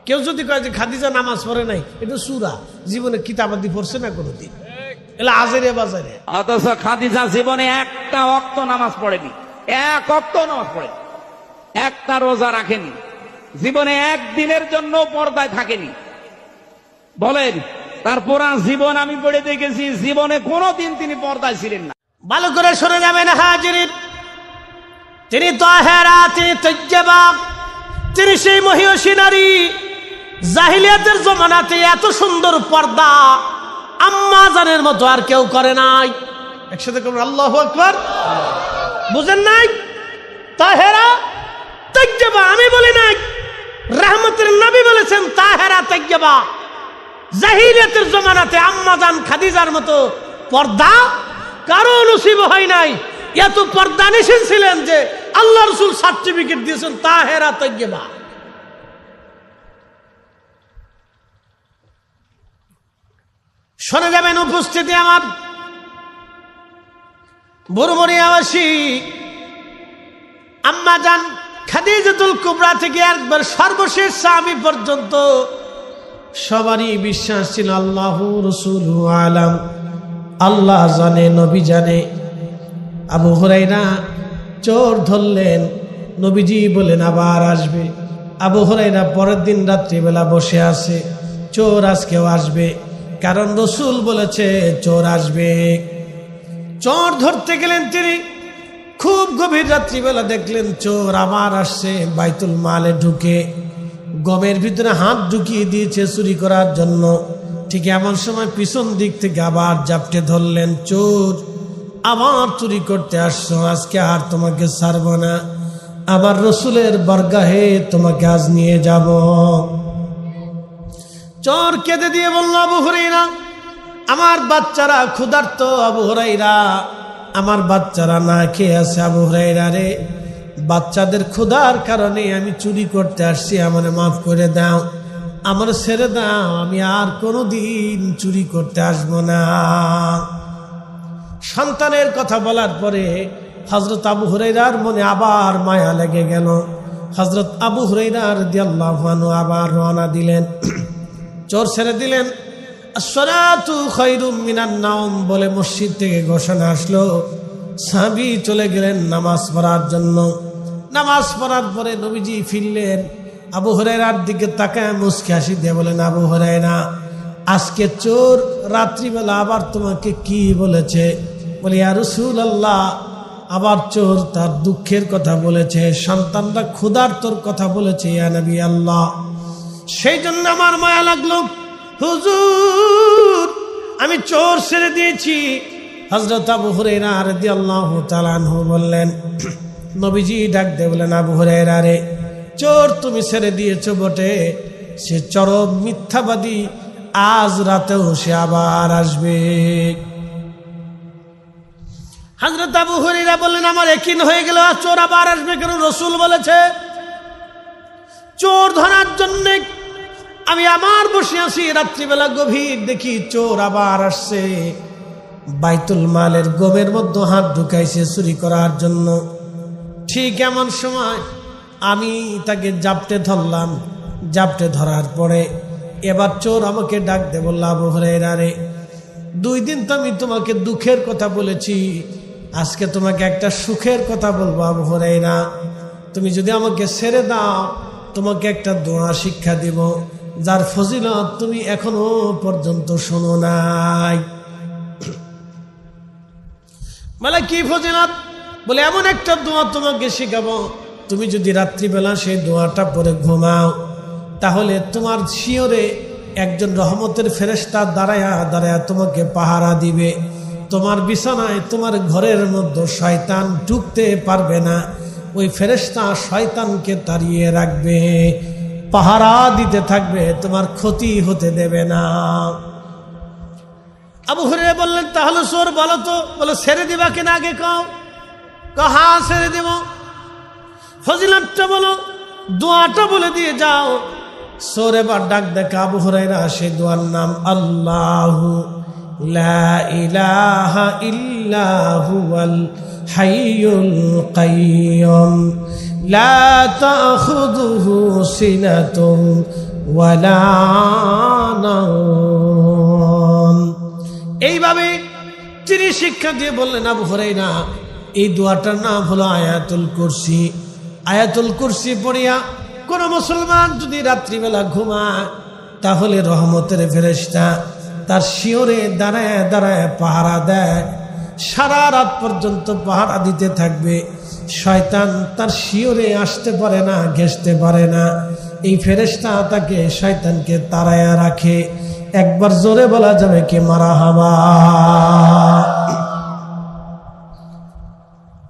কেউ যদি কয় যে খাদিজা নামাজ পড়ে নাই, এটা সূরা, জীবনে কিতাবাদি পড়ছে না কোনোদিন, এলা আজেরে বাজারে। অথচ খাদিজা জীবনে একটা ওয়াক্ত নামাজ পড়েনি, এক ওয়াক্ত নামাজ পড়েনি, একটা রোজা রাখেনি, জীবনে একদিনের জন্য পর্দায় থাকেনি। বলেন, তার পুরা জীবন আমি পড়ে দেখেছি, জীবনে কোনোদিন তিনি পর্দায় ছিলেন না। ভালো করে শুনে যাবেন হাজিরিন, তিনি তাহেরা, তিনি তৈয়বা, তিনি সেই মহিয়সী নারী। জাহিলিয়াতের জমানাতে এত সুন্দর পর্দা আম্মা জানের মতো আর কেউ করে নাই। একসাথে করুন আল্লাহু আকবার। বুঝেন নাই? তাহেরা তৈয়বা আমি বলি নাই, রাহমাতুল নবী বলেছেন তাহেরা তৈয়বা। জাহিলিয়াতের জমানাতে আম্মা জান খাদিজার মতো পর্দা কারো নসিব হয় নাই। এত পর্দা নিশীন ছিলেন যে আল্লাহ রাসূল সার্টিফিকেট দিয়েছেন তাহেরা তৈয়বা। শুনে যাবেন উপস্থিতি আমার বুড়মুড়িয়াবাসী, আম্মা জান খাদিজাতুল কুবরা থেকে একবার সর্বশেষ সাহাবী পর্যন্ত সবারই বিশ্বাস ছিল আল্লাহু রাসূলু আলাম, আল্লাহ জানে, নবী জানে। আবু হুরায়রা চোর ধরলেন, নবীজি বলেন আবার আসবে। আবু হুরায়রা পরের দিন রাত্রিবেলা বসে আছে, চোর আজকেও আসবে, কারণ রাসূল বলেছে চোর আসবে। চোর ধরতে গেলেন তিনি, খুব গভীর রাত্রিবেলা দেখলেন চোর আবার আসছে, বাইতুল মালে ঢুকে গমের ভিতরে হাত ঢুকিয়ে দিয়েছে চুরি করার জন্য। ঠিক এমন সময় পিছন দিক থেকে আবার জাপটে ধরলেন, চোর আবার চুরি করতে আসছো, আজকে আর তোমাকে ছাড়ব না, আবার রাসূলের বারগাহে তোমাকে আজ নিয়ে যাব। চোর কেঁদে দিয়ে বলল, আবু হুরায়রা আমার বাচ্চারা ক্ষুধার্ত, আবু হুরায়রা আমার বাচ্চারা না খেয়ে আছে, আবু হুরায়রা রে বাচ্চাদের ক্ষুধার কারণে আমি চুরি করতে আসছি, আমার মাফ করে দাও, আমার ছেড়ে দাও, আমি আর কোনোদিন চুরি করতে আসবো না। সন্তানের কথা বলার পরে হযরত আবু হুরায়রার মনে আবার মায়া লেগে গেল। হযরত আবু হুরায়রা রাদিয়াল্লাহু আনহু আবার রওনা দিলেন, চোর ছেড়ে দিলেন। আসসালাতু খায়রুম মিনান নাওম বলে মসজিদ থেকে ঘোষণা আসলো, সাহাবী চলে গেলেন নামাজ পড়ার জন্য। নামাজ পড়ার পরে নবীজি ফিরলেন, আবু হুরায়রার দিকে তাকায় মুস্কি হাসি দিয়ে বলেন, আবু হুরায়রা আজকে চোর রাত্রিবেলা আবার তোমাকে কি বলেছে? বলি, ইয়া রাসূলুল্লাহ আবার চোর তার দুঃখের কথা বলেছে, সন্তানরা ক্ষুধার্তর কথা বলেছে ইয়া নবী আল্লাহ। সেই জন্য আমার মায়া লাগলো, হুজুর আমি চোর ছেড়ে দিয়েছি। হযরত আবু হুরায়রা রাদিয়াল্লাহু তাআলা আনহু বললেন, নবীজি ডাক দিয়ে বলেন, আবু হুরায়রা রে চোর তুমি ছেড়ে দিয়েছো বটে, সে চরম মিথ্যাবাদী, আজ রাতেও সে আবার আসবে। হযরত আবু হুরায়রা বললেন, আমার ইয়াকিন হয়ে গেল চোর আবার আসবে, কারণ রাসূল বলেছে। চোর ধরার জন্য আমি আমার বসে আছি, রাত্রিবেলা গভীর দেখি চোর আবার আসছে, বাইতুল মালের গমের মধ্যে হাত ঢুকাইছে চুরি করার জন্য। ঠিক এমন সময় আমি তাকে জাপটে ধরলাম, জাপটে ধরার পরে এবার চোর আমাকে ডাক দে বলল, আবু হুরায়রা রে 2 দিন তো আমি তোমাকে দুঃখের কথা বলেছি, আজকে তোমাকে একটা সুখের কথা বলবো আবু হুরায়রা, তুমি যদি আমাকে ছেড়ে দাও তোমাকে একটা দোয়া শিক্ষা দিব, যার ফজিলত তুমি এখনো পর্যন্ত শোনো নাই। বলে, কি ফজিলত? বলে, এমন একটা দোয়া তোমাকে শিখাবো, তুমি যদি রাত্রিবেলা সেই দোয়াটা পরে ঘুমাও, তাহলে তোমার শিয়রে একজন রহমতের ফেরেশতা দাঁড়ায়া দাঁড়ায়া তোমাকে পাহারা দিবে, তোমার বিছানায় তোমার ঘরের মধ্যে শয়তান ঢুকতে পারবে না, ওই ফেরেশতা শয়তানকে তাড়িয়ে রাখবে, পাহারা দিতে থাকবে, তোমার ক্ষতি হতে দেবে না। আবু হুরায়রা বললেন, তাহলে চোর বলো তো, বলে ছেড়ে দিবা কিনা আগে কও। হ্যাঁ ছেড়ে দেব। ফজিলতটা বলো, দোয়াটা বলে দিয়ে যাও। চোর এবার ডাক দেখে আবু হুরায়রা, সেই দোয়ার নাম আল্লাহু লা ইলাহা ইল্লা হুয়াল হাইয়ুল কাইয়্যুম লা তাখুযুহু সিনাতুন ওয়ালা নাওম। এইভাবে তিনি শিক্ষা দিয়ে বললেন, আবু হুরায়রা, এই দোয়াটার নাম হলো আয়াতুল কুরসি। আয়াতুল কুরসি পড়িয়া কোন মুসলমান যদি রাত্রিবেলা ঘুমায়, তাহলে রহমতের ফেরেশতা তার শিওরে দাঁড়ায় দাঁড়ায় পাহারা দেয়, সারা রাত পর্যন্ত পাহারা দিতে থাকবে। শয়তান তার শিওরে আসতে পারে না, ঘেঁষতে পারে না। এই ফেরেশতা তাকে, শয়তানকে তাড়ায়া রাখে। একবার জোরে বলা যাবে কি মারহাবা।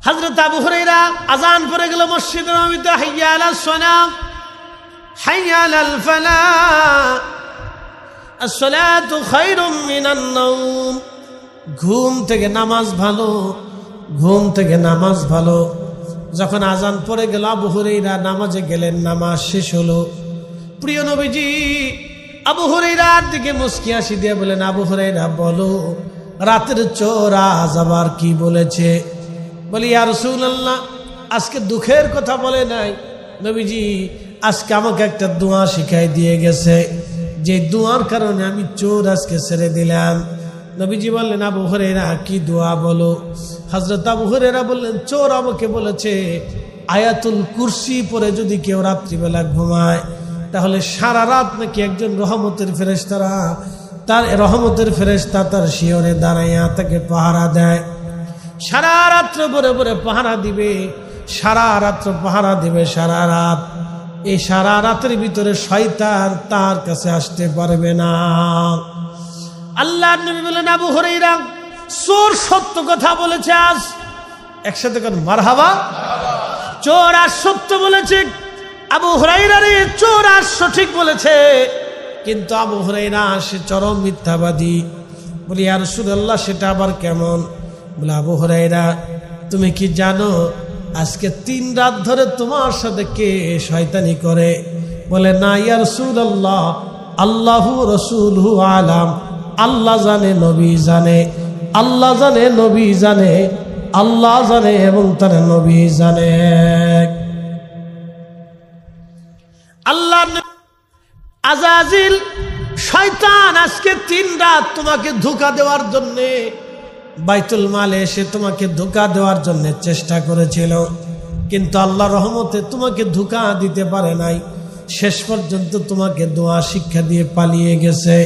হযরত আবু হুরায়রা আযান পড়ে গেল মসজিদের নববীতে, হাইয়া আলাস সালাহ হাইয়া আলাল ফালাহ আসসালাতু খায়রুম মিনান নাওম। ঘুম থেকে নামাজ ভালো, ঘুম থেকে নামাজ ভালো। যখন আজান পড়ে গেল, আবু হুরায়রা নামাজে গেলেন, নামাজ শেষ হলো। প্রিয় নবীজি আবু হুরায়রার দিকে মুস্কি হাসি দিয়ে বলেন, আবু হুরায়রা বলো, রাতের চোর আজ আবার কি বলেছে? বলি, ইয়া রাসূলুল্লাহ, আজকে দুঃখের কথা বলে নাই। নবীজি আজকে আমাকে একটা দোয়া শিখাই দিয়ে গেছে, যে দোয়ার কারণে আমি চোর আজকে ছেড়ে দিলাম। নবীজি বললেন, আবু হুরায়রা কি দোয়া বলো? হযরত আবু হুরায়রা বললেন, চোর আমাকে বলেছে আয়াতুল কুরসি পড়ে যদি কেউ রাত্রিবেলা ঘুমায়, তাহলে সারা রাত নাকি একজন রহমতের ফেরেশতারা, তার রহমতের ফেরেশতা তার শিয়রে দাঁড়াইয়া তাকে পাহারা দেয়। সারা রাত্র ভরে ভরে পাহারা দিবে, সারা রাত্র পাহারা দিবে, সারা রাত। এই সারা রাতের ভিতরে শয়তান তার কাছে আসতে পারবে না। আল্লাহর নবী বলেন, আবু হুরায়রা, চোর সত্য কথা বলেছে আজ। একসাথে কোন মারহাবা। চোর আজ সত্য বলেছে। আবু হুরায়রা রে, চোর আজ সঠিক বলেছে। কিন্তু আবু হুরায়রা সে চরম মিথ্যাবাদী। বলি, ইয়া রাসূলুল্লাহ, সেটা আবার কেমন? বলে, আবু হুরায়রা, তুমি কি জানো আজকে 3 রাত ধরে তোমার সাথে কে শয়তানি করে? বলে, না ইয়া রাসূলুল্লাহ, আল্লাহু রাসূলুহু আলাম। আল্লাহ জানে, নবী জানে। আল্লাহ জানে, নবী জানে। আল্লাহ জানে এবং তার নবী জানে। আল্লাহ আজাজিল শয়তান আজকে 3 রাত তোমাকে ধোঁকা দেওয়ার জন্যে বাইতুল মালে এসে তোমাকে ধোঁকা দেওয়ার জন্য চেষ্টা করেছিল, কিন্তু আল্লাহ রহমতে তোমাকে ধোঁকা দিতে পারে নাই। শেষ পর্যন্ত তোমাকে দোয়া শিক্ষা দিয়ে পালিয়ে গেছে।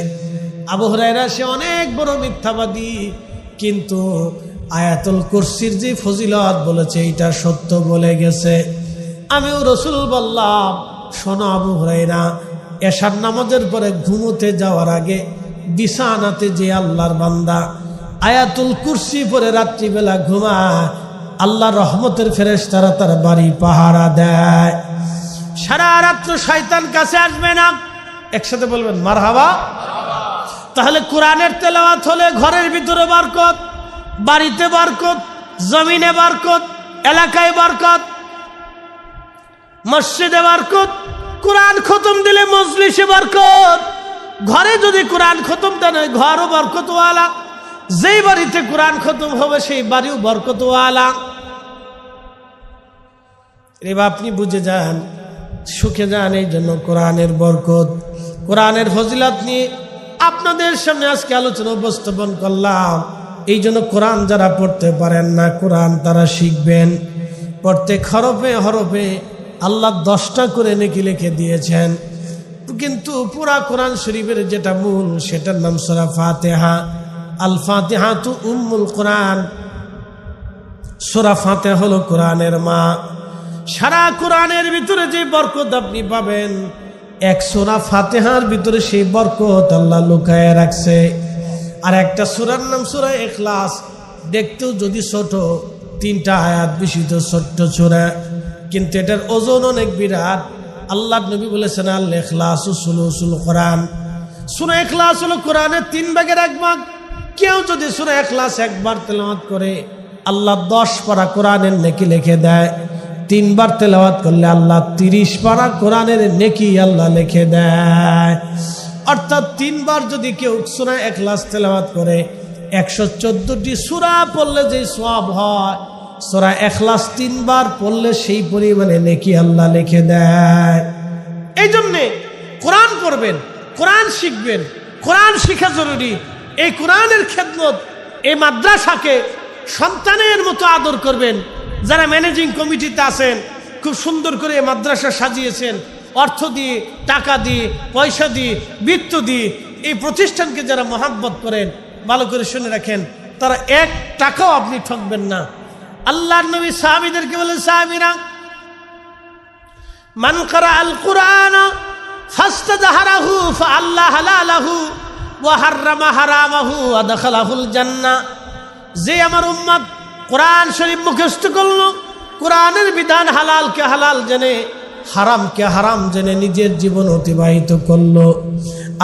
আবু হুরায়রা সে অনেক বড় মিথ্যাবাদী, কিন্তু আয়াতুল কুরসির যে ফজিলত বলেছে এটা সত্য বলে গেছে। আমিও রাসূল বললাম, শোনো আবু হুরায়রা, এশার নামাজের পরে ঘুমোতে যাওয়ার আগে বিছানাতে যে আল্লাহর বান্দা আয়াতুল কুরসি পরে রাত্রিবেলা ঘুমায়, আল্লাহর রহমতের ফেরেশতারা তার বাড়ি পাহারা দেয়। সারা রাত্র শয়তান কাছে আসবে না। একসাথে বলবেন মারহাবা। তাহলে কোরআনের তেলাওয়াত হলে ঘরের ভিতরে বরকত, বাড়িতে বরকত, জমিনে বরকত, এলাকায় বরকত, মসজিদে বরকত। কোরআন খতম দিলে মজলিসে বরকত। ঘরে যদি কোরআন খতম দেন, ঘরও বরকতওয়ালা। যেই বাড়িতে কোরআন খতম হবে সেই বাড়িও বরকতওয়ালা। এবার আপনি বুঝে যান, সুখে যান। এই জন্য কোরআনের বরকত, কোরআনের ফজিলত নিয়ে আপনাদের সামনে আজকে আলোচনা উপস্থাপন করলাম। এই জন্য কোরআন যারা পড়তে পারেন না, কোরআন তারা শিখবেন। প্রত্যেক হরফে হরফে আল্লাহ 10টা করে নেকি লিখে দিয়েছেন, কিন্তু পুরা কোরআন শরীফের যেটা মূল সেটার নাম সূরা ফাতিহা। আল ফাতিহাতু উম্মুল কোরআন। সূরা ফাতিহা হলো কোরআনের মা। সারা কোরআনের ভিতরে যে বরকত আপনি পাবেন, এক সূরা ফাতিহার ভিতরে সেই বরকত আল্লাহ লুকায়ে রাখছে। আর একটা সূরার নাম সূরা ইখলাস। দেখতেও যদি ছোট, 3টা আয়াত বিশিষ্ট ছোট্ট সূরা, কিন্তু এটার ওজন অনেক বিরাট। আল্লাহর নবী বলেছেন, আল ইখলাসু সুলুসুল কোরআন। সূরা ইখলাস হলো কোরআনের 3 ভাগের 1 ভাগ। কেউ যদি সূরা ইখলাস একবার তেলাওয়াত করে, আল্লাহ 10 পারা কোরআনের নেকি লিখে দেয়। 3 বার তেলাওয়াত করলে আল্লাহ 30 পারা কোরআনের নেকি আল্লাহ লিখে দেয়। অর্থাৎ 3 বার যদি কেউ সূরা ইখলাস তেলাওয়াত করে, 114টি সূরা পড়লে যে সওয়াব হয়, সূরা ইখলাস 3 বার পড়লে সেই পরিমাণে নেকি আল্লাহ লিখে দেয়। এই জন্যে কোরআন পড়বেন, কোরআন শিখবেন। কোরআন শিখা জরুরি। এই কোরআনের খেদমত, এই মাদ্রাসাকে সন্তানের মতো আদর করবেন। যারা ম্যানেজিং কমিটিতে আছেন, খুব সুন্দর করে মাদ্রাসা সাজিয়েছেন, অর্থ দিয়ে, টাকা দিয়ে, পয়সা দিয়ে, বৃত্ত দিয়ে এই প্রতিষ্ঠানকে যারা মহাব্বত করেন, ভালো করে শুনে রাখেন, তারা এক টাকাও আপনি ঠকবেন না। আল্লাহর নবী সাহাবীদেরকে বলেন, সাহাবীরা, মান ক্বারা আল কুরআন ফাস্তাযহারাহু ফাআল্লাহ হালালাহু ওয়া হাররামা হারামাহু ওয়া দাখালাহুল জান্নাহ। যে আমার উম্মত কোরআন শরীফ মুখস্থ করলো, কোরআনের বিধান হালালকে হালাল জেনে, হারামকে হারাম জেনে নিজের জীবন অতিবাহিত করলো,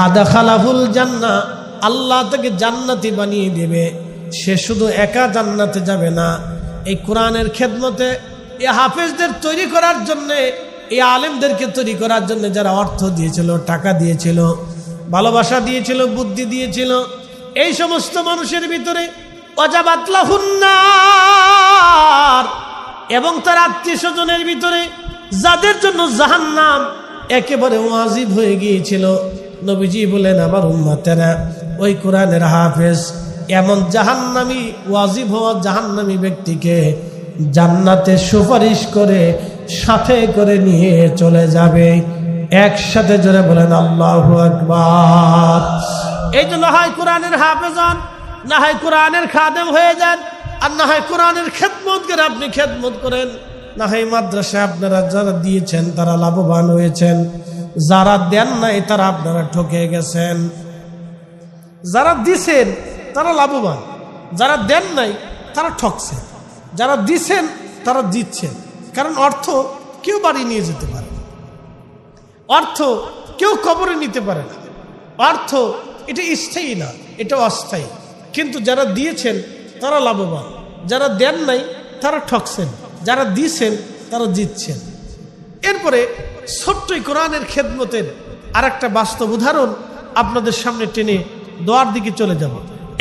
আদাখালাহুল জান্নাহ, আল্লাহ তাকে জান্নাতি বানিয়ে দেবে। সে শুধু একা জান্নাতে যাবে না, এই কোরআনের খেদমতে এই হাফেজদের তৈরি করার জন্য, এই আলেমদেরকে তৈরি করার জন্য যারা অর্থ দিয়েছিল, টাকা দিয়েছিল, ভালোবাসা দিয়েছিল, বুদ্ধি দিয়েছিল, এই সমস্ত মানুষের ভিতরে ওয়াজাবাত লাহুন নার, এবং তার আত্মীয় স্বজনের ভিতরে যাদের জন্য জাহান্নাম একেবারে ওয়াজিব হয়ে গিয়েছিল, নবীজি বলেন আমার উম্মতেরা ওই কোরআনের হাফেজ এমন জাহান্নামী, ওয়াজিব হওয়া জাহান্নামী ব্যক্তিকে জান্নাতে সুপারিশ করে সাথে করে নিয়ে চলে যাবে। একসাথে জোরে বলেন আল্লাহু আকবার। এই জন্য হয় কোরআনের হাফেজ হন, না হয় কোরআনের খাদেম হয়ে যান, আর না হয় কোরআনের খেদমত করে আপনি খেদমত করেন, না হয় মাদ্রাসা আপনারা যারা দিয়েছেন তারা লাভবান হয়েছেন, যারা দেন নাই তারা আপনারা ঠকে গেছেন। যারা দিছেন তারা লাভবান, যারা দেন নাই তারা ঠকছে। যারা দিছেন তারা দিচ্ছেন, কারণ অর্থ কেউ বাড়ি নিয়ে যেতে পারে, অর্থ কেউ কবরে নিতে পারে না, অর্থ এটা স্থায়ী না, এটা অস্থায়ী। কিন্তু যারা দিয়েছেন তারা লাভবান, যারা দেন নাই তারা ঠকছেন, যারা দিয়েছেন তারা জিতছেন। এরপরে ছোট্ট কোরআনের খেদমতের আর একটা বাস্তব উদাহরণ আপনাদের সামনে টেনে দোয়ার দিকে চলে যাব।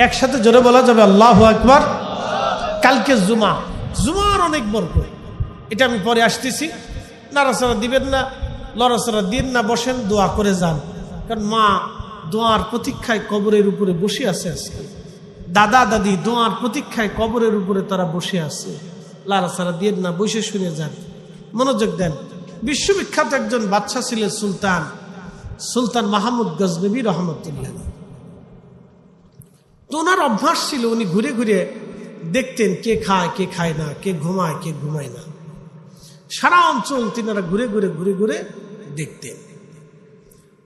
একসাথে জোরে বলা যাবে আল্লাহু আকবার। কালকে জুমা, জুমার অনেক বরকত, এটা আমি পরে আসতেছি। নাড়াচাড়া দিবেন না, লড়াচড়া দিন না, বসেন, দোয়া করে যান। কারণ মা দোয়ার প্রতীক্ষায় কবরের উপরে বসে আছে আজকে, দাদা দাদি দোয়ার প্রতীক্ষায় কবরের উপরে তারা বসে আছে। লাড়াচাড়া দিন না, বসে শুনে যান, মনোযোগ দেন। বিশ্ববিখ্যাত একজন বাদশা ছিলেন সুলতান মাহমুদ গজনবী রহমতুল্লাহ। তো ওনার অভ্যাস ছিল উনি ঘুরে ঘুরে দেখতেন কে খায় কে খায় না, কে ঘুমায় কে ঘুমায় না। সারা অঞ্চল তিনারা ঘুরে ঘুরে দেখতেন।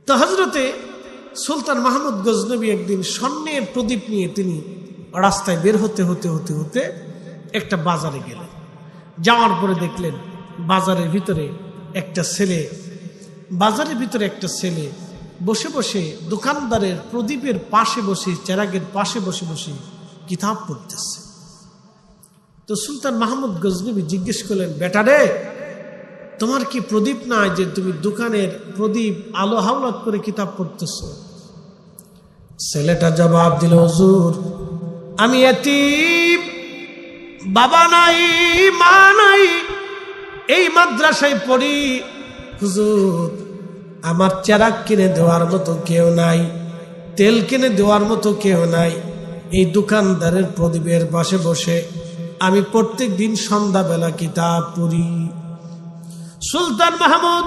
তো হজরতে সুলতান মাহমুদ গজনবী একদিন স্বর্ণের প্রদীপ নিয়ে তিনি রাস্তায় বের হতে একটা বাজারে গেলেন। যাওয়ার পরে দেখলেন বাজারের ভিতরে একটা ছেলে বসে বসে দোকানদারের প্রদীপের পাশে বসে, চেরাগের পাশে বসে বসে কিতাব পড়তেছে। তো সুলতান মাহমুদ গজনবী জিজ্ঞেস করলেন, বেটা রে, তোমার কি প্রদীপ নাই যে তুমি দোকানের প্রদীপ আলো হাওলাত করে কিতাব পড়তেছ? ছেলেটা জবাব দিল, হুজুর আমি এতিম, বাবা নাই মা নাই, এই মাদ্রাসায় পড়ি। হুজুর আমার চেরাগ কিনে দেওয়ার মতো কেউ নাই, তেল কিনে দেওয়ার মতো কেউ নাই। এই দোকানদারের প্রদীপের পাশে বসে আমি প্রত্যেক দিন সন্ধ্যাবেলা কিতাব পড়ি। সুলতান মাহমুদ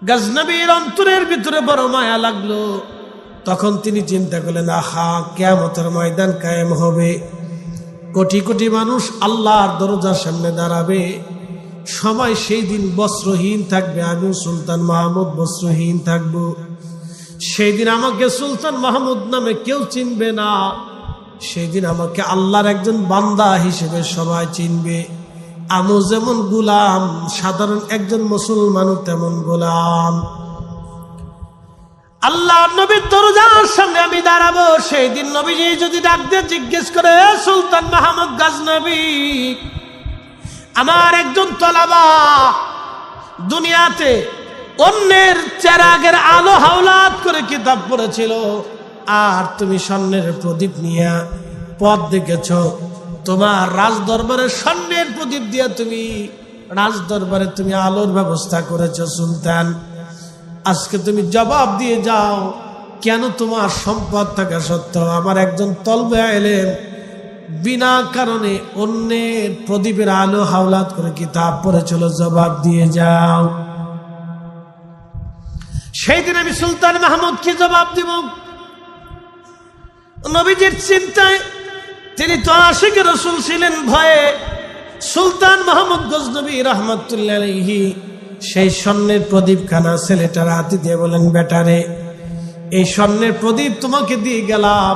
গজনবীর অন্তরের ভিতরে বড় মায়া লাগলো। তখন তিনি চিন্তা করলেন, আহা, কিয়ামতের ময়দান কায়েম হবে, কোটি কোটি মানুষ আল্লাহর দরজার সামনে দাঁড়াবে, সবাই সেই দিন বস্ত্রহীন থাকবে, আমিও সুলতান মাহমুদ বস্ত্রহীন থাকব। সেই দিন আমাকে সুলতান মাহমুদ নামে কেউ চিনবে না, সেই দিন আমাকে আল্লাহর একজন বান্দা হিসেবে সবাই চিনবে। আমিও যেমন গোলাম, সাধারণ একজন মুসলমানও তেমন গোলাম। আল্লাহ নবীর দরজার সামনে আমি দাঁড়াবো। সেই দিন নবীজি যদি ডাক দিয়ে জিজ্ঞেস করে, সুলতান মাহমুদ গজনবী, আমার একজন তলাবা দুনিয়াতে অন্যের চেরাগের আলো হাওলাত করে কিতাব পড়েছিল, আর তুমি স্বর্ণের প্রদীপ নিয়ে পথ দেখেছ, তোমার রাজ দরবারের স্বর্ণের প্রদীপ দিয়ে তুমি রাজ দরবারে তুমি আলোর ব্যবস্থা করেছ সুলতান। আজকে তুমি জবাব দিয়ে যাও, কেন তোমার সম্পদ থাকা সত্ত্বেও আমার একজন তলবে এলেন বিনা কারণে অন্যের প্রদীপের আলো হাওলাত করে কিতাব পড়ে চলো, জবাব দিয়ে যাও। সেই দিন আমি সুলতান মাহমুদ কি জবাব দিব? নবীজির চিন্তায়, তিনি তো আশিক রাসূল ছিলেন, ভয়ে সুলতান মাহমুদ গজনবী রাহমাতুল্লাহ আলাইহি সেই স্বর্ণের প্রদীপ খানা ছেলেটার হাতে দিয়ে বলেন, বেটারে এই স্বর্ণের প্রদীপ তোমাকে দিয়ে গেলাম,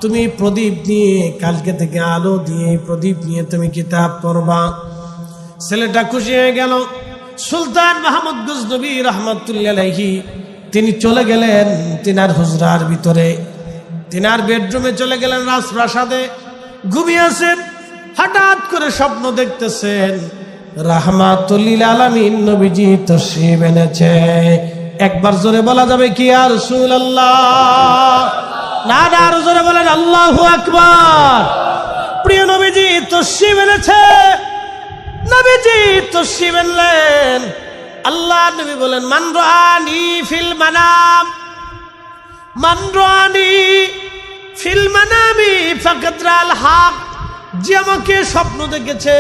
তুমি প্রদীপ নিয়ে কালকে থেকে আলো দিয়ে প্রদীপ নিয়ে তুমি কিতাব পড়বা। ছেলেটা খুশি হয়ে গেল। সুলতান মাহমুদ গজনবী রাহমাতুল্লাহ আলাইহি তিনি চলে গেলেন তিনার হুজরার ভিতরে, তিনার বেডরুমে চলে গেলেন, রাজপ্রাসাদে ঘুমিয়ে আছেন। হঠাৎ করে স্বপ্ন দেখতেছেন রাহমাতুল লিল আলামিন নবীজি তশরিফ এনেছে। একবার জোরে বলা যাবে কি ইয়া রাসূলুল্লাহ? না না, আরো জোরে বলেন আল্লাহু আকবার। প্রিয় নবীজি তশরিফ এনেছে। নবীজি তশরিফ আনলেন। আল্লাহ নবী বলেন, মান রাআনি ফিল মানাম, মান রাআনি ফিল মানামি ফাকাদ রাআল হক। যে আমাকে স্বপ্ন দেখেছে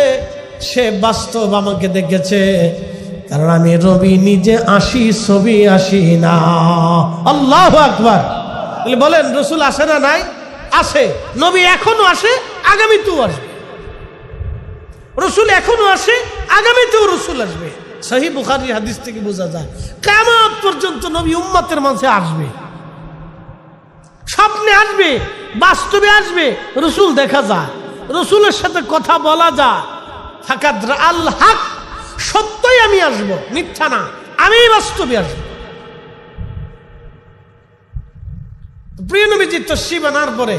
সে বাস্তব আমাকে দেখেছে, কারণ আমি রবি নিজে আসি, ছবি আসি না। আল্লাহু আকবার। বলেন রসুল আসে না? নাই, আসে। নবী এখনো আসে, আগামীতেও আসবে। রসুল এখনো আসে, আগামীতেও রসুল আসবে। সহিহ বুখারী হাদিস থেকে বোঝা যায় কিয়ামত পর্যন্ত নবী উম্মতের মাঝে আসবে, স্বপ্নে আসবে, বাস্তবে আসবে। রসুল দেখা যায়, রসুলের সাথে কথা বলা যায়। ফাকাদ রাআল হক, সত্যই আমি আসব, মিথ্যা না, আমি বাস্তবে আসব। প্রিয় নবীজি তশরিফ আনার পরে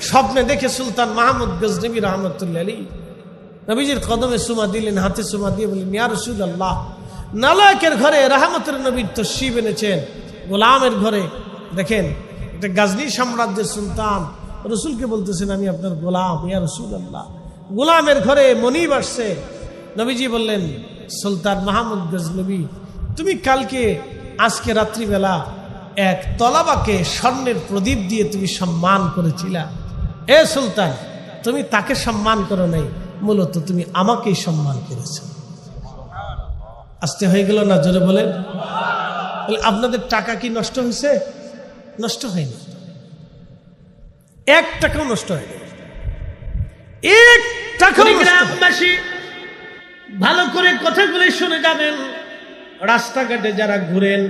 স্বপ্নে দেখে সুলতান মাহমুদ গজনবী রাহমাতুল্লাহ আলাইহি নবীজির কদমে চুমা দিলেন, হাতে চুমা দিয়ে বললেন, ইয়া রাসূলুল্লাহ, নালায়েকের ঘরে রাহমাতের নবীর তশরিফ এনেছেন, গোলামের ঘরে। দেখেন, এটা গাজনী সাম্রাজ্যের সুলতান রসুলকে বলতেছেন, আমি আপনার গোলাম, ইয়া রাসূলুল্লাহ। গোলামের ঘরে মনিব আসছে। নবীজি বললেন, সুলতান মাহমুদ গজনবী, তুমি কালকে আজকে রাত্রিবেলা এক তলাবাকে স্বর্ণের প্রদীপ দিয়ে তুমি সম্মান করেছিলা। এ সুলতান, তুমি তাকে সম্মান করো নাই, মূলত তুমি আমাকেই সম্মান করেছ। আসতে হয়ে গেল না? জোরে বলেন। আপনাদের টাকা কি নষ্ট হয়েছে? নষ্ট হয়নি, এক টাকাও নষ্ট হয়নি, এক টাকাও। গ্রামবাসী ভালো করে কথাগুলো শুনে যাবেন। রাস্তাঘাটে যারা ঘুরেন,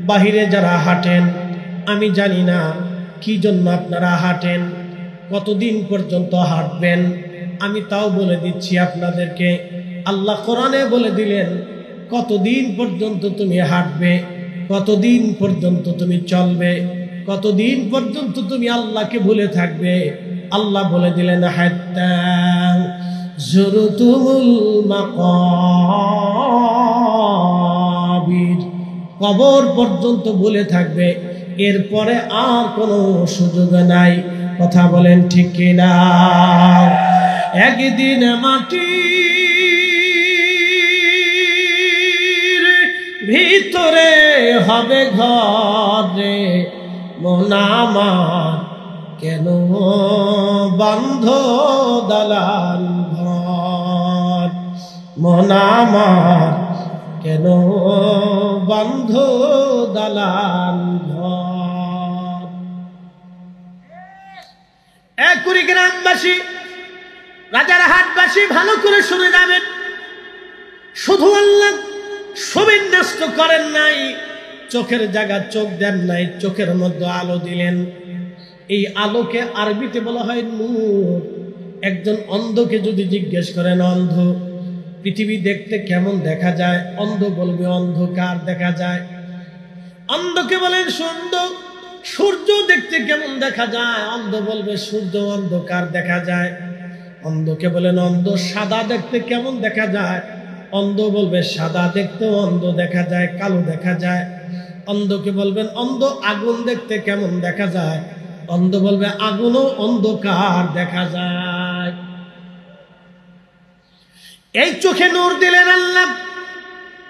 বাহিরে যারা হাঁটেন, আমি জানি না কি জন্য আপনারা হাঁটেন, কতদিন পর্যন্ত হাঁটবেন, আমি তাও বলে দিচ্ছি আপনাদেরকে। আল্লাহ কোরআনে বলে দিলেন কতদিন পর্যন্ত তুমি হাঁটবে, কতদিন পর্যন্ত তুমি চলবে, কতদিন পর্যন্ত তুমি আল্লাহকে ভুলে থাকবে। আল্লাহ বলে দিলেন, হাত্তা যুরতুমুল মাকাবির, কবর পর্যন্ত ভুলে থাকবে, এরপরে আর কোনো সুযোগ নাই। কথা বলেন ঠিক কিনা? একদিন মাটির ভিতরে হবে ঘরে, মন আমার কেন বন্ধ দালান ঘর, মন আমার কেন বন্ধ দালান ঘর। এক কুড়িগ্রামবাসী, রাজারহাটবাসী ভালো করে শুনে যাবেন। শুধু আল্লাহ সুবিন্যস্ত করেন নাই, চোখের জায়গা চোখ দেন নাই, চোখের মধ্যে আলো দিলেন। এই আলোকে আরবিতে বলা হয় নূর। একজন অন্ধকে যদি জিজ্ঞেস করেন, অন্ধ পৃথিবী দেখতে কেমন দেখা যায়, অন্ধ বলবে অন্ধকার দেখা যায়। অন্ধকে বলেন সূর্য দেখতে কেমন দেখা যায়, অন্ধ বলবে সূর্য অন্ধকার দেখা যায়। অন্ধকে বলেন অন্ধ সাদা দেখতে কেমন দেখা যায়, অন্ধ বলবে সাদা দেখতেও অন্ধ দেখা যায়, কালো দেখা যায়। অন্ধকে বলবেন অন্ধ আগুন দেখতে কেমন দেখা যায়, অন্ধ বলবে আগুনও অন্ধকার দেখা যায়। এই চোখে নূর দিলেন আল্লাহ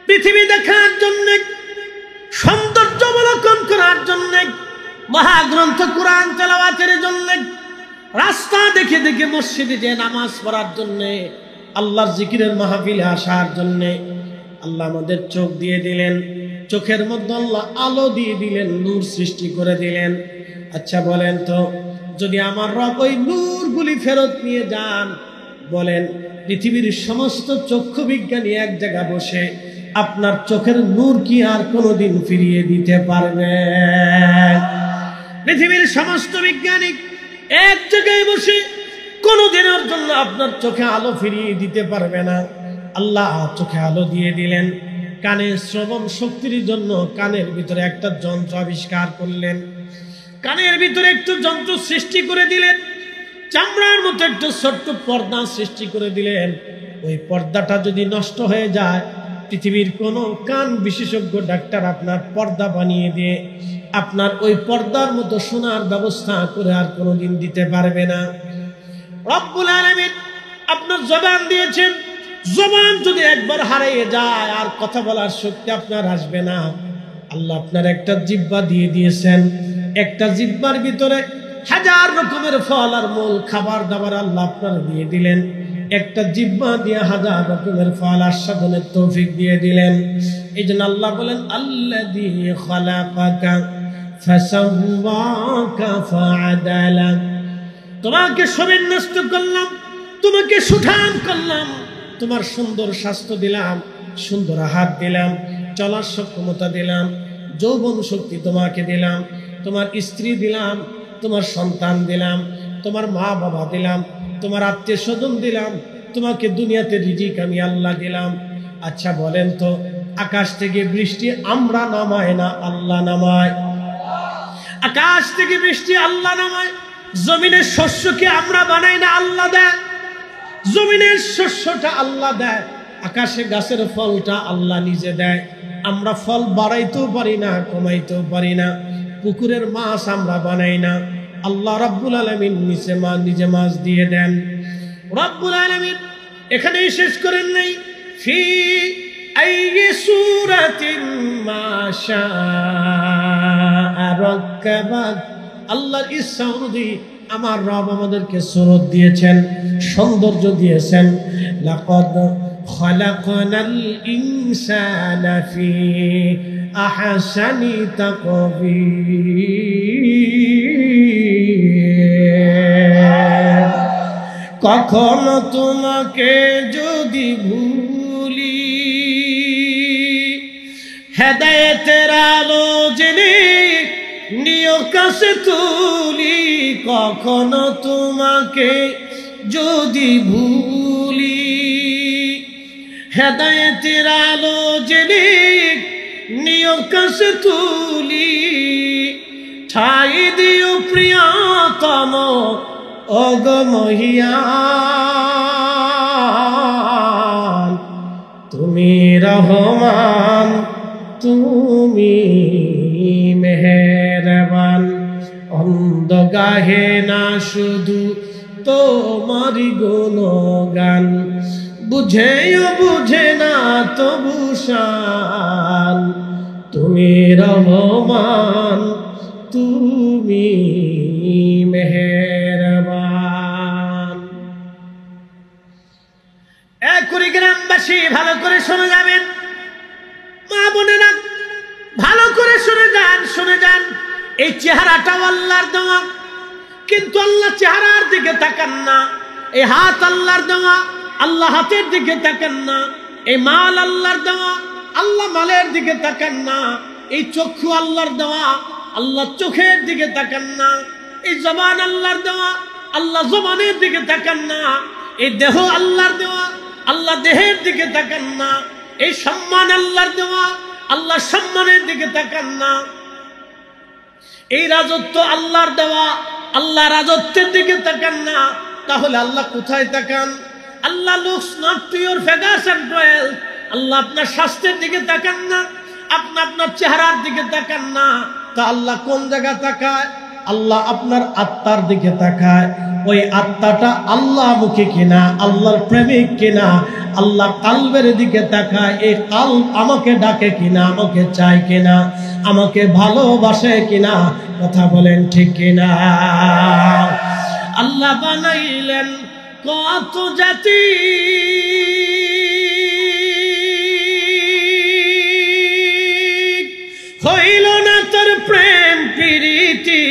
পৃথিবী দেখার জন্য, সৌন্দর্য অবলোকন করার জন্য, মহাগ্রন্থ কোরআন তেলাওয়াতের জন্য, রাস্তা দেখে দেখে মসজিদে যে নামাজ পড়ার জন্য, আল্লাহর জিকিরের মাহফিলে আসার জন্য আল্লাহ আমাদের চোখ দিয়ে দিলেন। চোখের মধ্যে আল্লাহ আলো দিয়ে দিলেন, নূর সৃষ্টি করে দিলেন। আচ্ছা বলেন তো, যদি আমার রব ওই নূরগুলি ফেরত নিয়ে যান, বলেন পৃথিবীর সমস্ত চক্ষু বিজ্ঞানী এক জায়গায় বসে আপনার চোখের নূর কি আর কোনোদিন ফিরিয়ে দিতে পারবে? পৃথিবীর সমস্ত বিজ্ঞানী এক জায়গায় বসে কোনোদিনের জন্য আপনার চোখে আলো ফিরিয়ে দিতে পারবে না। আল্লাহ চোখে আলো দিয়ে দিলেন, কানে শ্রবণ শক্তির জন্য কানের ভিতরে একটা যন্ত্র আবিষ্কার করলেন, কানের ভিতরে একটু যন্ত্র সৃষ্টি করে দিলেন, চামড়ার মতো একটু ছোট্ট পর্দা সৃষ্টি করে দিলেন। ওই পর্দাটা যদি নষ্ট হয়ে যায়, পৃথিবীর কোনো কান বিশেষজ্ঞ ডাক্তার আপনার পর্দা বানিয়ে দিয়ে আপনার ওই পর্দার মতো শোনার ব্যবস্থা করে আর কোনোদিন দিতে পারবে না। রব্বুল আলামিন আপনার জবান দিয়েছেন, জবান যদি একবার হারিয়ে যায় আর কথা বলার শক্তি আপনার আসবে না। আল্লাহ আপনার একটা জিহ্বা দিয়ে দিয়েছেন, একটা জিহ্বার ভিতরে হাজার রকমের ফল আর মূল খাবার দাবার আল্লাহ আপনার দিয়ে দিলেন। একটা জিহ্বা দিয়ে হাজার রকমের ফল আস্বাদনের তৌফিক দিয়ে দিলেন। এই জন্য আল্লাহ বলেন, আল্লাযী খালাকাকা ফাসাওয়াকা ফাআদালা। তোমাকে সুবিন্যস্ত করলাম, তোমাকে সুঠাম করলাম, তোমার সুন্দর স্বাস্থ্য দিলাম, সুন্দর হাত দিলাম, চলার সক্ষমতা দিলাম, যৌবন শক্তি তোমাকে দিলাম, তোমার স্ত্রী দিলাম, তোমার সন্তান দিলাম, তোমার মা বাবা দিলাম, তোমার আত্মীয় স্বজন দিলাম, তোমাকে দুনিয়াতে রিজিক আমি আল্লাহ দিলাম। আচ্ছা বলেন তো, আকাশ থেকে বৃষ্টি আমরা নামায় না আল্লাহ নামায়? আকাশ থেকে বৃষ্টি আল্লাহ নামায়। জমিনের শস্যকে আমরা বানাই না আল্লাহ দেয়? জমিনের শস্যটা আল্লাহ দেয়, আকাশে গাছের ফলটা আল্লাহ নিজে দেয়। আমরা ফল বাড়াইতেও পারি না, কমাইতেও পারি না। পুকুরের মাছ আমরা বানাই না, আল্লাহ রাব্বুল আলামিন নিজে মাছ দিয়ে দেন। রাব্বুল আলামিন এখানেই শেষ করেন নাই, ফি আইয়ি সূরাতিন মা শাআ রাক্কাবাক। আল্লাহর ইচ্ছা অনুযায়ী আমার রব আমাদেরকে সুরত দিয়েছেন, সৌন্দর্য দিয়েছেন। লাকাদ খালাকনাল ইনসানা ফি আহসানি তাকবীর। কখনো তোমাকে যদি ভুলি, হেদায়েতের আলো জেনে নিয় কাছে তুলি। কখনো তোমাকে যদি ভুলি, হেদায়েতের আলো জেনে নিয় কাছে তুলি। ঠাই দিও প্রিয়তম অগমহিয়ান, তুমি রহমান, তুমি মেহেরবান। অন্ধ গাহে না শুধু তোমারি গুণগান, বুঝেও বুঝে না তবু শান। তুমি রহমান, তুমি মেহেরবান। কুড়িগ্রামবাসী ভালো করে শুনে যাবেন, মা বোনেরা ভালো করে শুনে যান, শুনে যান। এই চেহারাটাও আল্লাহর দেওয়া, কিন্তু আল্লাহ চেহারার দিকে তাকান না। এই হাত আল্লাহর দেওয়া, আল্লাহ হাতের দিকে তাকান না। এই মাল আল্লাহর দেওয়া, আল্লাহ মালের দিকে তাকান না। এই চক্ষু আল্লাহর দেওয়া, আল্লাহ চোখের দিকে তাকান না। এই জবান আল্লাহর দেওয়া, আল্লাহ জবানের দিকে তাকান না। এই দেহ আল্লাহর দেওয়া, আল্লাহ দেহের দিকে তাকান না। এই সম্মান আল্লাহর দেওয়া, আল্লাহ সম্মানের দিকে তাকান না। এই রাজত্ব আল্লাহর দেওয়া, আল্লাহ রাজত্বের দিকে তাকান না। তাহলে আল্লাহ কোথায় তাকান? আল্লাহ looks not to your figures and wealth. আল্লাহ আপনার স্বাস্থ্যের দিকে তাকান না, আপনার চেহারার দিকে তাকান না। তা আল্লাহ কোন জায়গা তাকায়? আল্লাহ আপনার আত্মার দিকে তাকায়। ওই আত্মাটা আল্লাহ মুখে কিনা, আল্লাহর প্রেমিক কিনা, আল্লাহ কালবের দিকে তাকায়। এই কালব আমাকে ডাকে কিনা, আমাকে চায় কিনা। আমাকে ভালোবাসে কিনা, কথা বলেন ঠিক কিনা। আল্লাহ বানাইলেন কত জাতি, হইল না তোর প্রেম প্রীতি,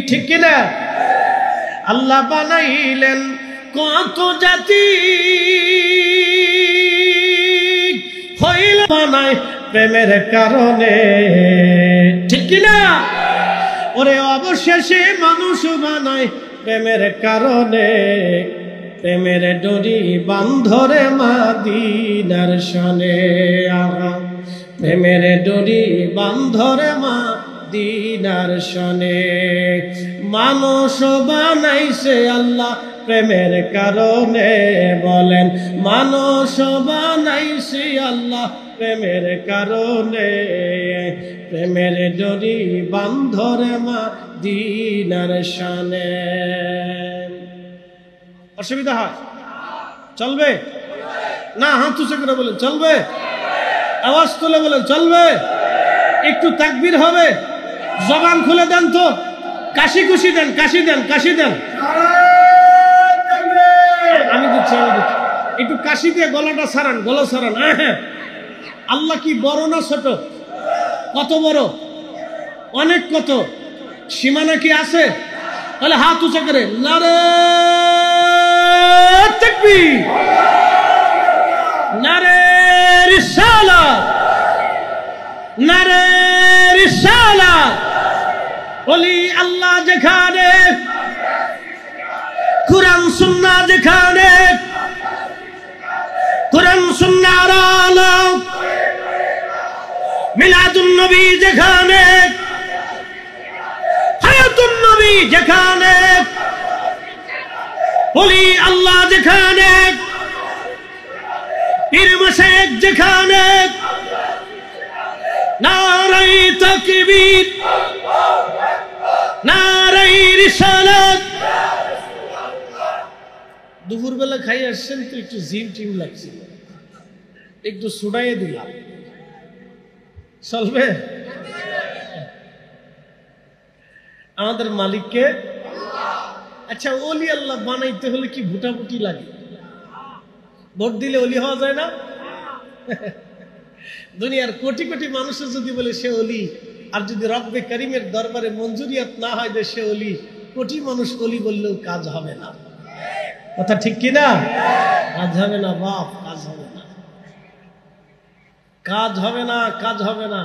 ঠিক কিনা। আল্লাহ বানাইলেন কত জাতি, হইল বানাই প্রেমের কারণে, ঠিক কিনা। ওরে অবশেষে মানুষ বানায় প্রেমের কারণে, প্রেমের ডোরি বান্ধরে মাদিনার শনে, প্রেমের ডোরি বান্ধরে মাদিনার শনে। মানুষ বানাইছে আল্লাহ প্রেমের কারণে, বলেন মানুষ বানাইছে আল্লাহ প্রেমের কারণে, প্রেমের ডোরি বান্ধরে মাদিনার শানে। অসুবিধা হয়? চলবে না? হাত উঁচু করে বলেন চলবে, আওয়াজ তুলে বলেন চলবে। একটু তাকবীর হবে, জবান খুলে দেন তো, কাশি খুশি দেন, কাশি দেন, কাশি দেন। আমি দিচ্ছি, আমি দিচ্ছি। একটু কাশি দিয়ে গলাটা সারান, গলা সারান। হ্যাঁ, আল্লাহ কি বড় না ছোট? কত বড়, অনেক কত, সীমানা কি আছে? তাহলে হাত উঁচু করে নারে তাকবীর, নারে রিসালাত, নারে রিসালাত। ওলি আল্লাহ যেখানে, কুরআন সুন্নাহ যেখানে, কুরআন সুন্নাহর আলো, মিলাদুন নবী যেখানে, হায়াতুন নবী যেখানে, ওলি আল্লাহ যেখানে, পীর মাশায়েখ যেখানে, নারায়ে তাকবীর, নারায়ে রিসালাত। দুপুরবেলা খাই আসছেন তো একটু জিম টিম লাগছিল, একটু ছুড়াইয়ে দিলাম, চলবে? আমাদের মালিককে। আচ্ছা, ওলি আল্লাহ বানাইতে হলে কি ভুটাভুটি লাগে? ভোট দিলে ওলি হওয়া যায় না? দুনিয়ার কোটি কোটি মানুষের যদি বলে সে ওলি, আর যদি রব্বে করিমের দরবারে মঞ্জুরিয়াত না হয় যে সে ওলি, কোটি মানুষ ওলি বললেও কাজ হবে না। কথা ঠিক কিনা? কাজ হবে না বাপ, কাজ হবে না, কাজ হবে না, কাজ হবে না।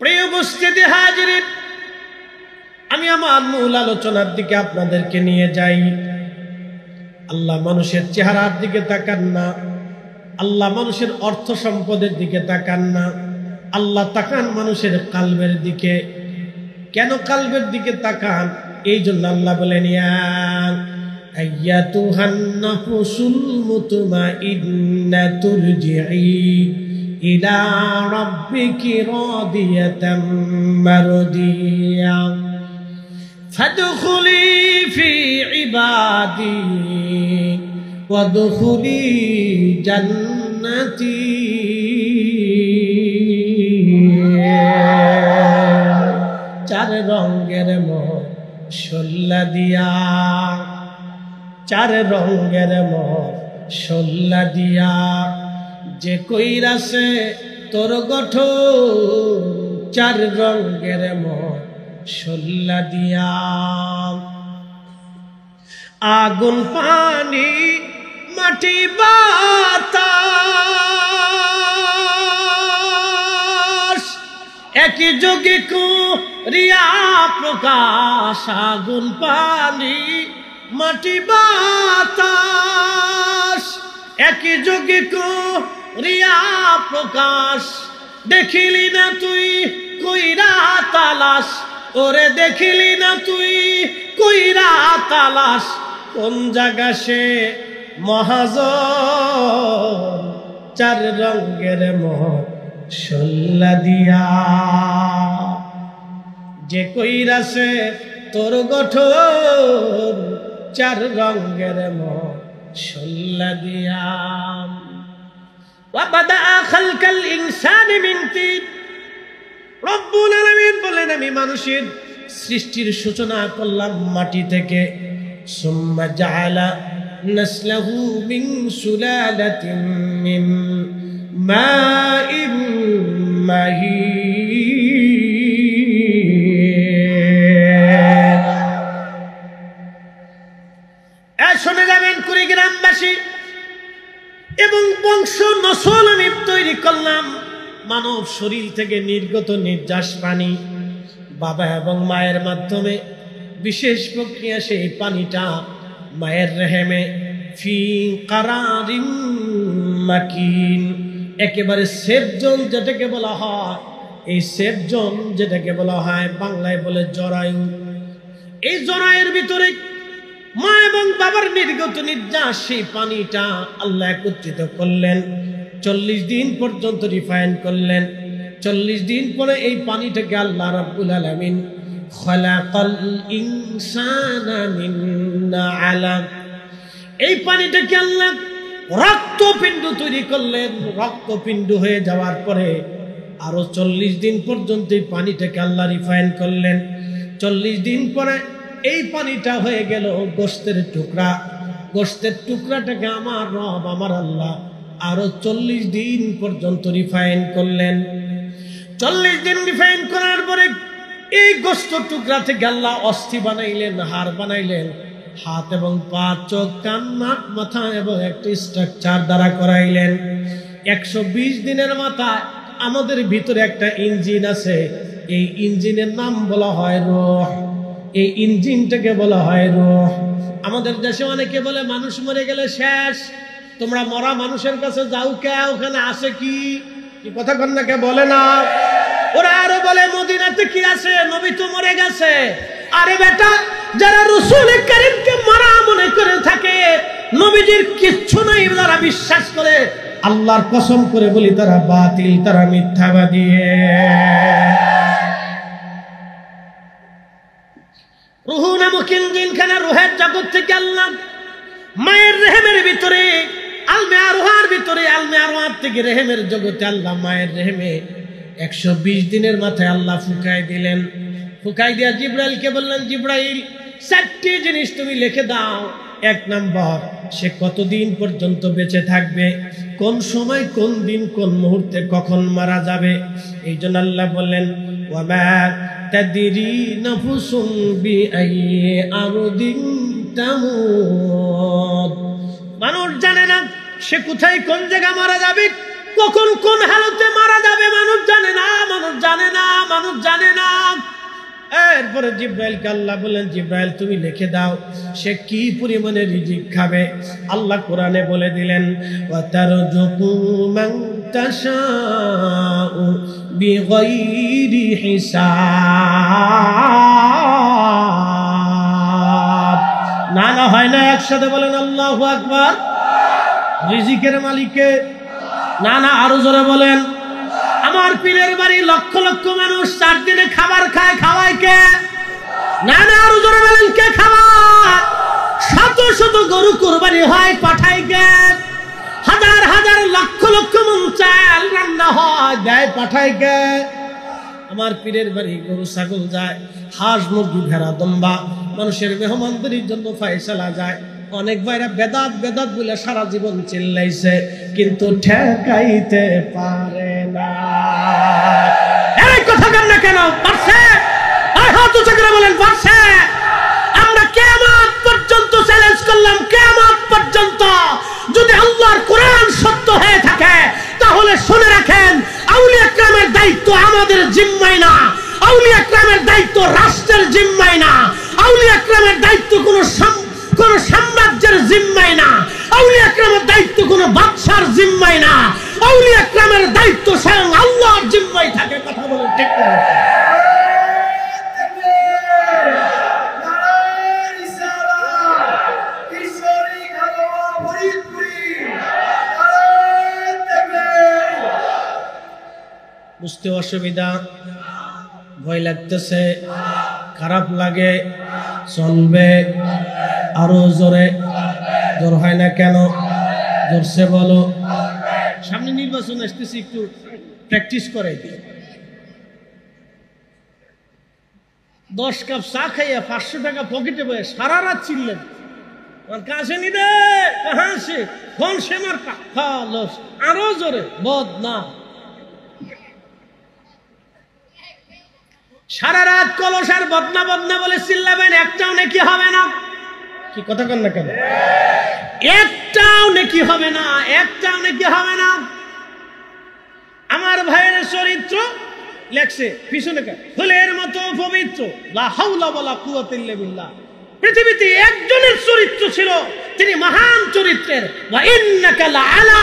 প্রিয় উপস্থিতি হাজিরিন, আমি আমার মূল আলোচনার দিকে আপনাদেরকে নিয়ে যাই। আল্লাহ মানুষের চেহারার দিকে তাকান না, আল্লাহ মানুষের অর্থ সম্পদের দিকে তাকান না, আল্লাহ তাকান মানুষের কালবের দিকে। কেন কালবের দিকে তাকান? এই জন্য আল্লাহ বলেন, ইয়া আইয়াতুহান নাফসুল মুতমাইন্না তুরজিই ইলা রাব্বিকি রাদিয়াতাম মারদিয়া ফাদখুলি ফি ইবাদি ওয়াদখুলি জান্নাতি। চার রঙের মশলা দিয়া, চার রঙের মশলা দিয়া যে কইরাছে তোর গঠন, চার রঙের মশলা দিয়া। আগুন পানি মাটি বাতাস একই যোগে করিয়া প্রকাশ। আগুন পানি মাটি বাতাস একই যোগে করিয়া প্রকাশ। দেখিলি না তুই কইরা তালাশ, ওরে দেখিলি না তুই কইরা তালাশ। কোন জায়গা সে মহাজন, চার রঙের মশলা দিয়া যে কইরাছে তোর গঠন, চার রঙের মশলা দিয়া। ওয়া বাদাআ খালকাল ইনসানি মিন তিন। রব্বুল আলামিন বলেন আমি মানুষের সৃষ্টির সূচনা করলাম মাটি থেকে। সুম্মা জাআলা নাসলাহু মিন সুলালাতিন মিন মাইন মাহিন। শুনে যাবেন কুড়িগ্রামবাসী, এবং বংশ নসল আমি তৈরি করলাম মানব শরীর থেকে নির্গত নির্যাস পানি বাবা এবং মায়ের মাধ্যমে বিশেষ প্রক্রিয়া সেই পানিটা মায়ের রেহেমে ফি কারারিন মাকিন, একেবারে সেফ জোন যেটাকে বলা হয়, এই সেফ জোন যেটাকে বলা হয় বাংলায় বলে জরায়ু। এই জরায়ুর ভিতরে মা এবং বাবার নির্গত নির্যাস সেই পানিটা আল্লাহ একত্রিত করলেন, 40 দিন পর্যন্ত রিফাইন করলেন। 40 দিন পরে এই পানিটাকে আল্লাহ রাব্বুল আলামিন খালাকাল ইনসানা মিন আলাক, এই পানিটাকে আল্লাহ রক্তপিণ্ড তৈরি করলেন। রক্তপিণ্ড হয়ে যাওয়ার পরে আরো 40 দিন পর্যন্ত এই পানিটাকে আল্লাহ রিফাইন করলেন। 40 দিন পরে এই পানিটা হয়ে গেল গোশতের টুকরা। গোশতের টুকরাটাকে আমার রব আমার আল্লাহ আরো 40 দিন পর্যন্ত রিফাইন করলেন। 40 দিন রিফাইন করার পরে এই গোশত টুকরা থেকে আল্লাহ অস্থি বানাইলেন, হাড় বানাইলেন, হাত এবং পা, চোখ, কান, নাক, মাথা এবং একটি স্ট্রাকচার দ্বারা করাইলেন। 120 দিনের মাথায় আমাদের ভিতরে একটা ইঞ্জিন আছে, এই ইঞ্জিনের নাম বলা হয় রূহ। এই ইঞ্জিনটাকে বলা হয় রূহ। আমাদের দেশে অনেকে বলে মানুষ মরে গেলে শেষ, তোমরা মরা মানুষের কাছে যাও কে, ওখানে আসে কি কথা কন্যাকে বলে না। ওরা আরো বলে মদিনাতে কি আছে, নবী তো মরে গেছে। আরে বেটা, যারা রাসূল কারীমকে মরা মনে করে থাকে, নবীজির কিচ্ছু নাই যারা বিশ্বাস করে, আল্লাহর কসম করে বলি তারা বাতিল, তারা মিথ্যাবাদী। রুহ নামক ইঞ্জিনখানা, রুহের জগৎ থেকে আল্লাহ মায়ের রেহেমের ভিতরে, আলমে আরওয়ার ভিতরে, আলমে আরওয়ার থেকে রেহেমের জগতে আল্লাহ মায়ের রেহেমে 120 দিনের মাথায় আল্লাহ ফুকাই দিলেন। ফুকাই দিয়া জিব্রাইলকে বললেন, জিব্রাইল 4টি জিনিস তুমি লিখে দাও। 1 নম্বর, সে কতদিন পর্যন্ত বেঁচে থাকবে, কোন সময়, কোন দিন, কোন মুহূর্তে, কখন মারা যাবে। এই জন্য আল্লাহ বললেন, ওয়ামা তাদরি নাফসুম বিআইয়ি আরদিন তামুত। মানুষ জানে না সে কোথায় কোন জায়গায় মারা যাবে, কখন কোন হালতে মারা যাবে, মানুষ জানে না, মানুষ জানে না, মানুষ জানে না। এরপরে জিব্রাইলকে আল্লাহ বললেন, জিব্রাইল তুমি লিখে দাও সে কি পরিমাণে রিজিক খাবে। আল্লাহ কোরআনে বলে দিলেন, ওয়াতারযুকু মান তাশাউ বিগাইরি হিসাব। না না হয় না, একসাথে বলেন আল্লাহু আকবার। রিজিকের মালিককে না না আরো জোরে বলেন। আমার পীরের বাড়ি লক্ষ লক্ষ মানুষ 4 দিনে খাবার খায়, খাওয়ায় কে? না না আরো জোরে বলেন, কে খাওয়ায়? শত শত গরু কুরবানি হয়, পাঠায় কে? হাজার হাজার লক্ষ লক্ষ মন চাল রান্না হয়, দেয় পাঠায় কে? আমার পীরের বাড়ি গরু ছাগল যায়, হাঁস মুরগি ভেড়া দম্বা মানুষের মেহমানদারির জন্য ফয়সালা যায়। অনেক ভাইরা বেদাত বেদাত বলে সারা জীবন চিল্লাইছে, কিন্তু ঠেকাইতে পারে না। এই কথা কেন না, কেন পারছে? আর হাত উঁচু করে বলেন পারছে। আমরা কিয়ামত পর্যন্ত চ্যালেঞ্জ করলাম, কিয়ামত পর্যন্ত যদি আল্লাহর কোরআন সত্য হয়ে থাকে, তাহলে শুনে রাখেন, আউলিয়া কিরামের দায়িত্ব আমাদের জিম্মায় না, আউলিয়া কিরামের দায়িত্ব রাষ্ট্রের জিম্মায় না, আউলিয়া কিরামের দায়িত্ব কোন সাম্রাজ্যের জিম্মায় না, আউলিয়া কিরামের দায়িত্ব কোন বাদশার জিম্মায় না, আউলিয়া কিরামের দায়িত্ব স্বয়ং আল্লাহর জিম্মায় থাকে। কথা বলেন ঠিক না? বুঝতে অসুবিধা, ভয় লাগতেছে, খারাপ লাগে, চলবে আরো জোরে। জোর হয় না কেন? জোরসে বলো। সামনে নির্বাচন আসতেছি, একটু প্র্যাকটিস করাই দিই। 10 কাপ চা খাইয়া 500 টাকা পকেটে বয়ে সারা রাত চিনলেন, কাছে নি দে কাহা সে কোন সে মার্কা লস, আরো জোরে বদনা। সারা রাত কলস আর বদনা বদনা বলে চিল্লাবেন, একটাও নাকি হবে না। কি কথা কন না কেন? একটাও নাকি হবে না, একটাও নাকি হবে না। আমার ভাইয়ের চরিত্র লেখছে পিছনে ফুলের মতো পবিত্র, লা হাওলা ওয়ালা কুওয়াতা ইল্লা বিল্লাহ। পৃথিবীতে একজনের চরিত্র ছিল, তিনি মহান চরিত্রের, ওয়া ইন্নাকা লাআলা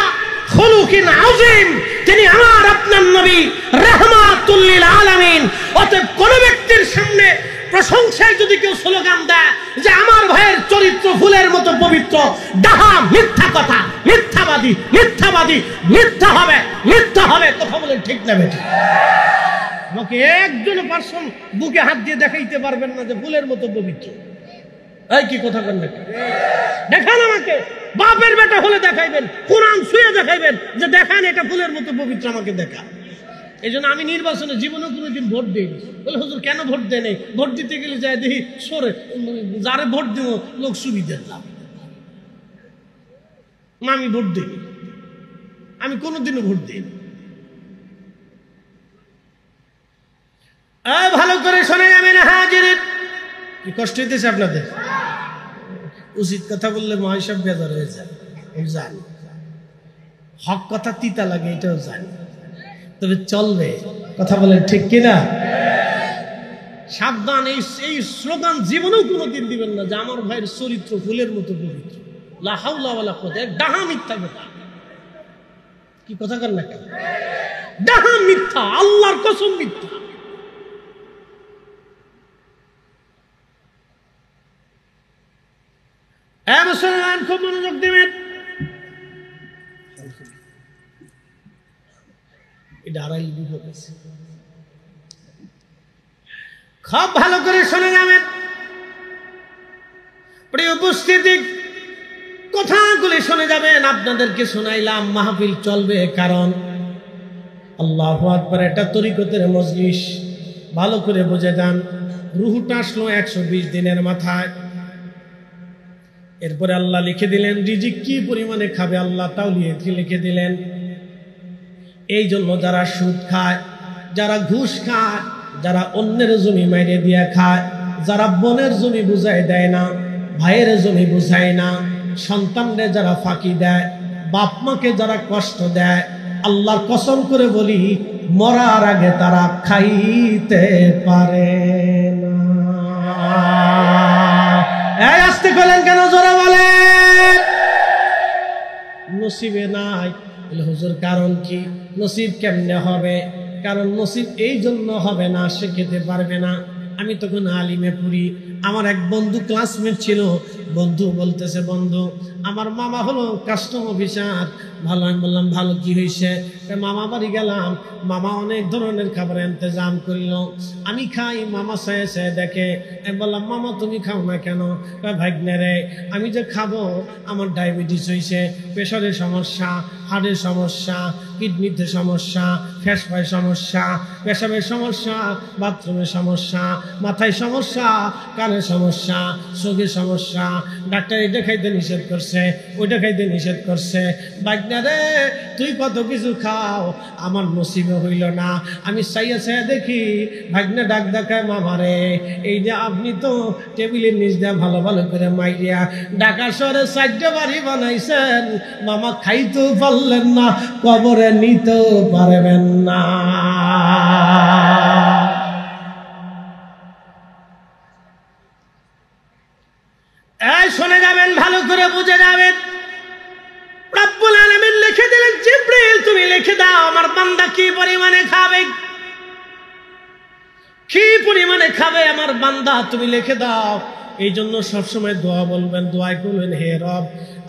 খুলুকিন আযীম, তিনি আমার আপনার নবী রাহমাতুল লিল আলামিন। অতএব কোন ব্যক্তির সামনে প্রশংসায় যদি কেউ স্লোগান দেয় যে আমার ভাইয়ের চরিত্র ফুলের মতো পবিত্র, ডাহা, মিথ্যা কথা, মিথ্যাবাদী, মিথ্যাবাদী, মিথ্যা হবে, মিথ্যা হবে। কথা বলেন ঠিক না বেঠিক? আমাকে একজন পার্সন বুকে হাত দিয়ে দেখাইতে পারবেন না যে ফুলের মতো পবিত্র। এই কি কথা বলেন? দেখান আমাকে, বাপের বেটা হলে দেখাইবেন, কোরআন ছুঁয়ে দেখাইবেন যে দেখান এটা ফুলের মতো পবিত্র, আমাকে দেখা। এই জন্য আমি নির্বাচনে জীবনে কোনোদিন ভোট দিইনি। বলে হুজুর কেন ভোট দেয় নেই? ভোট দিতে গেলে যায় দেখি সরে, যারে ভোট দিব লোক সুবিধার লাভ। আমি ভোট দিই, আমি কোনোদিনও ভোট দিইনি। ভালো করে শোনে যাবেন হাজির। কি কষ্ট হইতেছে আপনাদের? উচিত কথা বললে মহাসব বেজার হয়ে যায়, জানি। হক কথা তিতা লাগে, এটাও জানি, তবে চলবে। কথা বলেন ঠিক কিনা? সাবধান, এই স্লোগান জীবনেও কোনোদিন দিবেন না যে আমার ভাইয়ের চরিত্র ফুলের মতো পবিত্র, লা হাওলা ওয়ালা কুওয়াতা। ডাহা মিথ্যা কথা। কি কথা কর না কেন? ডাহা মিথ্যা, আল্লাহর কসম মিথ্যা। মুসলমান খুব মনোযোগ দিবেন। খুব ভালো করে শুনে যাবেন। প্রিয় উপস্থিতি, কথাগুলি শুনে যাবেন। আপনাদেরকে শোনাইলাম, মাহফিল চলবে, কারণ আল্লাহু আকবার, এটা তরিকতের মজলিস। ভালো করে বুঝে যান। রুহুটা আসলো 120 দিনের মাথায়। এরপরে আল্লাহ লিখে দিলেন রিজিক কি পরিমাণে খাবে, আল্লাহ তাও লিখে দিলেন। এই জন্য যারা সুদ খায়, যারা ঘুষ খায়, যারা অন্যের জমি মাইরে দিয়ে খায়, যারা বোনের জমি বুঝাই দেয় না, ভাইয়ের জমি বুঝায় না, সন্তানরে যারা ফাঁকি দেয়, বাপ মাকে যারা কষ্ট দেয়, আল্লাহর কসম করে বলি মরার আগে তারা খাইতে পারে না। আসতে কইলেন কেন? জোরে বলেন। নসিবে নাই। হুজুর কারণ কি? নসিব কেমনে হবে? কারণ নসিব এই জন্য হবে না, সে খেতে পারবে না। আমি তখন আলিমে পড়ি, আমার এক বন্ধু ক্লাসমেট ছিল। বন্ধু বলতেছে, বন্ধু আমার মামা হলো কাস্টম অফিসার। ভালো। আমি বললাম ভালো, কি হয়েছে? মামা বাড়ি গেলাম, মামা অনেক ধরনের খাবারের ইন্তজাম করল। আমি খাই, মামা চায়ে চায়ে দেখে। আমি বললাম মামা তুমি খাও না কেন? ভাগ্নে রে, আমি যে খাবো, আমার ডায়াবেটিস হয়েছে, প্রেশারের সমস্যা, হার্টের সমস্যা, কিডনিতে সমস্যা, ফ্যাসফায় সমস্যা, পেশাবের সমস্যা, বাথরুমের সমস্যা, মাথায় সমস্যা, কানের সমস্যা, চোখের সমস্যা। ডাক্তার এটা খাইতে নিষেধ করছে, ওইটা খাইতে নিষেধ করছে। ভাগ্নে রে, তুই কত কিছু খাও, আমার নসিবে হইল না। আমি চাইয়া চাইয়া দেখি, ভাগ্নে ডাক দেখায়, মামারে এই যে আপনি তো টেবিলের নিচ দিয়ে ভালো ভালো করে মাইরিয়া ঢাকা শহরে 4টা বাড়ি বানাইছেন, মামা খাইতেও পারলেন না, কবরে নিতেও পারবেন না। শুনে যাবেন, ভালো করে বুঝে যাবেন। রব্বুল আলামিন লিখে দিলেন, জিবরাইল তুমি লিখে দাও আমার বান্দা কি পরিমাণে খাবে, কি পরিমাণে খাবে আমার বান্দা, তুমি লিখে দাও। এই জন্য সবসময় দোয়া বলবেন, দোয়া করবেন, হে রব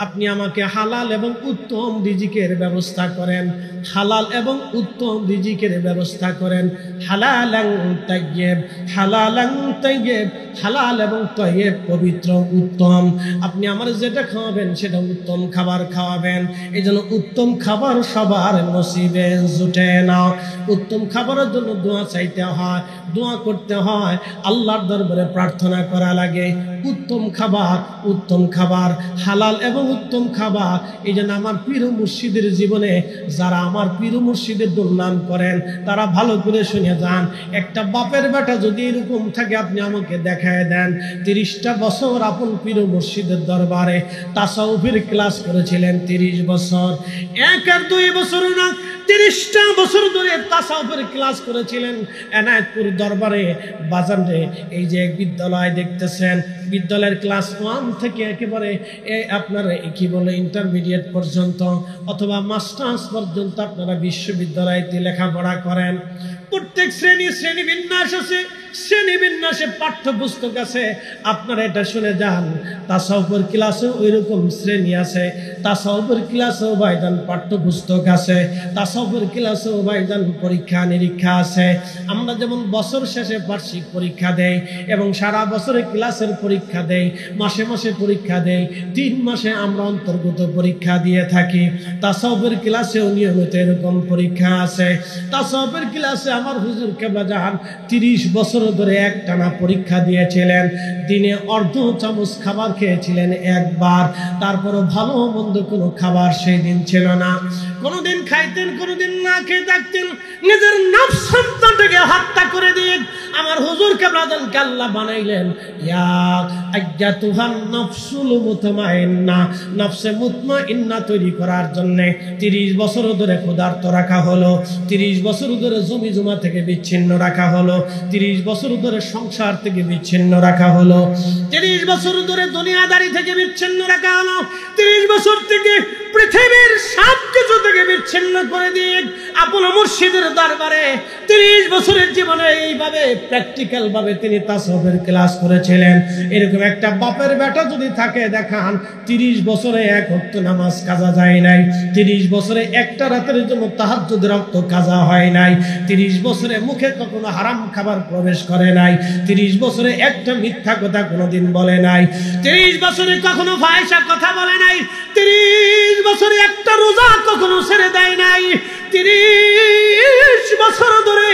আপনি আমাকে হালাল এবং উত্তম রিজিকের ব্যবস্থা করেন, হালাল এবং উত্তম রিজিকের ব্যবস্থা করেন। হালালান তাইয়্যিব, হালালান তাইয়্যিব, হালাল এবং তাইয়্যিব, পবিত্র উত্তম। আপনি আমার যেটা খাওয়াবেন সেটা উত্তম খাবার খাওয়াবেন। এই জন্য উত্তম খাবার সবার নসিবে জুটে না। উত্তম খাবারের জন্য দোয়া চাইতে হয়, দোয়া করতে হয়, আল্লাহর দরবারে প্রার্থনা করা লাগে। উত্তম খাবার, উত্তম খাবার, হালাল এবং উত্তম খাবার। এই জন্য আমার পীর মুর্শিদের জীবনে যারা আমার পীর মুর্শিদের দুর্নাম করেন তারা ভালো করে শুনে যান। একটা বাপের বেটা যদি এরকম থাকে আপনি আমাকে দেখায় দেন। 30টা বছর আপন পীর মুর্শিদের দরবারে তাসাউফের ক্লাস করেছিলেন, 30 বছর, 1 আর 2 বছর না, 30টা বছর ধরে তাসাউফের ক্লাস করেছিলেন এনায়েতপুর দরবারে। বাজারে এই যে বিদ্যালয় দেখতেছেন, বিদ্যালয়ের ক্লাস 1 থেকে একেবারে আপনার কি বলে ইন্টারমিডিয়েট পর্যন্ত অথবা মাস্টার্স পর্যন্ত আপনারা বিশ্ববিদ্যালয়তে লেখাপড়া করেন। প্রত্যেক শ্রেণী বিন্যাস আছে, শ্রেণী বিন্যাসে পাঠ্যপুস্তক আছে। আপনারা এটা শুনে যান, তাসাউফের ক্লাসেও ওইরকম শ্রেণী আছে, তাসাউফের ক্লাসেও ভাইজান পাঠ্যপুস্তক আছে, তাসাউফের ক্লাসেও ভাইজান পরীক্ষা নিরীক্ষা আছে। আমরা যেমন বছর শেষে বার্ষিক পরীক্ষা দেই এবং সারা বছরে ক্লাসের পরীক্ষা দেই, মাসে মাসে পরীক্ষা দেই, 3 মাসে আমরা অন্তর্গত পরীক্ষা দিয়ে থাকি। তাসাউফের ক্লাসেও নিয়মিত এরকম পরীক্ষা আছে। তাসাউফের ক্লাসে আমার হুজুর কেবলা জাহান 30 বছর ধরে একটানা পরীক্ষা দিয়েছিলেন। দিনে অর্ধ চামচ খাবার খেয়েছিলেন একবার, তারপরও ভালো মন্দ কোনো খাবার সেই দিন ছিল না। কোনোদিন খাইতেন, কোনোদিন না খেয়ে থাকতেন। নিজের নফস সন্তানটাকে হত্যা করে দিয়ে আমার হুজুর কেবলা জাহানকে আল্লাহ বানাইলেন ইয়া আইয়াতুহান নফসুল মুতমাইন্না, নফসে মুতমাইন্না তৈরি করার জন্য 30 বছর ধরে ক্ষুধার্ত রাখা হলো, 30 বছর ধরে জমি জমা থেকে বিচ্ছিন্ন রাখা হলো, 30 বছর ধরে সংসার থেকে বিচ্ছিন্ন রাখা হলো, 30 বছর ধরে দুনিয়াদারি থেকে বিচ্ছিন্ন রাখা হলো, 30 বছর থেকে পৃথিবীর সব কিছু থেকে বিচ্ছিন্ন করে দিয়ে আপন মুর্শিদের দরবারে 30 বছরের জীবনে এইভাবে প্র্যাকটিক্যাল ভাবে তিনি তাসাউফের ক্লাস করেছিলেন। এরকম একটা বাপের বেটা যদি থাকে দেখান, 30 বছরে 1 ওয়াক্ত নামাজ কাজা যায় নাই, 30 বছরে একটা রাতের জন্য তাহাজ্জুদ রক্ত কাজা হয় নাই, 30 বছরে মুখে কখনো হারাম খাবার প্রবেশ করে নাই, 30 বছরে একটা মিথ্যা কথা কোনোদিন বলে নাই, 30 বছরে কখনো ফাহিশা কথা বলে নাই, 30 বছরে একটা রোজা কখনো ছেড়ে দেয় নাই, 30 বছর ধরে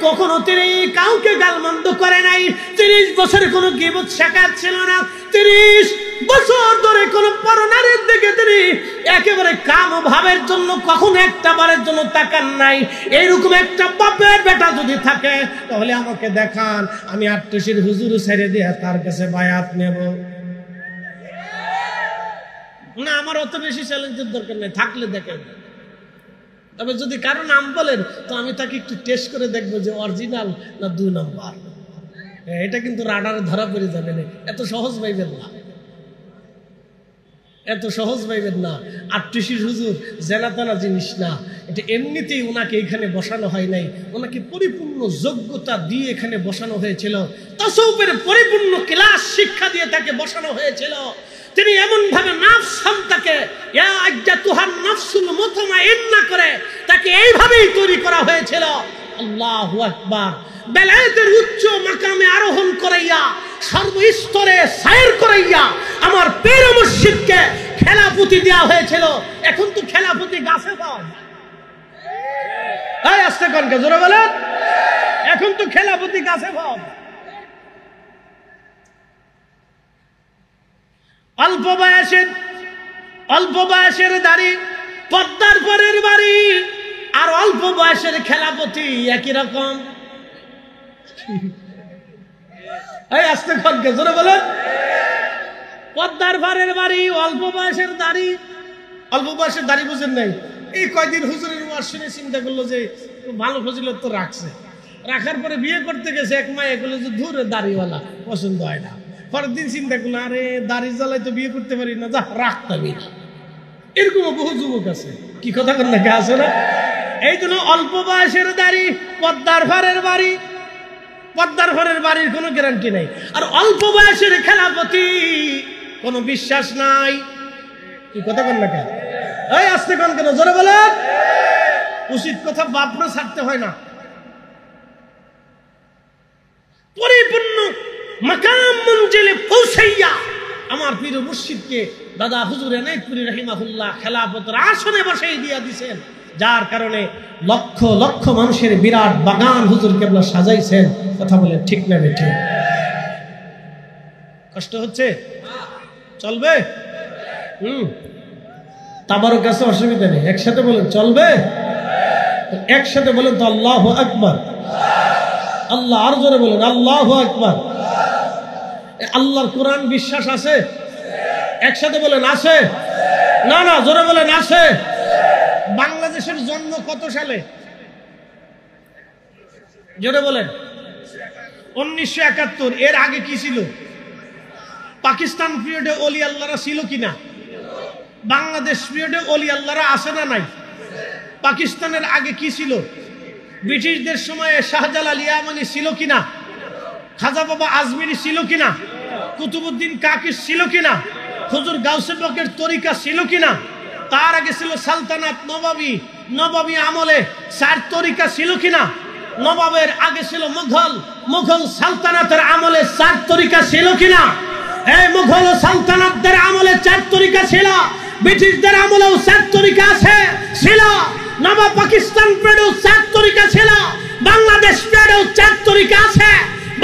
কখনো তিনি কাউকে গালমন্দ করে নাই, 30 বছরে কোনো গীবত শেখাত ছিল না, 30 বছর ধরে কোনো পরনারীর দিকে তিনি একেবারে কাম ভাবের জন্য কখনো একটা বারের জন্য তাকান নাই। এইরকম একটা বাপের বেটা যদি থাকে তাহলে আমাকে দেখান, আমি 88 হুজুর ছেড়ে দিয়ে তার কাছে বায়াত নেব না। আমার অত বেশি চ্যালেঞ্জের দরকার নেই, থাকলে দেখেন। তবে যদি কারো নাম বলেন তো আমি তাকে একটু টেস্ট করে দেখবো যে অরিজিনাল না 2 নাম্বার। এটা কিন্তু রাডারে ধরা পড়ে যাবে না, এত সহজ পাইবেন না, এত সহজ পাইবেন না। 88 হুজুর জেনাতানা জিনিস না, এটা এমনিতেই ওনাকে এখানে বসানো হয় নাই, ওনাকে পরিপূর্ণ যোগ্যতা দিয়ে এখানে বসানো হয়েছিল, তাসাউফের পরিপূর্ণ ক্লাস শিক্ষা দিয়ে তাকে বসানো হয়েছিল। তিনি এমন ভাবে নফস সন্তানকে ইয়া আইয়াতুহান নফসুল মুতমাইন্না করে তাকে এইভাবেই তৈরি করা হয়েছিল। আল্লাহু আকবার। বেলায়েতের উচ্চ মাকামে আরোহণ করাইয়া সর্বস্তরে সায়ের করাইয়া আমার পীর মুর্শিদকে খেলাফতি দেওয়া হয়েছিল। এখন তো খেলাফতি গাছে পায়, এই আস্তে কনকে জোরে বলেন, এখন তো খেলাফতি গাছে পায়। অল্প বয়সের দাড়ি, পদ্মার পরের বাড়ি, আর অল্প বয়সের খেলাপতি একই রকম। এই আস্তে খনকে জোরে বলেন, পদ্মার পরের বাড়ি, অল্প বয়সের দাড়ি। অল্প বয়সের দাড়ি বুঝেন নাই? এই কয়দিন হুজুরের ওয়াজ শুনে চিন্তা করলো যে ভালো ফজিলত তো রাখছে, রাখার পরে বিয়ে করতে গেছে এক মায়ে বলে যে ধুর দাড়িওয়ালা পছন্দ হয় না। পরের দিন চিন্তা করলো আরে দাড়ি জ্বালাই তো বিয়ে করতে পারি না, যা রাখতামই না। এরকম বহু যুবক আছে, কি কথা কর নাকি আছে না? এই জন্য অল্প বয়সের দাড়ি, পদ্মার ভারের বাড়ি, পদ্মার ভারের বাড়ির কোনো গ্যারান্টি নাই। আর অল্প বয়সের খেলাপতি কোনো বিশ্বাস নাই, কি কথা বল না কেন? এই আস্তে কোন কেন, জোরে বলেন। উচিত কথা বাপরা ছাড়তে হয় না। পরিপূর্ণ মাকাম মঞ্জিলে পৌঁছাইয়া আমার পীর মুর্শিদকে দাদা হুজুর এনায়েতপুরী রাহিমাহুল্লাহ খেলাফতের আসনে বসাই দিয়া দিয়েছেন, যার কারণে লক্ষ লক্ষ মানুষের বিরাট বাগান হুজুর কেবলা সাজাইছেন। কথা বলে ঠিক না বেঠিক? কষ্ট হচ্ছে? চলবে? তাবারও কাছে অসুবিধা নেই, একসাথে বলেন চলবে। একসাথে বলেন তো আল্লাহু আকবার। আল্লাহ, আর জোরে বলেন আল্লাহু আকবার। আল্লাহর কোরআন বিশ্বাস আছে? একসাথে বলেন আছে। না না, জোরে বলেন আছে। বাংলাদেশের জন্ম কত সালে? জোরে বলেন। 1971। এর আগে কি ছিল? পাকিস্তান পিরিয়ডে ওলি আল্লাহরা ছিল কিনা? বাংলাদেশ পিরিয়ডে ওলি আল্লাহরা আছে না নাই? পাকিস্তানের আগে কি ছিল? ব্রিটিশদের সময়ে শাহজালাল ইয়ামানি ছিল কিনা? খাজা বাবা আজমিরি ছিল কিনা? কুতুবউদ্দিন কাকির ছিল কিনা? হুজুর গাউসে পাকের তরিকা ছিল কিনা? তার আগে ছিল সালতানাত নবাবী, নবাবী আমলে 4 তরিকা ছিল কিনা? নবাবের আগে ছিল মুঘল সালতানাতের আমলে 4 তরিকা ছিল কিনা? এই মুঘল সালতানাতদের আমলে 4 তরিকা ছিল, ব্রিটিশদের আমলেও 4 তরিকা ছিল, নবাব পাকিস্তান পেডেও 4 তরিকা ছিল, বাংলাদেশ পেডেও 4 তরিকা আছে।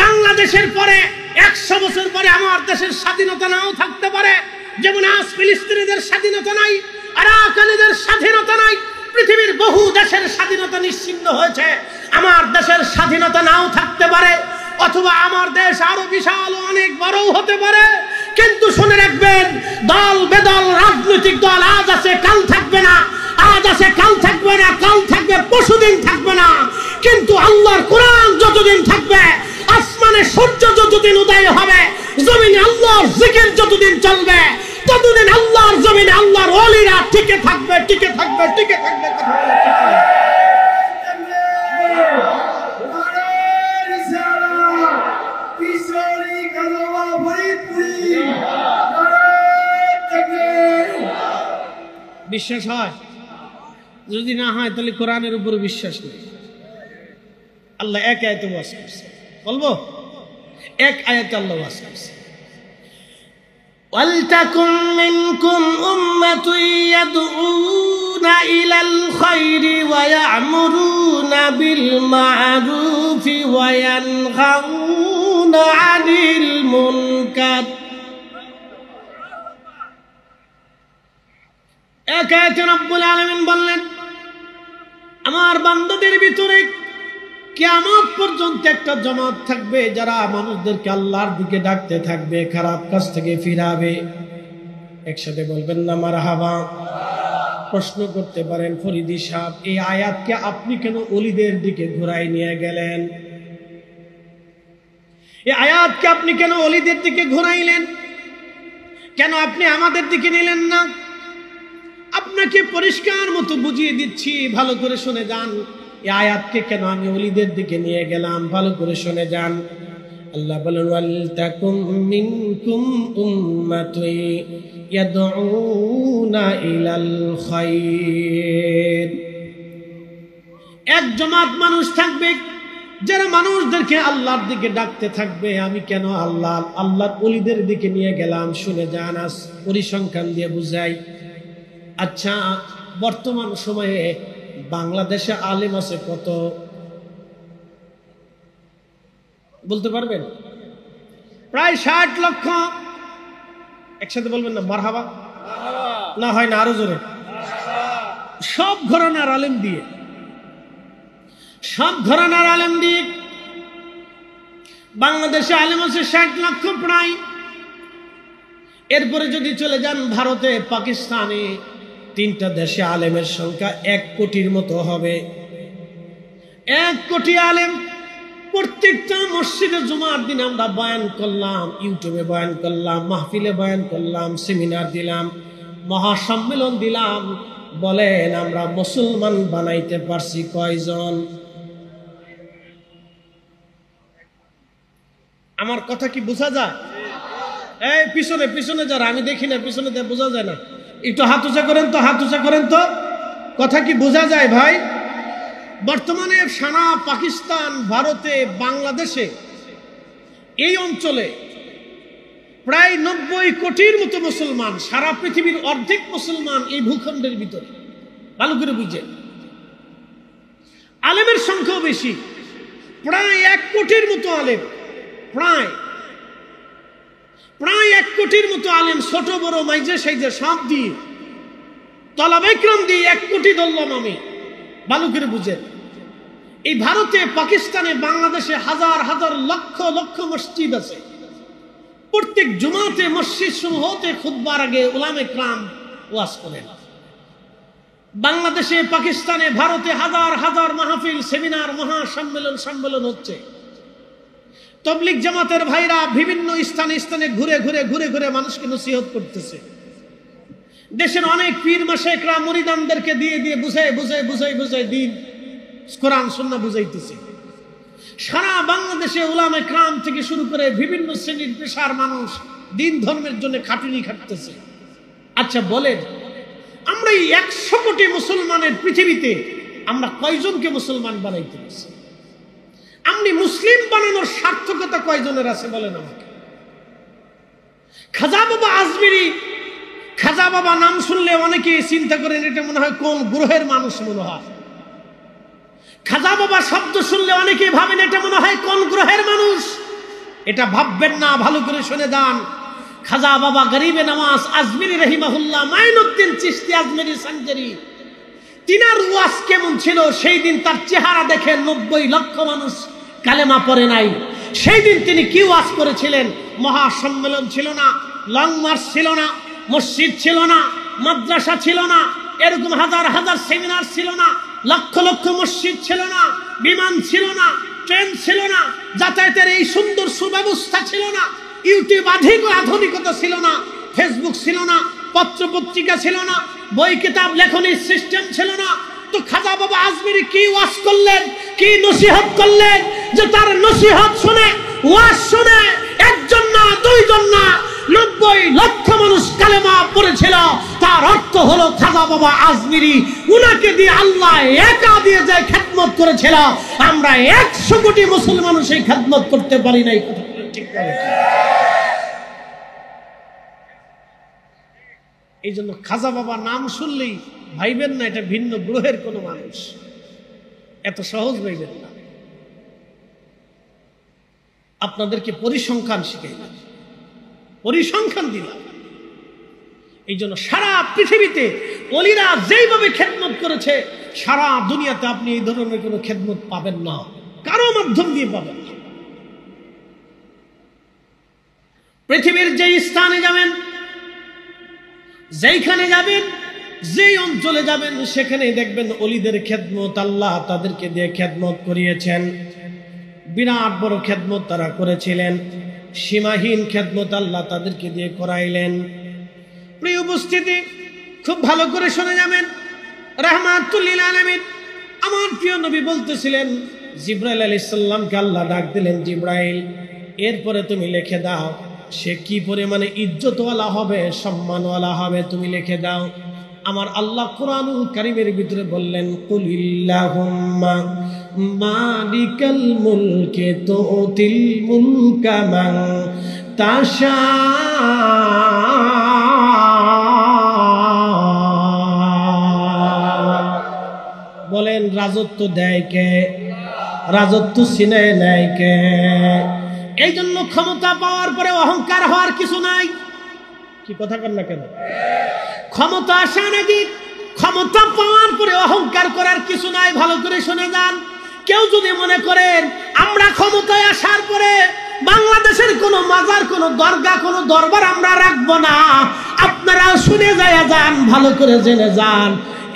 বাংলাদেশের পরে 100 বছর পরে আমার দেশের স্বাধীনতা নাও থাকতে পারে, যেমন আজ ফিলিস্তিনিদের স্বাধীনতা নাই, আরাকানিদের স্বাধীনতা নাই, পৃথিবীর বহু দেশের স্বাধীনতা নিশ্চিহ্ন হয়েছে। আমার দেশের স্বাধীনতা নাও থাকতে পারে, অথবা আমার দেশ আরো বিশাল অনেক বড়ও হতে পারে। কিন্তু শুনে রাখবেন, দল বেদল রাজনৈতিক দল আজ আছে কাল থাকবে না, আজ আছে কাল থাকবে না, কাল থাকবে পরশুদিন থাকবে না। কিন্তু আল্লাহর কোরআন যতদিন থাকবে, আসমানে সূর্য যতদিন উদয় হবে, জমিনে আল্লাহর জিকির যতদিন চলবে, ততদিন আল্লাহর জমিনে আল্লাহর ওলিরা টিকে থাকবে, টিকে থাকবে, টিকে থাকবে। কথা বলে ঠিক না? বিশ্বাস হয়? যদি না হয় তাহলে কোরআনের উপর বিশ্বাস নেই। আল্লাহ এক আয়াতে ওয়াজ করছে, বলবো এক আয়াতে আল্লাহ ওয়াজ করছে, ওয়ালতাকুম মিনকুম উম্মাতুন ইয়াদউনা ইলাল খায়রি ওয়া ইয়া'মুরুনা বিল মা'রুফি ওয়া ইয়ানহাউনা আনিল মুনকার। এক আয়াতে রব্বুল আলামিন বললেন, আমার বান্দাদের ভিতরে কিয়ামত পর্যন্ত একটা জামাত থাকবে যারা মানুষদেরকে আল্লাহর দিকে ডাকতে থাকবে, খারাপ কাজ থেকে ফিরাবে। একসাথে বলবেন না মারহাবা? প্রশ্ন করতে পারেন, ফরিদি সাহেব এই আয়াতকে আপনি কেন ওলিদের দিকে ঘুরাই নিয়ে গেলেন? এই আয়াতকে আপনি কেন ওলিদের দিকে ঘুরাইলেন? কেন আপনি আমাদের দিকে নিলেন না? আপনাকে পরিষ্কার মতো বুঝিয়ে দিচ্ছি, ভালো করে শুনে যান। এই আয়াতকে কেন আমি ওলিদের দিকে নিয়ে গেলাম, ভালো করে শুনে যান। আল্লাহ বলেন, ওয়ালতাকুম মিনকুম উম্মাতুন ইয়াদউনা ইলাল খায়র। এক জামাত মানুষ থাকবে যারা মানুষদেরকে আল্লাহর দিকে ডাকতে থাকবে। আমি কেন আল্লাহর ওলিদের দিকে নিয়ে গেলাম, শুনে যান। আজ পরিসংখ্যান দিয়ে বুঝাই। আচ্ছা, বর্তমান সময়ে বাংলাদেশে আলেম আছে কত বলতে পারবেন? প্রায় 60 লক্ষ। একসাথে বলবেন না মারহাবা? না হয় না, আরো জোরে। সব ঘরানার আলেম দিয়ে, সব ঘরানার আলেম দিয়ে বাংলাদেশে আলেম আছে 60 লক্ষ প্রায়। এরপরে যদি চলে যান ভারতে, পাকিস্তানে, 3টা দেশে আলেমের সংখ্যা 1 কোটির মতো হবে। 1 কোটি আলেম। প্রত্যেকটা মসজিদে জুমার দিন আমরা বয়ান করলাম, ইউটিউবে বয়ান করলাম, মাহফিলে বয়ান করলাম, সেমিনার দিলাম, মহাসম্মেলন দিলাম। বলেন আমরা মুসলমান বানাইতে পারছি কয়জন? আমার কথা কি বোঝা যায়? এই পিছনে পিছনে যারা, আমি দেখি না, পিছনে বোঝা যায় না। একটু হাত উঁচা করেন তো, হাত উঁচা করেন তো। কথা কি বোঝা যায় ভাই? বর্তমানে সারা পাকিস্তান, ভারতে, বাংলাদেশে, এই অঞ্চলে প্রায় 90 কোটির মতো মুসলমান, সারা পৃথিবীর অর্ধেক মুসলমান এই ভূখণ্ডের ভিতরে। ভালো করে বুঝেন, আলেমের সংখ্যাও বেশি, প্রায় 1 কোটির মতো আলেম, প্রায় 1 কোটির মতো আলেম, ছোট বড় মাইজে সাইজে সব দিয়ে, তলাবে ইকরাম দিয়ে 1 কোটি ধরলাম আমি। ভালো করে বুঝেন, এই ভারতে, পাকিস্তানে, বাংলাদেশে হাজার হাজার লক্ষ লক্ষ মসজিদ আছে। প্রত্যেক জুমাতে মসজিদ সমূহতে খুতবার আগে উলামে ইকরাম ওয়াজ করেন। বাংলাদেশে, পাকিস্তানে, ভারতে হাজার হাজার মাহফিল, সেমিনার, সম্মেলন হচ্ছে। তবলিগ জামাতের ভাইরা বিভিন্ন স্থানে স্থানে ঘুরে ঘুরে ঘুরে ঘুরে মানুষকে নসিহত করতেছে। দেশের অনেক পীর মাশায়েখরা মুরিদানদেরকে দিয়ে দিয়ে বুঝাই দিন কোরআন সুন্নাহ বুঝাইতেছে। সারা বাংলাদেশে উলামা ইকরাম থেকে শুরু করে বিভিন্ন শ্রেণীর পেশার মানুষ দিন ধর্মের জন্য খাটুনি খাটতেছে। আচ্ছা বলেন, আমরা এই 100 কোটি মুসলমানের পৃথিবীতে আমরা কয়জনকে মুসলমান বানাইতে পারছি? আপনি মুসলিম বানানোর সার্থকতা কয়জনের আছে বলেন আমাকে? খাজা বাবা আজমিরি, খাজা বাবা নাম শুনলে অনেকে চিন্তা করেন এটা মনে হয় কোন গ্রহের মানুষ মনে হয়। খাজা বাবা শব্দ শুনলে অনেকে ভাবেন এটা মনে হয় কোন গ্রহের মানুষ। এটা ভাববেন না, ভালো করে শুনে যান। খাজা বাবা গরিবে নওয়াজ আজমিরি রহিমাহুল্লাহ, মাইনুদ্দিন চিশতি আজমিরি সঞ্জরি, তিনার ওয়াজ কেমন ছিল সেই দিন তার চেহারা দেখে 90 লক্ষ মানুষ কালেমা পড়ে নাই। সেই দিন তিনি কি ওয়াজ করেছিলেন? মহাসম্মেলন ছিল না, লং মার্চ ছিল না, মসজিদ ছিল না, মাদ্রাসা ছিল না, এরকম হাজার হাজার সেমিনার ছিল না, লক্ষ লক্ষ মসজিদ ছিল না, বিমান ছিল না, ট্রেন ছিল না, যাতায়াতের এই সুন্দর সুব্যবস্থা ছিল না, ইউটিউব আধুনিকতা ছিল না, ফেসবুক ছিল না, পত্র পত্রিকা ছিল না, বই কিতাব লেখনের সিস্টেম ছিল না। তো খাজা বাবা আজমিরি কি ওয়াজ করলেন, কি নসিহত করলেন, যে তার নসিহত শুনে, ওয়াজ শুনে একজন না, দুইজন না, 90 লক্ষ মানুষ কালেমা পড়েছিল। তার অর্থ হলো খাজা বাবা আজমিরি, উনাকে দিয়ে আল্লাহ একা দিয়ে যায় খেদমত করেছিল। আমরা 100 কোটি মুসলমান সেই খেদমত করতে পারি নাই। ঠিক করে এই জন্য খাজা বাবা নাম শুনলেই ভাইবেন না এটা ভিন্ন গ্রহের কোন মানুষ, এত সহজ ভাইবেন না। আপনাদেরকে পরিসংখ্যান শিখাইলাম, পরিসংখ্যান দিলাম। এই জন্য সারা পৃথিবীতে ওলিরা যেইভাবে খেদমত করেছে, সারা দুনিয়াতে আপনি এই ধরনের কোনো খেদমত পাবেন না, কারো মাধ্যম দিয়ে পাবেন না। পৃথিবীর যেই স্থানে যাবেন, যেইখানে যাবেন, যেই অঞ্চলে যাবেন, সেখানে দেখবেন ওলিদের খেদমত আল্লাহ তাদেরকে দিয়ে খেদমত করিয়েছেন। বিরাট বড় খেদমত তারা করেছিলেন, সীমাহীন খেদমত আল্লাহ তাদেরকে দিয়ে করাইলেন। প্রিয় উপস্থিতি, খুব ভালো করে শুনে যাবেন। রাহমাতুল লিল আলামিন আমার প্রিয় নবী বলতেছিলেন, জিবরাইল আলাইহিস সালামকে আল্লাহ ডাক দিলেন, জিবরাইল এরপরে তুমি লিখে দাও সে কি পরিমাণে ইজ্জতওয়ালা হবে, সম্মানওয়ালা হবে, তুমি লিখে দাও। আমার আল্লাহ কোরআনুল কারীমের ভিতরে বললেন, কুলিল্লাহুম্মা মালিকাল মুলকি তুতিল মুলকা মান তাশা বলেন রাজত্ব দেয় কে? রাজত্ব ছিনায় নেয় কে? এই জন্য ক্ষমতা পাওয়ার পরে অহংকার হওয়ার কিছু নাই। কি কথা কর না কেন? ক্ষমতা আসা নাকি ক্ষমতা পাওয়ার পরে অহংকার করার কিছু নাই। ভালো করে শুনে যান। কেউ যদি মনে করেন আমরা ক্ষমতায় আসার পরে বাংলাদেশের কোন মাজার, কোন দরগা, কোন দরবার আমরা রাখবো না, আপনারা শুনে যায় যান, ভালো করে জেনে যান।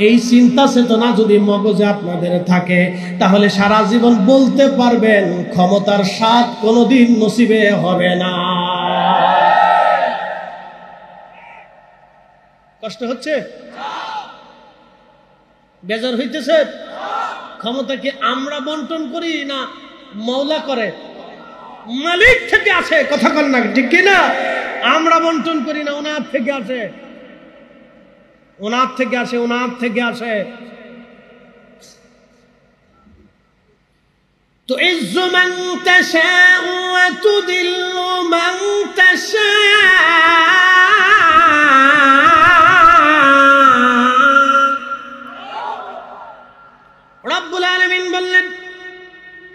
এই চিন্তা চেতনা যদি মগজে আপনাদের থাকে, তাহলে সারা জীবন বলতে পারবেন ক্ষমতার স্বাদ কোনোদিন নসিবে হবে না। কষ্ট হচ্ছে? বেজার হইতেছে? ক্ষমতা কি আমরা বন্টন করি না মওলা করে? মালিক থেকে আসে, কথা কর না ঠিক কিনা? আমরা বন্টন করি না, ওনার থেকে আসে। ওনার থেকে আসে, ওনার থেকে আসে। তো ইজ্জু মান তাশাউ ওয়া তুদিল্লু মান তাশাউ। রব্বুল আলামিন বললেন,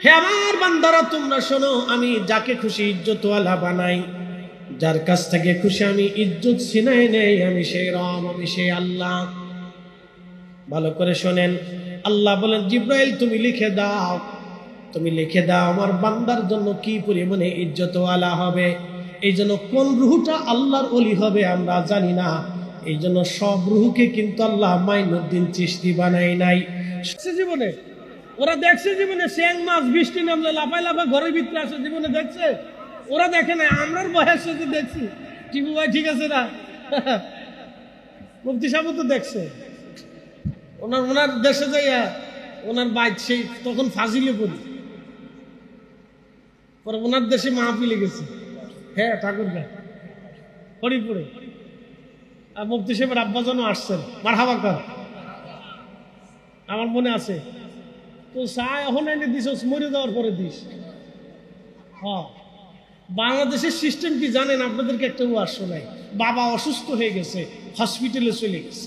হে আমার বান্দারা তোমরা শোনো, আমি যাকে খুশি ইজ্জতওয়ালা বানাই, যার কাছ থেকে খুশি আমি ইজ্জত ছিনাই নেই, আমি সেই রব, আমি সেই আল্লাহ। ভালো করে শোনেন, আল্লাহ বলেন, জিব্রাইল তুমি লিখে দাও, তুমি লিখে দাও আমার বান্দার জন্য কি পরিমাণে ইজ্জতওয়ালা হবে। এই জন্য কোন রুহটা আল্লাহর ওলি হবে আমরা জানি না, এই জন্য সব রুহকে কিন্তু আল্লাহ মাইনুদ্দিন চিশতি বানাই নাই। জীবনে ওরা দেখছে, জীবনে শ্যাং মাছ বৃষ্টি নামলে লাফায় লাফায় ঘরের ভিতরে আসে, জীবনে দেখছে? ওরা দেখে না, আমরার বয়স হতে দেখছি। টিপু ভাই ঠিক আছে না? মুফতি সাহেব তো দেখছে। ওনার দেশে যাইয়া ওনার বাইক সেই তখন ফাজিলে পড়ি, পরে ওনার দেশে মাহফিলে গেছে। হ্যাঁ, ঠাকুরগা হরিপুরে। আর মুফতি সাহেবের আব্বাজানও আসছেন, মারহাবা কর, আমার মনে আছে। তো চা এখন এনে দিস, মরে যাওয়ার পরে দিস। হ্যাঁ, বাংলাদেশের সিস্টেম কি জানেন? আপনাদেরকে একটা ওয়াজ শোনাই। বাবা অসুস্থ হয়ে গেছে, হসপিটালে চলে গেছে।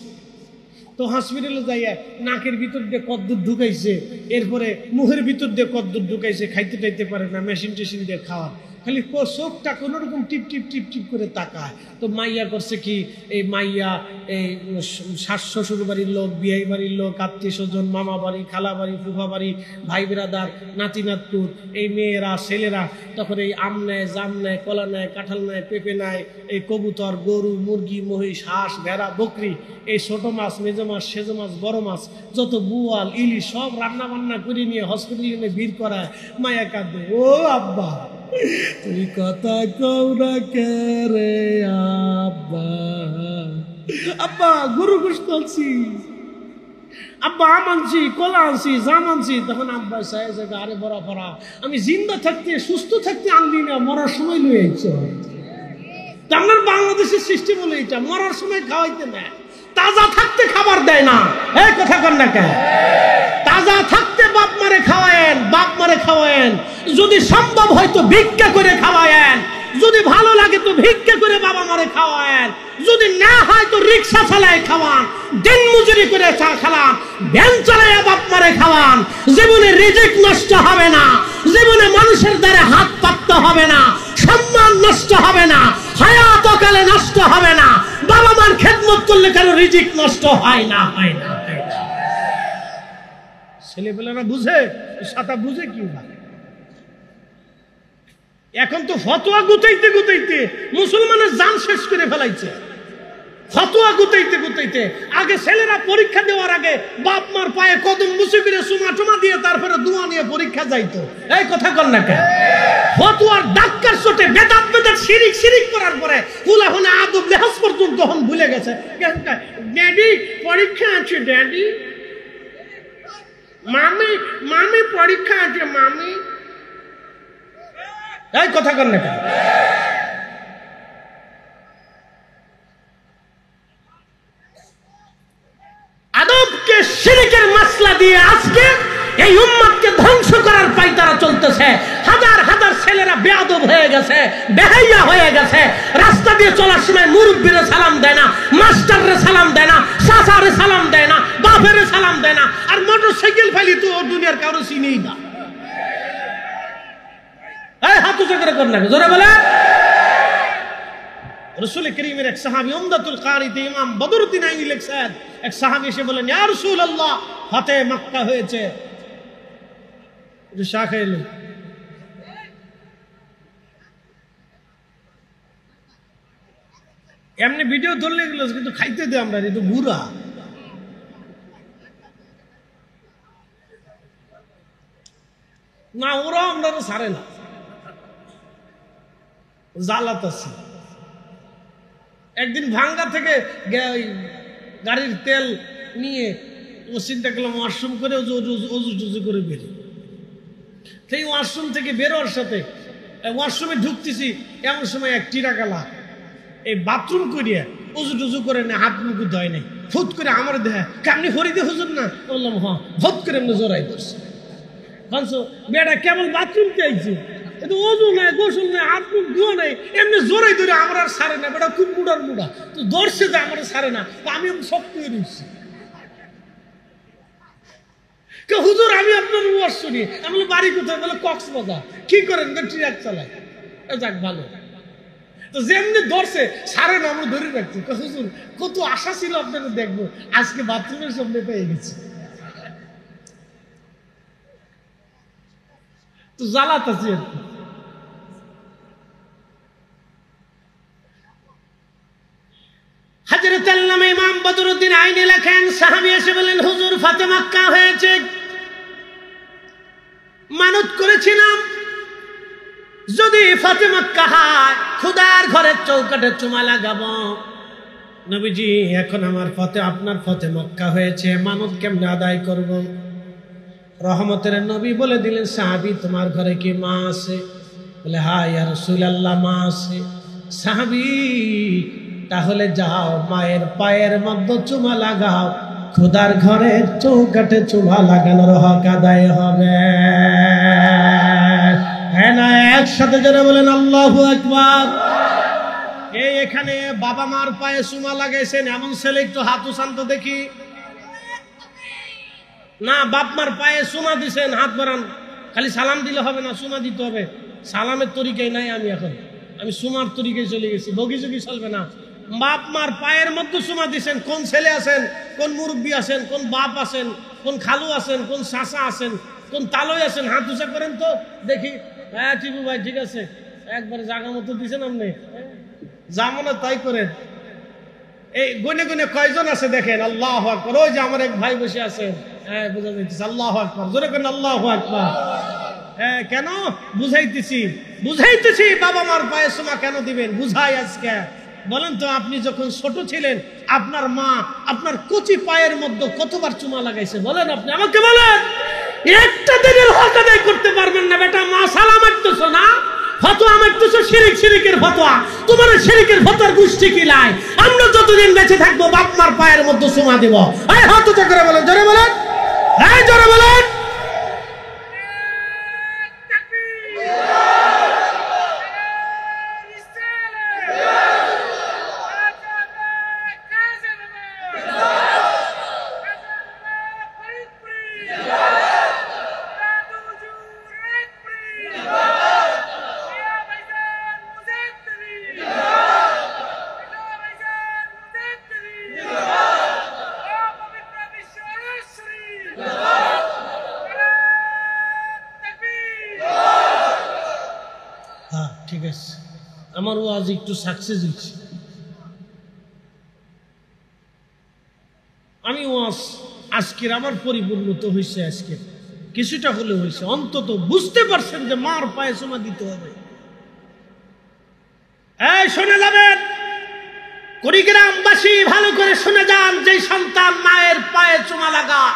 তো হসপিটালে যাইয়া নাকের ভিতর দিয়ে কদ্দুর ঢুকাইছে, এরপরে মুখের ভিতর দিয়ে কদ্দুর ঢুকাইছে, খাইতে টাইতে পারে না, মেশিন টেশিন দিয়ে খাওয়ার, খালি চোখটা কোনো রকম টিপ টিপ টিপ টিপ করে তাকায়। তো মাইয়া করছে কি, এই মাইয়া এই শ্বশুর বাড়ির লোক, বিয়ে বাড়ির লোক, আত্মীয় স্বজন, মামা বাড়ি, খালা বাড়ি, ফুফা বাড়ি, ভাই বেরাদার, নাতি নাতকুর, এই মেয়েরা ছেলেরা তখন এই আম নেয়, জাম নেয়, কলা নেয়, কাঁঠাল নেয়, পেঁপে নেয়, এই কবুতর, গরু, মুরগি, মহিষ, হাঁস, ভেড়া, বকরি, এই ছোট মাছ, মেজো মাছ, সেজো মাছ, বড় মাছ, যত বুয়াল, ইলিশ সব রান্না বান্না করে নিয়ে হসপিটালে এনে ভিড় করায়। মায়া কাঁদে, ও আব্বা তুই কথা কও না কে রে আব্বা। আব্বা গরু গোশত আনছি, আব্বা আম আনছি, কলা আনছি, জাম আনছি। তখন আব্বা সাহেব, আরে বড় পড়া, আমি জিন্দা থাকতে সুস্থ থাকতে আনলি না, মরার সময় লয়ে আইছ। আপনার বাংলাদেশের সৃষ্টি বলে এটা, মরার সময় খাওয়াইতে না, তাজা থাকতে খাবার দেয় না। এই কথা কর না কেন? তাজা থাকতে বাপ মারে খাওয়ায়েন, বাপ মারে খাওয়ায়েন, যদি সম্ভব হয় তো ভিক্ষা করে খাওয়ায়েন, যদি ভালো লাগে তো ভিক্ষা করে বাবা মারে খাওয়ায়েন, যদি না হয় তো রিক্সা চালায় খাওয়ান, দিন মজুরি করে চা খালান, ভ্যান চালায় বাপ মারে খাওয়ান। জীবনে রিজিক নষ্ট হবে না, জীবনে মানুষের দ্বারা হাত পাততে হবে না, সম্মান নষ্ট হবে না, হায়াত কালে নষ্ট হবে না। বাবা মার খেদমত করলে কেন রিজিক নষ্ট হয় না, হয় না। ছেলেবেলারা বুঝে, সাতা বুঝে কি না। এখন তো ফতোয়া গুতাইতে গুতাইতে মুসলমানের জান শেষ করে ফেলাইছে। ফতোয়া গুতাইতে গুতাইতে আগে ছেলেরা পরীক্ষা দেওয়ার আগে বাপ মার পায়ে কদম মুছে করে চুমা টুমা দিয়ে তারপরে দোয়া নিয়ে পরীক্ষা যাইতো। এই কথা কর না কেন? ফতোয়ার ডাক্তার চোটে বেদাত বেদাত শিরিক শিরিক করার পরে উলাহনে আদব লেহাজ পর্যন্ত তখন ভুলে গেছে। ড্যাডি পরীক্ষা আছে, ড্যাডি মামি মামি পরীক্ষা আছে, মামি। এই কথা কর না কেন? আদবকে শিরকের মাসলা দিয়ে আজকে এই উম্মতকে ধ্বংস করার পায়তারা চলতেছে। হাজার হাজার ছেলেরা বেয়াদব হয়ে গেছে, বেহাইয়া হয়ে গেছে। রাস্তা দিয়ে চলার সময় মুরব্বিরে সালাম দেয় না, মাস্টাররে সালাম দেয় না, চাচারে সালাম দেয় না, বাপেরে সালাম দেয় না, আর মোটরসাইকেল ফেলি তো ওর দুনিয়ার কারো চিনেই না। এই হাত উঁচু করে কর না, জোরে বলে। রাসূল করিমের এক সাহাবী উমদাতুল কারিতে ইমাম বদরুদ্দিন আইনি লিখছেন, এক সাহাবী এসে বলেন, ইয়া রাসূলুল্লাহ, ফাতে মক্কা হয়েছে। শাহ খাইল, এমনি ভিডিও ধরলে গেল, কিন্তু খাইতে দে আমরা, এটা বুড়া। না, ওরা আমরা ছাড়ে না, জালাত আছে। একদিন ভাঙ্গা থেকে গাড়ির তেল নিয়ে ও চিন্তা করলাম ওয়াশরুম করে অজু টুজু করে বেরো। সেই ওয়াশরুম থেকে বেরোর সাথে ওয়াশরুমে ঢুকতেছি, এমন সময় এক টিরাকালা এই বাথরুম করিয়া উজু টুজু করে না, হাত মুখ ধয় নাই, ফুট করে আমার দেহা কামনি ফরিদে হুজুর না, বললাম হ্যাঁ, ভোট করে এমনি জোরাই ধরছে। বলছো বেটা কেবল বাথরুম চাইছে, কিন্তু অজু নাই, গোসল নাই, হাত মুখ ধোয়া নাই, এমনি জোরাই ধরে আমার আর সারে না। বেটা খুব মুড়া তো ধরছে যে আমার সারে না, আমি শক্ত হয়ে রয়েছি। হুজুর আমি আপনার ওয়াজ শুনি। আমি বলি বাড়ি কোথায়? বলে কক্সবাজার। কি করেন? ট্রাক চালাই। যাক ভালো। তো যেমনি ধরছে সারে না, আমরা ধরে রাখছি। হুজুর কত আশা ছিল আপনাকে দেখবো, আজকে বাথরুমের সামনে পেয়ে গেছি। তো জ্বালাতাছি আর কি। হযরত আল্লামা ইমাম বদরুদ্দিন আইনি লেখেন, সাহাবী এসে বলেন হুজুর ফাতে মক্কা হয়েছে, মানত করেছিলাম যদি ফাতে মক্কা হয় খোদার ঘরের চৌকাঠে চুমা লাগাবো। নবীজি এখন আমার আপনার ফাতে মক্কা হয়েছে, মানত কেমনে আদায় করব? রহমতের নবী বলে দিলেন, সাহাবী তোমার ঘরে কি মা আছে? বলে হ্যাঁ ইয়া রাসূলুল্লাহ, মা আছে। সাহাবী তাহলে যাও মায়ের পায়ের মধ্যে চুমা লাগাও, খোদার ঘরের চৌকাঠে চুমা লাগানোর হক আদায় হবে। হ্যাঁ না, একসাথে যারা বলেন আল্লাহু আকবার। এই এখানে বাবা মার পায়ে চুমা লাগাইছেন এমন ছেলে একটু হাত উঠান তো দেখি। না, বাপ মার পায়ে চুমা দিছেন, হাত বাড়ান। খালি সালাম দিলে হবে না, চুমা দিতে হবে। সালামের তরিকাই নাই আমি চুমার তরিকায় চলে গেছি, বগিযোগি চলবে না। বাপ মার পায়ের মধ্যে চুমা দিছেন। কোন ছেলে আছেন, কোন মুরব্বী আছেন, কোন বাপ আছেন, কোন খালু আছেন, কোন চাচা আছেন, কোন তালই আছেন, হাত উঁচা করেন তো দেখি। হ্যাঁ টিপু ভাই ঠিক আছে, একবারে জাগা মতো দিছেন আপনি, যা মনে তাই করেন। এই গুনে গুনে কয়জন আছে দেখেন। আল্লাহু আকবার। ওই যে আমার এক ভাই বসে আছেন, হ্যাঁ বোঝা যাইতেছে। আল্লাহু আকবার, জোরে করেন আল্লাহু আকবার। হ্যাঁ কেন বুঝাইতেছি বাবা মার পায়ে চুমা কেন দিবেন, বুঝাই আজকে। বলেন তো আপনি যখন ছোট ছিলেন আপনার মা আপনার কচি পায়ের মধ্যে কতবার চুমা লাগাইছে? বলেন আপনি আমাকে বলেন। একটা দিনের হক আদায় করতে পারবেন না বেটা, মা সালাম মারতেছো না, ফতোয়া মারতেছো শিরিকের ফতোয়া। তোমার শিরিকের ফতোয়ার গোষ্ঠী কি লাই? আমরা যতদিন বেঁচে থাকবো বাপ মার পায়ের মধ্যে চুমা দিব। এই হাত উঁচা করে বলেন, জোরে বলেন, এই জোরে বলেন। ঠিক আছে, আমার ওয়াজ একটু সাকসেস হয়েছে। আমি ওয়াজ আজকের আমার পরিপূর্ণতা হয়েছে, আজকে কিছুটা হলে হয়েছে। অন্তত বুঝতে পারছেন যে মার পায়ে চুমা দিতে হবে। এই শুনে যাবেন কুড়িগ্রামবাসী, ভালো করে শুনে যান। যেই সন্তান মায়ের পায়ে চুমা লাগায়,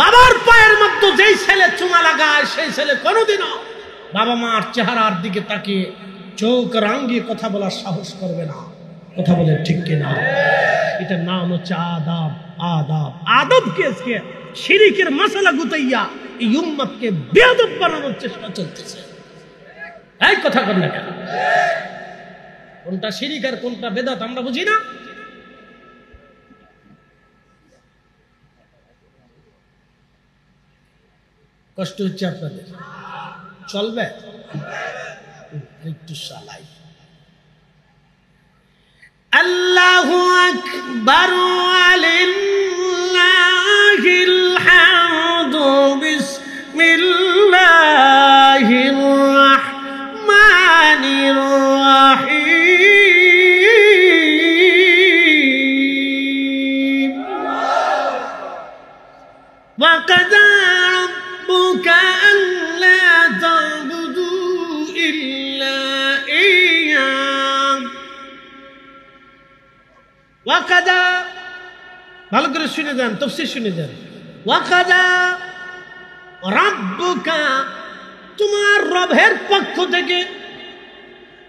বাবার পায়ের মধ্যে যেই ছেলে চুমা লাগায়, সেই ছেলে কোনোদিনও বাবা মার চেহারার দিকে তাকিয়ে চোখ রাঙিয়ে কথা বলার সাহস করবে না। কথা বলে ঠিক কিনা? এটার নাম হচ্ছে আদাব। আদবকে আজকে শিরিকের মশলা গুতাইয়া এই উম্মতকে বেয়াদব বানানোর চেষ্টা চলতেছে। এই কথা কর না কেন? কোনটা শিরিক আর কোনটা বেদাত আমরা বুঝি না? কষ্ট হচ্ছে আপনাদের? চলবে একটু চালাই। আল্লাহু আকবার ওয়ালিল্লাহিল হামদু বিসমিল্লাহির রাহমানির রাহিম। ওয়া কাযা রাব্বুকা আল্লা তা'বুদু ইল্লা ইয়্যাহু ওয়া কাযা, ভালো করে শুনে যান, তাফসীর শুনে যান। ওয়া কাযা রাব্বুকা, তোমার রবের পক্ষ থেকে।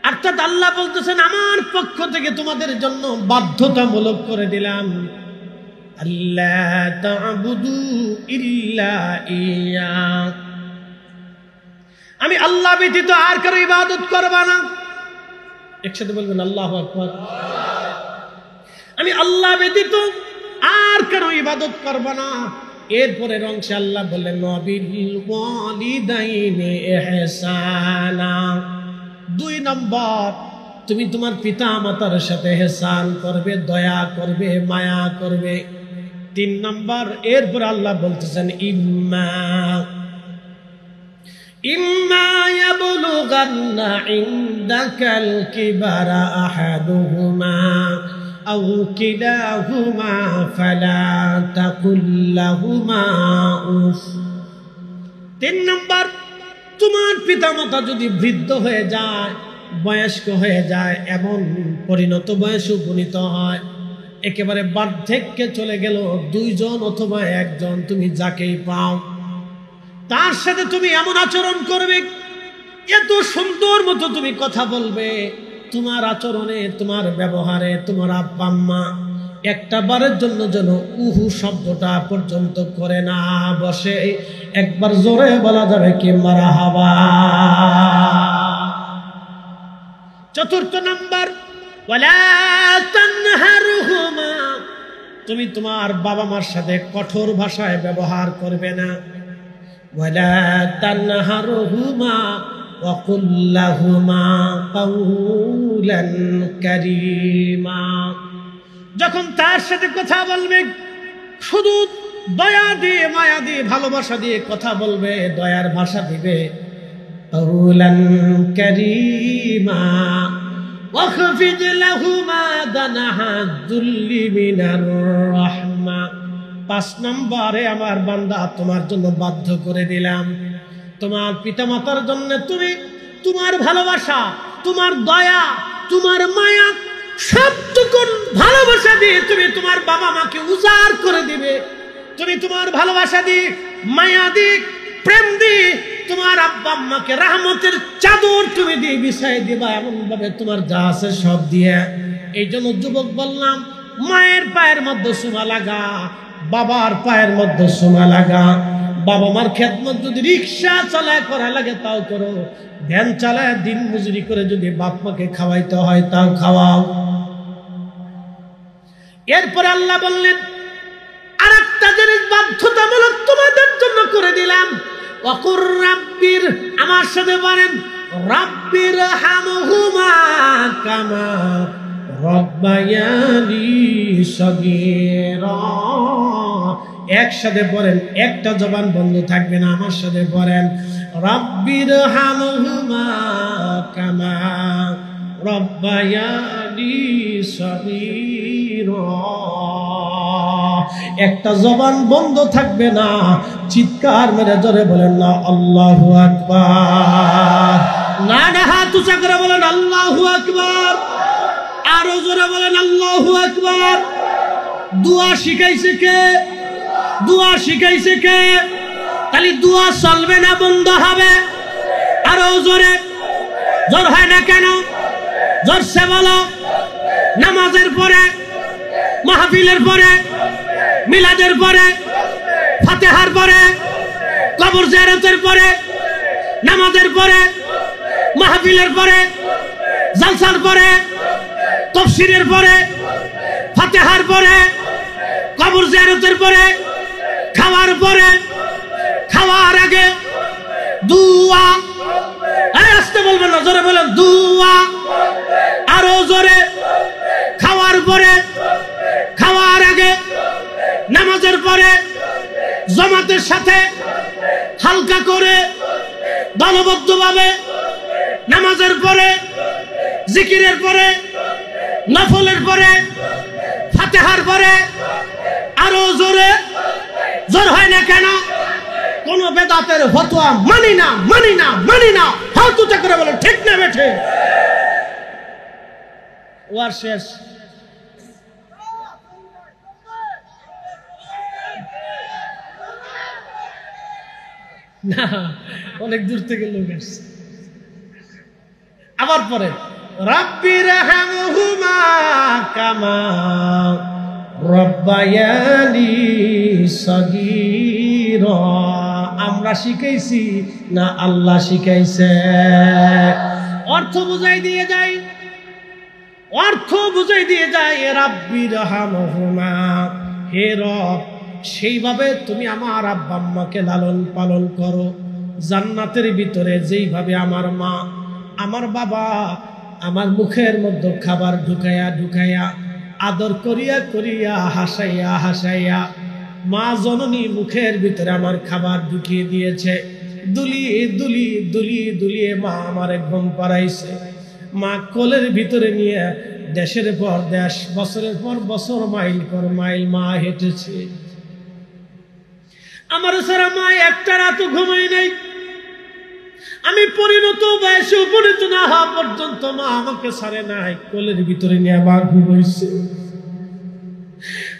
আর অর্থাৎ আল্লাহ বলতেছেন আমার পক্ষ থেকে তোমাদের জন্য বাধ্যতামূলক করে দিলাম আল্লাহ তা'বুদু ইল্লা ইয়া, আমি আল্লাহ ব্যতীত আর কারো ইবাদত করবা না। একসাথে বলবেন আল্লাহু আকবার। আমি আল্লাহ ব্যতীত আর কারো ইবাদত করবা না। এরপরে অংশে আল্লাহ বললেন ওয়াবিল ওয়ালিদাইনি ইহসানা। 2 নম্বর, তুমি তোমার পিতা মাতার সাথে ইহসান করবে, দয়া করবে, মায়া করবে। 3 নম্বর, এরপর আল্লাহ বলতেছেন ইম্মা ইয়াবলুগান্না ইনদাকাল কিবারা আহাদুহুমা আও কিলাহুমা ফালা তাকুল লাহুমা উফ। 3 নম্বর, তোমার পিতামাতা যদি বৃদ্ধ হয়ে যায়, বয়স্ক হয়ে যায়, এমন পরিণত বয়সে উপনীত হয়, একেবারে বার্ধক্যে চলে গেল, 2 জন অথবা 1 জন, তুমি যাকেই পাও তার সাথে তুমি এমন আচরণ করবে, এত সুন্দর মতো তুমি কথা বলবে, তোমার আচরণে, তোমার ব্যবহারে তোমার আব্বা আম্মা একটা বারের জন্য যেন উহু শব্দটা পর্যন্ত করে না বসে। একবার জোরে বলা যাবে কি মারহাবা। 4 নম্বর, ওয়ালা তানহারহুমা, তুমি তোমার বাবা মার সাথে কঠোর ভাষায় ব্যবহার করবে না। ওয়ালা তানহারহুমা ওয়া কুল লাহুমা কাওলান কারীমা। যখন তার সাথে কথা বলবে শুধু দয়া দিয়ে, মায়া দিয়ে, ভালোবাসা দিয়ে কথা বলবে, দয়ার ভাষা দিবে। কাওলান কারীমা ওয়াখফিদ লাহুমা দানাহা যুল্লি মিনার রাহমা। 5 নম্বরে আমার বান্দা তোমার জন্য বাধ্য করে দিলাম, তোমার পিতামাতার জন্য তুমি তোমার ভালোবাসা, তোমার দয়া, তোমার মায়া সবটুকুন ভালোবাসা দিয়ে তুমি তোমার বাবা মাকে উজাড় করে দিবে। তুমি তোমার ভালোবাসা দিয়ে, মায়া দিয়ে, প্রেম দিয়ে তোমার আব্বা আম্মাকে রহমতের চাদর তুমি দিয়ে বিছাই দিবা, এমন ভাবে তোমার যা আছে সব দিয়ে। এই জন্য যুবক বললাম, মায়ের পায়ের মধ্যে সুমা লাগা, বাবার পায়ের মধ্যে সুমা লাগা। বাবা মার খেদমত যদি রিক্সা চালায় করা লাগে তাও করো, ভ্যান চালায় দিন মজুরি করে যদি বাপ মাকে খাওয়াইতে হয় তাও খাওয়াও। এরপরে আল্লাহ বললেন আরেকটা জিনিস বাধ্যতামূলক তোমাদের জন্য করে দিলাম, ওয়াকুর রাব্বির, আমার সাথে বলেন রাব্বির হামহুমা কামা রব্বায়ানি সগীরা। একসাথে পড়েন, একটা জবান বন্ধ থাকবে না, আমার সাথে পড়েন রাব্বির হামহুমা কামা রব্বায়ানি সগীরা। একটা জবান বন্ধ থাকবে না, চিৎকার মেরে জোরে বলেন না আল্লাহু আকবার। না না, হাত উঁচা করে বলেন আল্লাহু আকবার। আরো জোরে বলেন আল্লাহু আকবার। দোয়া শিখাইছে কে? দোয়া শিখাইছে কে? তাহলে দোয়া চলবে না, বন্ধ হবে। আরো জোরে, জোর হয় না কেন? জোরসে বলো। নামাজের পরে, মাহফিলের পরে, মিলাদের পরে, ফাতিহার পরে, কবর জিয়ারতের পরে, নামাজের পরে, মাহফিলের পরে, জালসার পরে, তাফসীরের পরে, ফাতিহার পরে, কবর জিয়ারতের পরে, খাওয়ার পরে, খাওয়ার আগে দুআ। আসতে বলবেন না, জোরে বলেন দুআ। আরো জোরে। খাওয়ার পরে, খাওয়ার আগে, নামাজের পরে, জামাতের সাথে হালকা করে দলবদ্ধভাবে, নামাজের পরে, জিকিরের পরে, নফলের পরে, ফাতিহার পরে। আরো জোরে। জোর হয় না কেন? কোন বেদাতের ফতোয়া মানি না, মানি না, মানি না। হাত উঁচা করে বলেন ঠিক না বেঠে? ওয়ার শেষ। না, অনেক দূর থেকে লোক আসছে। আবার পরে রাব্বিরহামহুমা কামা রাব্বায়ানি সগীরা। আমরা শিখাইছি না আল্লাহ শিখাইছে? অর্থ বুঝাই দিয়ে যায়, অর্থ বুঝাই দিয়ে যায়। রাব্বিরহামহুমা, হে রব সেইভাবে তুমি আমার আব্বা আম্মাকে লালন পালন করো, জান্নাতের ভিতরে যেইভাবে আমার মা আমার বাবা আমার মুখের মধ্যে খাবার ঢুকাইয়া ঢুকাইয়া আদর করিয়া করিয়া হাসাইয়া হাসাইয়া মা জননী মুখের ভিতরে আমার খাবার ঢুকিয়ে দিয়েছে, দুলিয়ে দুলিয়ে দুলিয়ে দুলিয়ে মা আমারে ঘুম পাড়াইছে, মা কোলের ভিতরে নিয়ে দেশের পর দেশ বছরের পর বছর মাইল পর মাইল মা হেঁটেছে। আমার সারা মা একটা রাতও ঘুমাই নাই। আমি পরিণত বয়সে উপনীত না হওয়া পর্যন্ত মা আমাকে ছাড়ে নাই, কোলের ভিতরে নিয়ে মা ঘুমাইছে।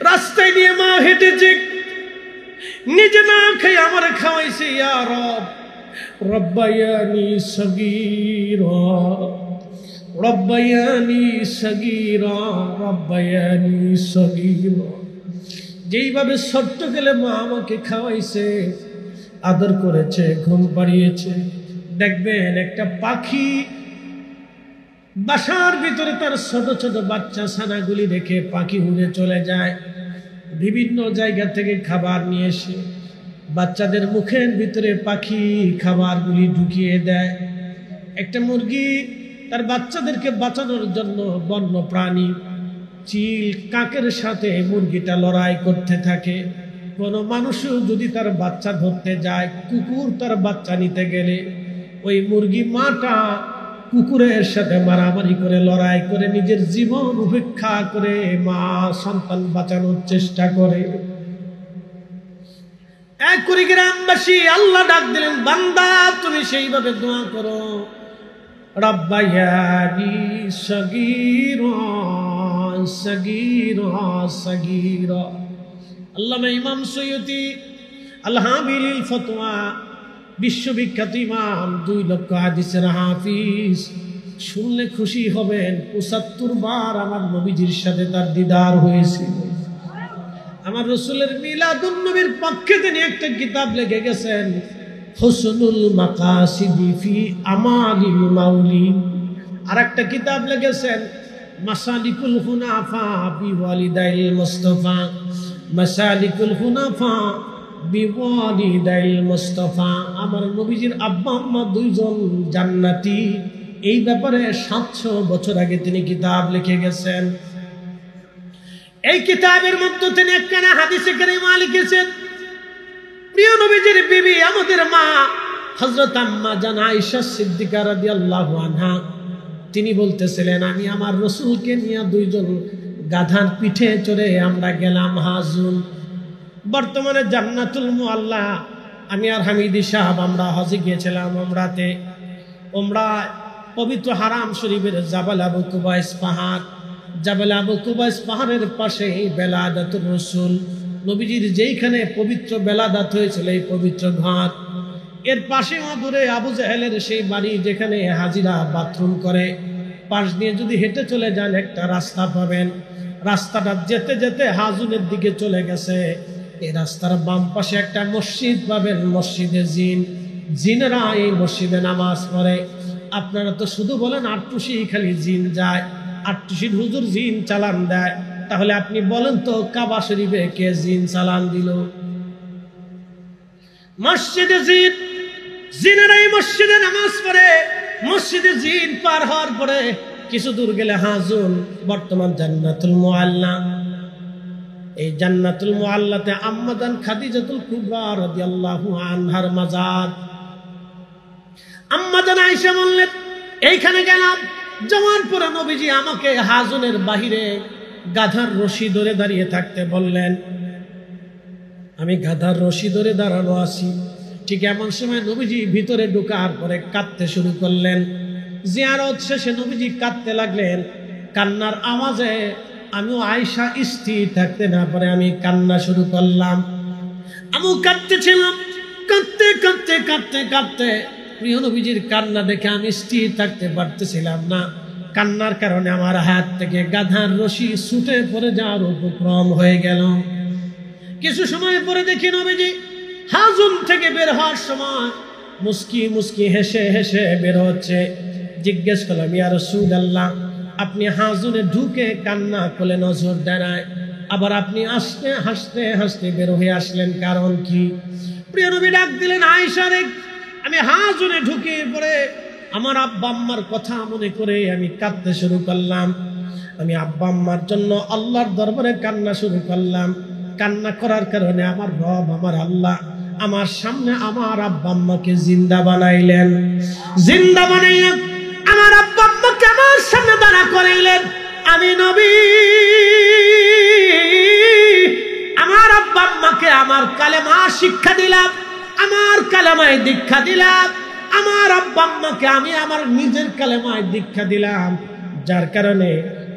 রাস্তায় নিয়ে মা হেঁটেছে, নিজে না খেয়ে আমার খাওয়াইছে। ইয়া রব রব্বায়ানি সগীরা রব্বায়ানি সগীরা রব্বায়ানি সগীরা। যেইভাবে ছোট্ট গেলে মা আমাকে খাওয়াইছে, আদর করেছে, ঘুম পাড়িয়েছে। দেখবেন একটা পাখি বাসার ভিতরে তার ছোট ছোট বাচ্চা ছানাগুলি রেখে পাখি উড়ে চলে যায়, বিভিন্ন জায়গা থেকে খাবার নিয়ে এসে বাচ্চাদের মুখের ভিতরে পাখি খাবারগুলি ঢুকিয়ে দেয়। একটা মুরগি তার বাচ্চাদেরকে বাঁচানোর জন্য বন্য প্রাণী চিল কাকের সাথে মুরগিটা লড়াই করতে থাকে। কোনো মানুষও যদি তার বাচ্চা ধরতে যায়, কুকুর তার বাচ্চা নিতে গেলে ওই মুরগি মাটা কুকুরের সাথে মারামারি করে লড়াই করে নিজের জীবন উপেক্ষা করে মা সন্তান বাঁচানোর চেষ্টা করে। এক কুড়িগ্রামবাসী আল্লাহ ডাক দিলেন, বান্দা তুমি সেইভাবে দোয়া করো, রাব্বায়ানি সগীরা সগীরা সগীরা। আল্লামা ইমাম সৈয়দী আল হাবিলিল ফতোয়া, বিশ্ববিখ্যাত ইমাম, 2 লক্ষ হাদিসের হাফিজ। শুনলে খুশি হবেন, 75 বার আমার নবীজির সাথে তার দিদার হয়েছিল। আমার রাসূলের মিলাদুন নবীর পক্ষে তিনি একটা কিতাব লিখে গেছেন, হুসনুল মাকাসিদি ফি আমালিল মাউলি। আর একটা কিতাব লিখেছেন মাসালিকুল হুনাফা বিওয়ালিদাইল মুস্তাফা, মাসালিকুল হুনাফা বিওয়ালিদাইল মুস্তাফা। আমার নবীজির আব্বা আম্মা 2 জন জান্নাতি, এই ব্যাপারে 700 বছর আগে তিনি কিতাব লিখে গেছেন। এই কিতাবের মধ্যে তিনি একখানা হাদিসে কারিমা লিখেছেন। প্রিয় নবীজির বিবি আমাদের মা হযরত আম্মা জান আয়েশা সিদ্দিকা রাদিয়াল্লাহু আনহা, তিনি বলতেছিলেন, আমি আমার রাসূলকে নিয়ে 2 জন গাধার পিঠে চড়ে আমরা গেলাম হাজুন, বর্তমানে জান্নাতুল মুআল্লা। আমি আর হামিদি সাহেব আমরা হজে গিয়েছিলাম ওমরাতে। ওমরা পবিত্র হারাম শরীফের জাবাল আবু কুবাইস পাহাড়, জাবাল আবু কুবাইস পাহাড়ের পাশে বেলাদাতুর রাসূল, নবীজির যেইখানে পবিত্র বেলাদাত হয়েছিল এই পবিত্র ঘর, এর পাশে দূরে আবু জাহেলের সেই বাড়ি যেখানে হাজিরা বাথরুম করে, পাশ দিয়ে যদি হেঁটে চলে যান একটা রাস্তা পাবেন। রাস্তাটা যেতে যেতে হাজুনের দিকে চলে গেছে। এই রাস্তার বাম পাশে একটা মসজিদ পাবেন, মসজিদে জিন, জিনেরা এই মসজিদে নামাজ পড়ে। আপনারা তো শুধু বলেন আটটুসি খালি জিন যায়, আটটুসির হুজুর জিন চালান দেয়। তাহলে আপনি বলেন তো কাবা শরীফে কে জিন চালান দিল? মসজিদে জিন, জিনেরা এই মসজিদে নামাজ পড়ে। মসজিদে জিন পার হওয়ার পরে কিছু দূর গেলে হাজুন, বর্তমান জান্নাতুল মুআল্লা। এই জান্নাতুল মুআল্লাতে আম্মা জান খাদিজাতুল কুবরা রাদিয়াল্লাহু আনহার মাজার। আম্মা জান আয়েশা বললেন, এইখানে গেলাম, যাওয়ার পরে নবীজি আমাকে হাজুনের বাহিরে গাধার রশি ধরে দাঁড়িয়ে থাকতে বললেন। আমি গাধার রশি ধরে দাঁড়ানো আছি। ঠিক এমন সময় নবীজি ভিতরে ঢোকার পরে কাঁদতে শুরু করলেন। জিয়ারত শেষে নবীজি কাঁদতে লাগলেন। কান্নার আওয়াজে আমিও আয়েশা স্থির থাকতে না পারে আমি কান্না শুরু করলাম। আমিও কাঁদতেছিলাম। কাঁদতে কাঁদতে কাঁদতে কাঁদতে প্রিয় নবীজির কান্না দেখে আমি স্থির থাকতে পারতেছিলাম না। কান্নার কারণে আমার হাত থেকে গাধার রশি ছুটে পড়ে যাওয়ার উপক্রম হয়ে গেল। কিছু সময় পরে দেখি নবীজি হাজুন থেকে বের হওয়ার সময় মুস্কি মুস্কি হেসে হেসে বের হচ্ছে। জিজ্ঞেস করলাম, ইয়া রাসূলুল্লাহ, আপনি হাজুনে ঢুকে কান্না করে নজর দেয়, আবার আপনি আসতে হাসতে হাসতে বের হয়ে আসলেন, কারণ কি? প্রিয় নবী ডাক দিলেন, আয়েশা রে, আমি হাজুনে ঢুকে পড়ে আমার আব্বা আম্মার কথা মনে করে আমি কাঁদতে শুরু করলাম। আমি আব্বা আম্মার জন্য আল্লাহর দরবারে কান্না শুরু করলাম। কান্না করার কারণে আমার রব, আমার আল্লাহ আমার সামনে আমার আব্বা আম্মাকে জিন্দা বানাইলেন। জিন্দা বানাইলেন, আমার আব্বা আম্মাকে আমার সামনে দাঁড়া করাইলেন। আমি নবী আমার আব্বা আম্মাকে আমার কালেমা শিক্ষা দিলাম, আমার কালেমায় দীক্ষা দিলাম। আমার আব্বা আম্মাকে আমি আমার নিজের কালেমায় দীক্ষা দিলাম, যার কারণে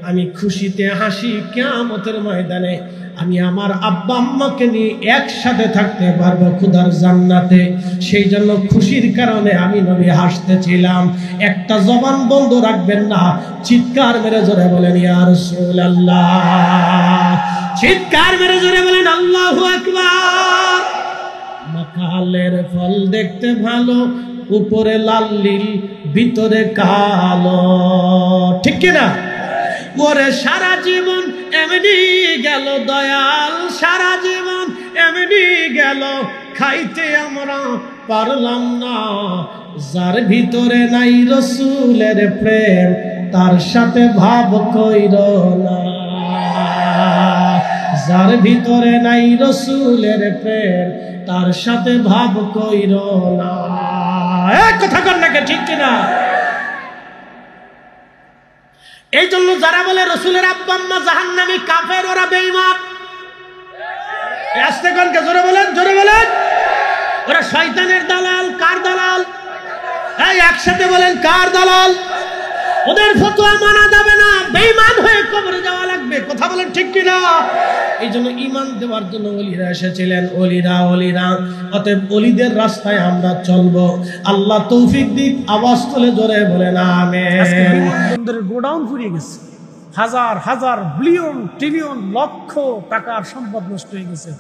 আমি খুশিতে হাসি কিয়ামতের ময়দানে আমি আমার আব্বা আম্মাকে নিয়ে একসাথে থাকতে পারবো খোদার জান্নাতে। সেই জন্য খুশির কারণে আমি নবী হাসতেছিলাম। একটা জবান বন্ধ রাখবেন না, চিৎকার মেরে জোরে বলেন ইয়া রাসূলুল্লাহ, চিৎকার মেরে জোরে বলেন আল্লাহু আকবার। মাকালের ফল দেখতে ভালো, উপরে লাল নীল ভিতরে কালো, ঠিক কিনা? ওরে সারা জীবন এমনি গেল দয়াল, সারা জীবন এমনি গেল, খাইতে আমরা পারলাম না। যার ভিতরে নাই রসুলের প্রেম, তার সাথে ভাব কইর না। যার ভিতরে নাই রসুলের প্রেম, তার সাথে ভাব কইর না। কথা কর নাকি, ঠিক কিনা? এই জন্য যারা বলে রসুলের আব্বা আম্মা জাহান্নামী, কাফের, ওরা বেঈমান। আস্তে কোনকে জোরে বলেন, জোরে বলেন। ওরা শয়তানের দালাল। কার দালাল? এই একসাথে বলেন, কার দালাল? ওদের ফতোয়া মানা যাবে না, বেঈমান হয়ে কবরে যাওয়া লাগবে। কথা বলেন ঠিক কিনা? এই জন্য ঈমান দেওয়ার জন্য ওলিরা এসেছিলেন, ওলিরা। অতএব ওলিদের রাস্তায় আমরা চলবো। আল্লাহ তৌফিক দিক। আওয়াজ তুলে জোরে বলেন আমিন। আজকে বিমানবন্দরের গোডাউন ফুরিয়ে গেছে, হাজার হাজার বিলিয়ন ট্রিলিয়ন লক্ষ টাকার সম্পদ নষ্ট হয়ে গেছে,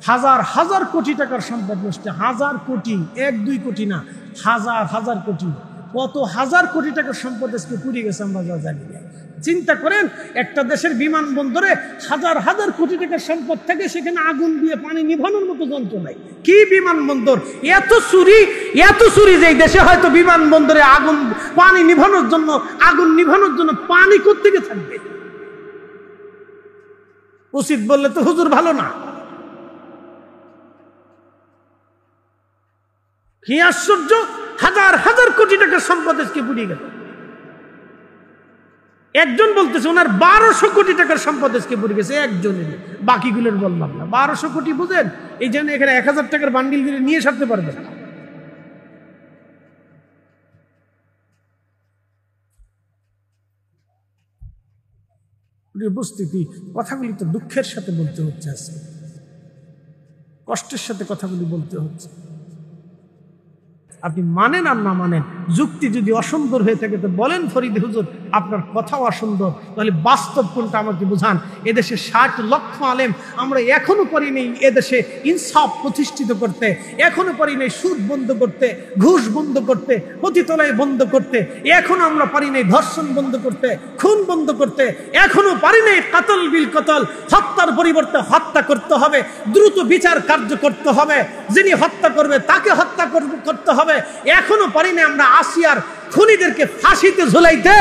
হাজার হাজার কোটি টাকার সম্পদ নষ্ট। হাজার কোটি, 1-2 কোটি না, হাজার হাজার কোটি। কত হাজার কোটি টাকার সম্পদ আজকে পুড়ে গেছে, আমরা যা জানি না। চিন্তা করেন, একটা দেশের বিমানবন্দরে হাজার হাজার কোটি টাকার সম্পদ থাকে, সেখানে আগুন দিয়ে পানি নিভানোর মতো যন্ত্র নাই। কি বিমানবন্দর! এত চুরি যে দেশে হয়তো বিমানবন্দরে পানি নিভানোর জন্য, আগুন নিভানোর জন্য পানি কোত্থেকে থাকবে? উচিত বললে তো হুজুর ভালো না। কি আশ্চর্য! হাজার হাজার কোটি টাকার সম্পদ আজকে পুড়ে গেল। একজন বলতেছে ওনার 1200 কোটি টাকার সম্পদ আজকে পুড়ে গেছে, একজনের। বাকিগুলোর বললাম না। 1200 কোটি বুঝেন? এই জন্য এখানে 1000 টাকার বান্ডিল করে নিয়ে সারতে পারবেন না। উপস্থিতি, কথাগুলি তো দুঃখের সাথে বলতে হচ্ছে, আজকে কষ্টের সাথে কথাগুলি বলতে হচ্ছে। আপনি মানেন আর না মানেন, যুক্তি যদি অসুন্দর হয়ে থাকে তো বলেন, ফরিদ হুজুর আপনার কথাও অসুন্দর, তাহলে বাস্তব কোনটা আমাকে বুঝান। এদেশে 60 লক্ষ আলেম, আমরা এখনো পারি নেই এদেশে ইনসাফ প্রতিষ্ঠিত করতে, এখনো পারি নেই সুদ বন্ধ করতে, ঘুষ বন্ধ করতে, পতিতলায় বন্ধ করতে, এখনো আমরা পারি নেই ধর্ষণ বন্ধ করতে, খুন বন্ধ করতে, এখনো পারি নেই কাতল বিল কতল, হত্যার পরিবর্তে হত্যা করতে হবে, দ্রুত বিচার কার্য করতে হবে, যিনি হত্যা করবে তাকে হত্যা করতে হবে। এখনো পারি না আমরা আসিয়ার খুনিদেরকে ফাঁসিতে ঝুলাইতে।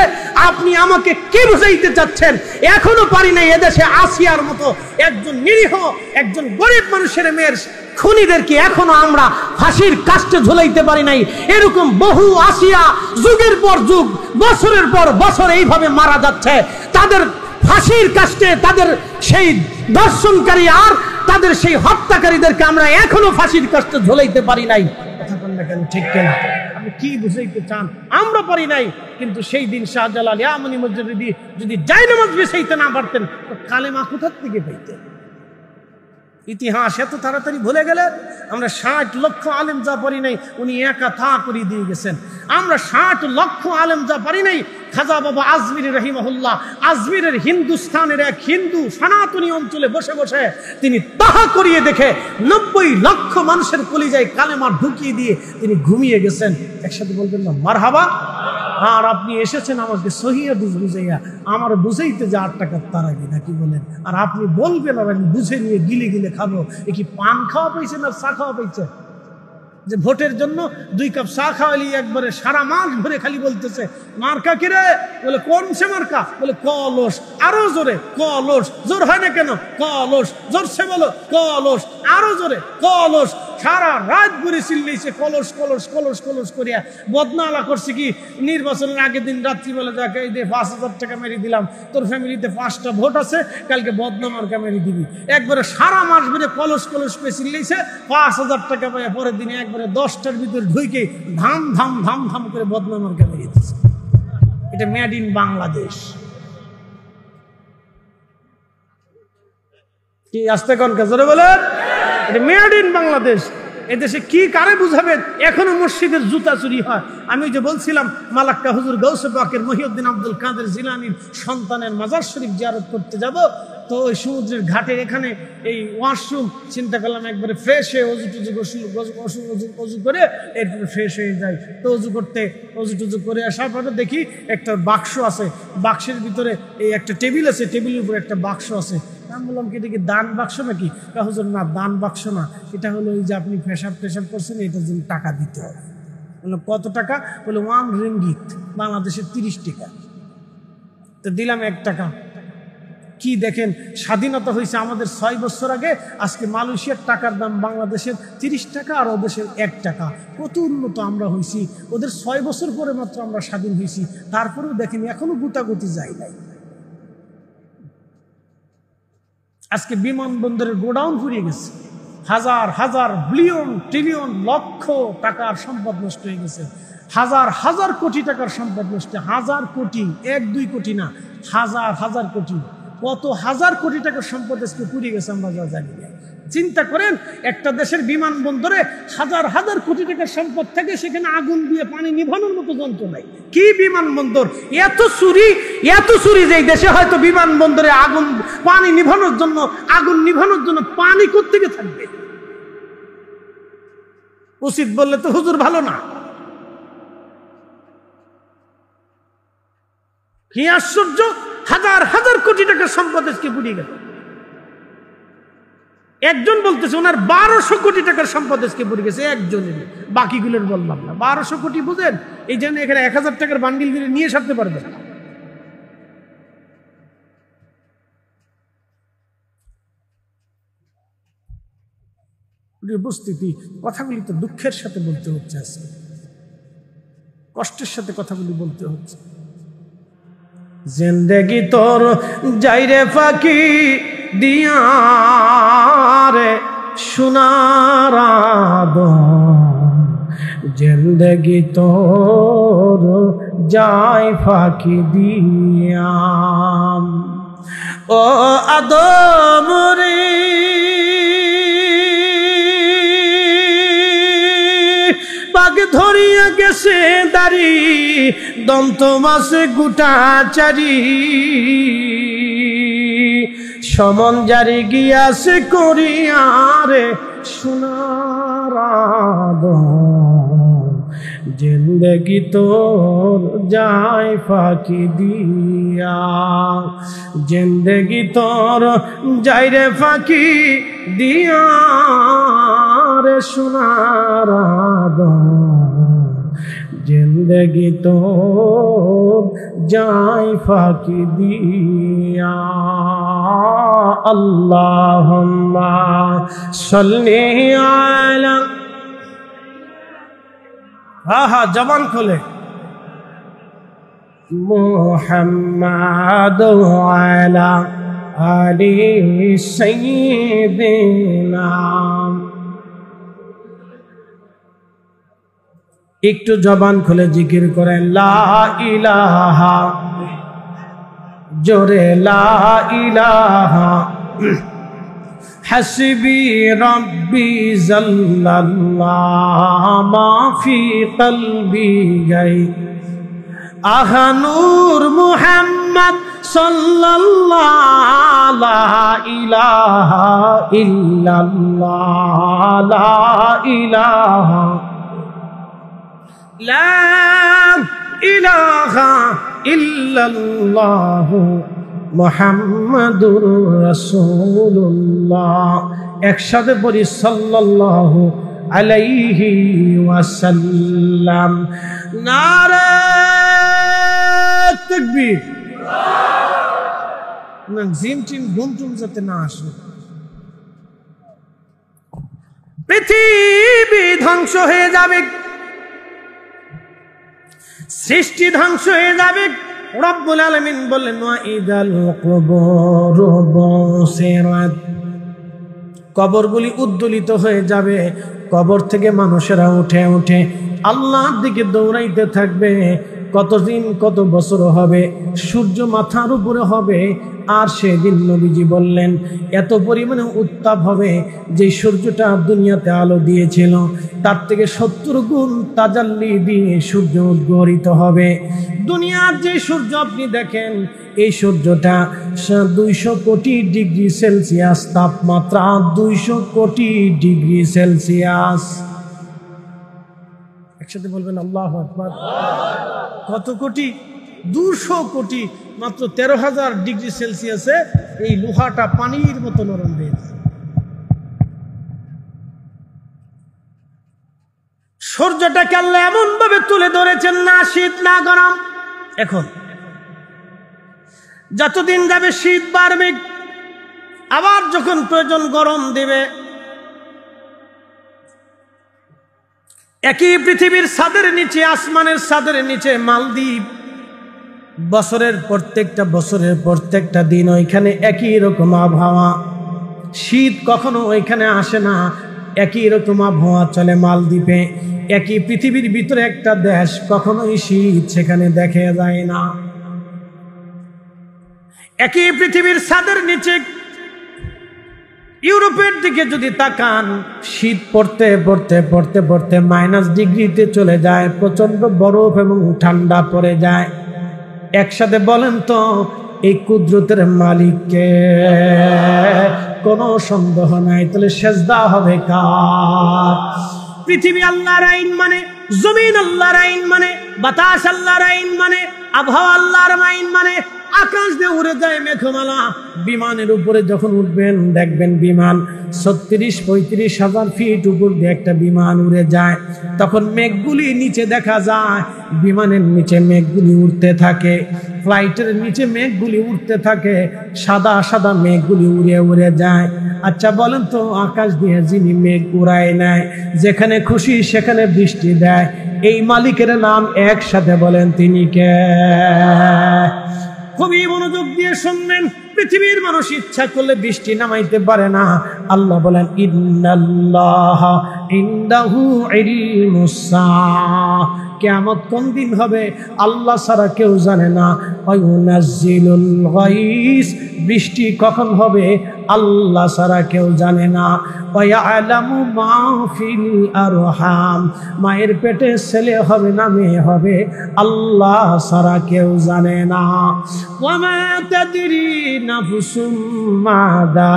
আপনি আমাকে কি বুঝাইতে চাচ্ছেন? এখনো পারি না এদেশে আসিয়ার মতো একজন নিরীহ, একজন গরিব মানুষের মেয়ের খুনিদেরকে এখনো আমরা ফাঁসির কাস্টে ঝুলাইতে পারি নাই। এরকম বহু আসিয়া যুগের পর যুগ, বছরের পর বছর এইভাবে মারা যাচ্ছে। তাদের ফাঁসির কাস্টে, তাদের সেই দর্শনকারী আর তাদের সেই হত্যাকারীদেরকে আমরা এখনো ফাঁসির কাস্টে ঝুলাইতে পারি নাই। ঠিক কিনা? আপনি কি বুঝাইতে চান? আমরা পারি নাই, কিন্তু সেই দিন শাহজালাল ইয়ামানি মুজাদ্দিদি যদি জায়নামাজ বিছাইতে না পারতেন, তো কালেমা কোথা থেকে পাইতেন? ইতিহাস এত তাড়াতাড়ি ভুলে গেলেন। আমরা 60 লক্ষ আলেম যা পারি নাই, উনি একা তা করে দিয়ে গেছেন। আমরা 60 লক্ষ আলেম যা পারি নাই, খাজা বাবা আজমিরি রাহিমাহুল্লাহ আজমিরের হিন্দুস্তানের এক হিন্দু সনাতনী অঞ্চলে বসে বসে তিনি তাহা করিয়ে দেখে 90 লক্ষ মানুষের কলিজায় কালেমা ঢুকিয়ে দিয়ে তিনি ঘুমিয়ে গেছেন। একসাথে বলবেন না মারহাবা। আর আপনি এসেছেন আমাকে সহি হাদিস বুঝাইয়া, আমার বুঝাইতে যে 8 টাকার তারাবি নাকি বলেন, আর আপনি বলবেন আর আমি বুঝে নিয়ে গিলে গিলে খাবো। এ কি পান খাওয়া পাইছেন আর চা খাওয়া পাইছে? যে ভোটের জন্য 2 কাপ চা খাওয়ালি একবারে সারা মাস ভরে খালি বলতেছে মার্কা কিরে, বলে কোন সে মার্কা, বলে কলস, আরো জোরে কলস, জোর হয় না কেন কলস, জোরসে বলো কলস, আরো জোরে কলস, সারা রাত ঘুরে চিল্লিয়েছে কলস কলস কলস কলস করিয়া। বদনালা করছে কি নির্বাচনের আগের দিন রাত্রিবেলা যাকে এই দিয়ে 5,000 টাকা মেরে দিলাম, তোর ফ্যামিলিতে 5টা ভোট আছে, কালকে বদনামার্কা মেরে দিবি। একবারে সারা মাস ধরে কলস কলস করে চিল্লিয়েছে, 5,000 টাকা পায় পরের দিনে একবারে 10টার ভিতরে ঢুকে ধাম ধাম ধাম ধাম করে বদনামার্কা মেরে দিচ্ছে। এটা মেড ইন বাংলাদেশ। কি আসতে কোন কাজরে বলেন, এটা মেড ইন বাংলাদেশ। এদেশে কি কারে বুঝাবেন? এখনো মসজিদের জুতা চুরি হয়। আমি যে বলছিলাম মালাক্কা হুজুর গৌসে পাকের মহিউদ্দিন আব্দুল কাদের জিলানীর সন্তানের মাজার শরীফ জিয়ারত করতে যাব, তো ওই সমুদ্রের ঘাটের এখানে এই ওয়াশরুম চিন্তা করলাম একবারে ফ্রেশ হয়ে অজু টুজু অজু করে এরপরে ফ্রেশ হয়ে যায়। তো অজু টুজু করে আসার পরে দেখি একটা বাক্স আছে, বাক্সের ভিতরে এই একটা টেবিল আছে, টেবিলের উপরে একটা বাক্স আছে। আমি বললাম কি এটা কি দান বাক্স নাকি? হুজুর না, দান বাক্স না, এটা হলো ওই যে আপনি পেশাব করছেন এটার জন্য টাকা দিতে হবে। বললো কত টাকা? বলে 1 রিঙ্গিত, বাংলাদেশের 30 টাকা। তো দিলাম 1 টাকা। কি দেখেন, স্বাধীনতা হয়েছে আমাদের 6 বছর আগে, আজকে মালয়েশিয়ার টাকার দাম বাংলাদেশের 30 টাকা আর ওদেশের 1 টাকা। কত উন্নত আমরা হয়েছি, ওদের 6 বছর পরে মাত্র আমরা স্বাধীন হয়েছি, তারপরেও দেখেন এখনো গুতাগুতি যায় নাই। আজকে বিমানবন্দরের গোডাউন ফুরিয়ে গেছে, হাজার হাজার বিলিয়ন ট্রিলিয়ন লক্ষ টাকার সম্পদ নষ্ট হয়ে গেছে, হাজার হাজার কোটি টাকার সম্পদ নষ্ট, হাজার কোটি, 1-2 কোটি না, হাজার হাজার কোটি, কত হাজার কোটি টাকার সম্পদ আজকে পুড়িয়ে গেছে আমরা যা জানি না। চিন্তা করেন, একটা দেশের বিমানবন্দরে হাজার হাজার কোটি টাকার সম্পদ থাকে, সেখানে আগুন দিয়ে পানি নিভানোর মতো যন্ত্র নাই। কি বিমানবন্দর, এত চুরি যে দেশে হয়তো বিমানবন্দরে আগুন পানি নিভানোর জন্য, আগুন নিভানোর জন্য পানি কোত্থেকে থাকবে? উচিত বললে তো হুজুর ভালো না। কি আশ্চর্য, হাজার হাজার কোটি টাকার সম্পদ আজকে পুড়িয়ে গেল। একজন বলতেছে ওনার 1200 কোটি টাকার সম্পদ আজকে পুড়ে গেছে, একজনের, বাকিগুলোর বললাম না। 1200 কোটি বুঝেন, এই জন্য এখানে 1000 টাকার বান্ডিল দিয়ে নিয়ে সারতে পারবেন না। উপস্থিতি, কথাগুলি তো দুঃখের সাথে বলতে হচ্ছে, আজকে কষ্টের সাথে কথাগুলি বলতে হচ্ছে। জিন্দেগি তোর যাইরে ফাঁকি দিয়া রে সোনার আদম, জিন্দেগি তোর যাই ফাঁকি দিয়া, ও আদম রে পাক ধরিয়া গেছে দাড়ি, দন্ত মাসে গুটা চারি, সমন জারি গিয়াছে করিয়ারে সোনার আদম, জিন্দেগি তোর যায় ফাঁকি দিয়া, জিন্দেগি তোর যাই রে ফাঁকি দিয়া রে সোনার আদম, জিন্দেগি তোর যায় ফাঁকি দিয়া। আল্লাহুম্মা সাল্লি আলা, হ্যাঁ জবান খোলে, মুহাম্মাদ আলা আলি সাইয়্যিদিনা। একটু জবান খুলে জিকির করেন লা ইলাহা, জোরে লা ইলাহা, হাসবি রব্বি জাল্লাল্লাহ মা ফি কলবি গাই, আহানুর মুহাম্মদ সাল্লাল্লাহু লা ইলাহা ইল্লাল্লাহ লা ইলাহা লা ইলাহা ইল্লাল্লাহ মুহাম্মাদুর রাসূলুল্লাহ। একসাথে পড়ি সাল্লাল্লাহু আলাইহি ওয়াসাল্লাম। নারে তাকবীর। না জিম টিম ঘুম টুম যাতে না আসে। পৃথিবী ধ্বংস হয়ে যাবে, সৃষ্টি ধ্বংস হয়ে যাবে। রব্বুল আলামিন বললেন ওয়া ইদাল কুবুর বুসিরাত, কবরগুলি উদ্দোলিত হয়ে যাবে। কবর থেকে মানুষেরা উঠে উঠে আল্লাহর দিকে দৌড়াইতে থাকবে। কতদিন কত বছর হবে, সূর্য মাথার উপরে হবে। আর সেদিন নবীজি বললেন এত পরিমাণে উত্তাপ হবে যে সূর্যটা দুনিয়াতে আলো দিয়েছিল তার থেকে 70 গুণ তাজাল্লি দিয়ে সূর্য উদ্গরিত হবে। দুনিয়ার যে সূর্য আপনি দেখেন এই সূর্যটা 200 কোটি ডিগ্রি সেলসিয়াস তাপমাত্রা, 200 কোটি ডিগ্রি সেলসিয়াস। একসাথে বলবেন আল্লাহু আকবার। কত কোটি? 200 কোটি। মাত্র 13,000 ডিগ্রি সেলসিয়াসে এই লোহাটা পানির মতো নরম হয়ে যায়। সূর্যটাকে আল্লাহ এমন ভাবে তুলে ধরেছেন, না শীত না গরম। এখন যতদিন যাবে শীত বাড়বে, আবার যখন প্রয়োজন গরম দেবে। একই পৃথিবীর ছাদের নিচে, আসমানের ছাদের নিচে মালদ্বীপ, বছরের প্রত্যেকটা দিন ওইখানে একই রকম আবহাওয়া। শীত কখনো ওইখানে আসে না, একই রকম আবহাওয়া চলে মালদ্বীপে। একই পৃথিবীর ভিতরে একটা দেশ, কখনোই শীত সেখানে দেখা যায় না। একই পৃথিবীর ছাদের নিচে ইউরোপের দিকে যদি তাকান, শীত পড়তে পড়তে পড়তে পড়তে -ডিগ্রিতে চলে যায়, প্রচন্ড বরফ এবং ঠান্ডা পড়ে যায়। একসাথে বলেন তো এই কুদরতের মালিককে? কোনো সন্দেহ নাই। তাহলে সেজদা হবে কার? পৃথিবী আল্লাহর আইন মানে, জমিন আল্লাহর আইন মানে, বাতাস আল্লাহর আইন মানে, আবহাওয়া আল্লাহর আইন মানে। আকাশ দিয়ে উড়ে যায় মেঘমালা। বিমানের উপরে যখন উঠবেন দেখবেন বিমান 36-35 হাজার ফিট উপর দিয়ে একটা বিমান উড়ে যায়। তখন মেঘগুলি নিচে দেখা যায়, বিমানের নিচে মেঘগুলি উড়তে থাকে, ফ্লাইটের নিচে মেঘগুলি উড়তে থাকে, সাদা সাদা মেঘগুলি উড়ে উড়ে যায়। আচ্ছা বলেন তো, আকাশ দিয়ে যিনি মেঘ উড়ায় নেয়, যেখানে খুশি সেখানে বৃষ্টি দেয়, এই মালিকের নাম একসাথে বলেন তিনি কে? খুবই মনোযোগ দিয়ে শুনবেন। পৃথিবীর মানুষ ইচ্ছা করলে বৃষ্টি নামাইতে পারে না। আল্লাহ বলেন ইন্নাল্লাহা ইনদাহু ইলমুস সাআহ, কিয়ামত কোন দিন হবে আল্লাহ ছাড়া কেউ জানে না। ওয়ায়ুনাজ্জিলুল গায়স, বৃষ্টি কখন হবে আল্লাহ ছাড়া কেউ জানে না। ওয়ায়ালামু মা ফিল আরহাম, মায়ের পেটে ছেলে হবে না মেয়ে হবে আল্লাহ ছাড়া কেউ জানে না। ওয়ামা তাদরি নাফসুম মাদা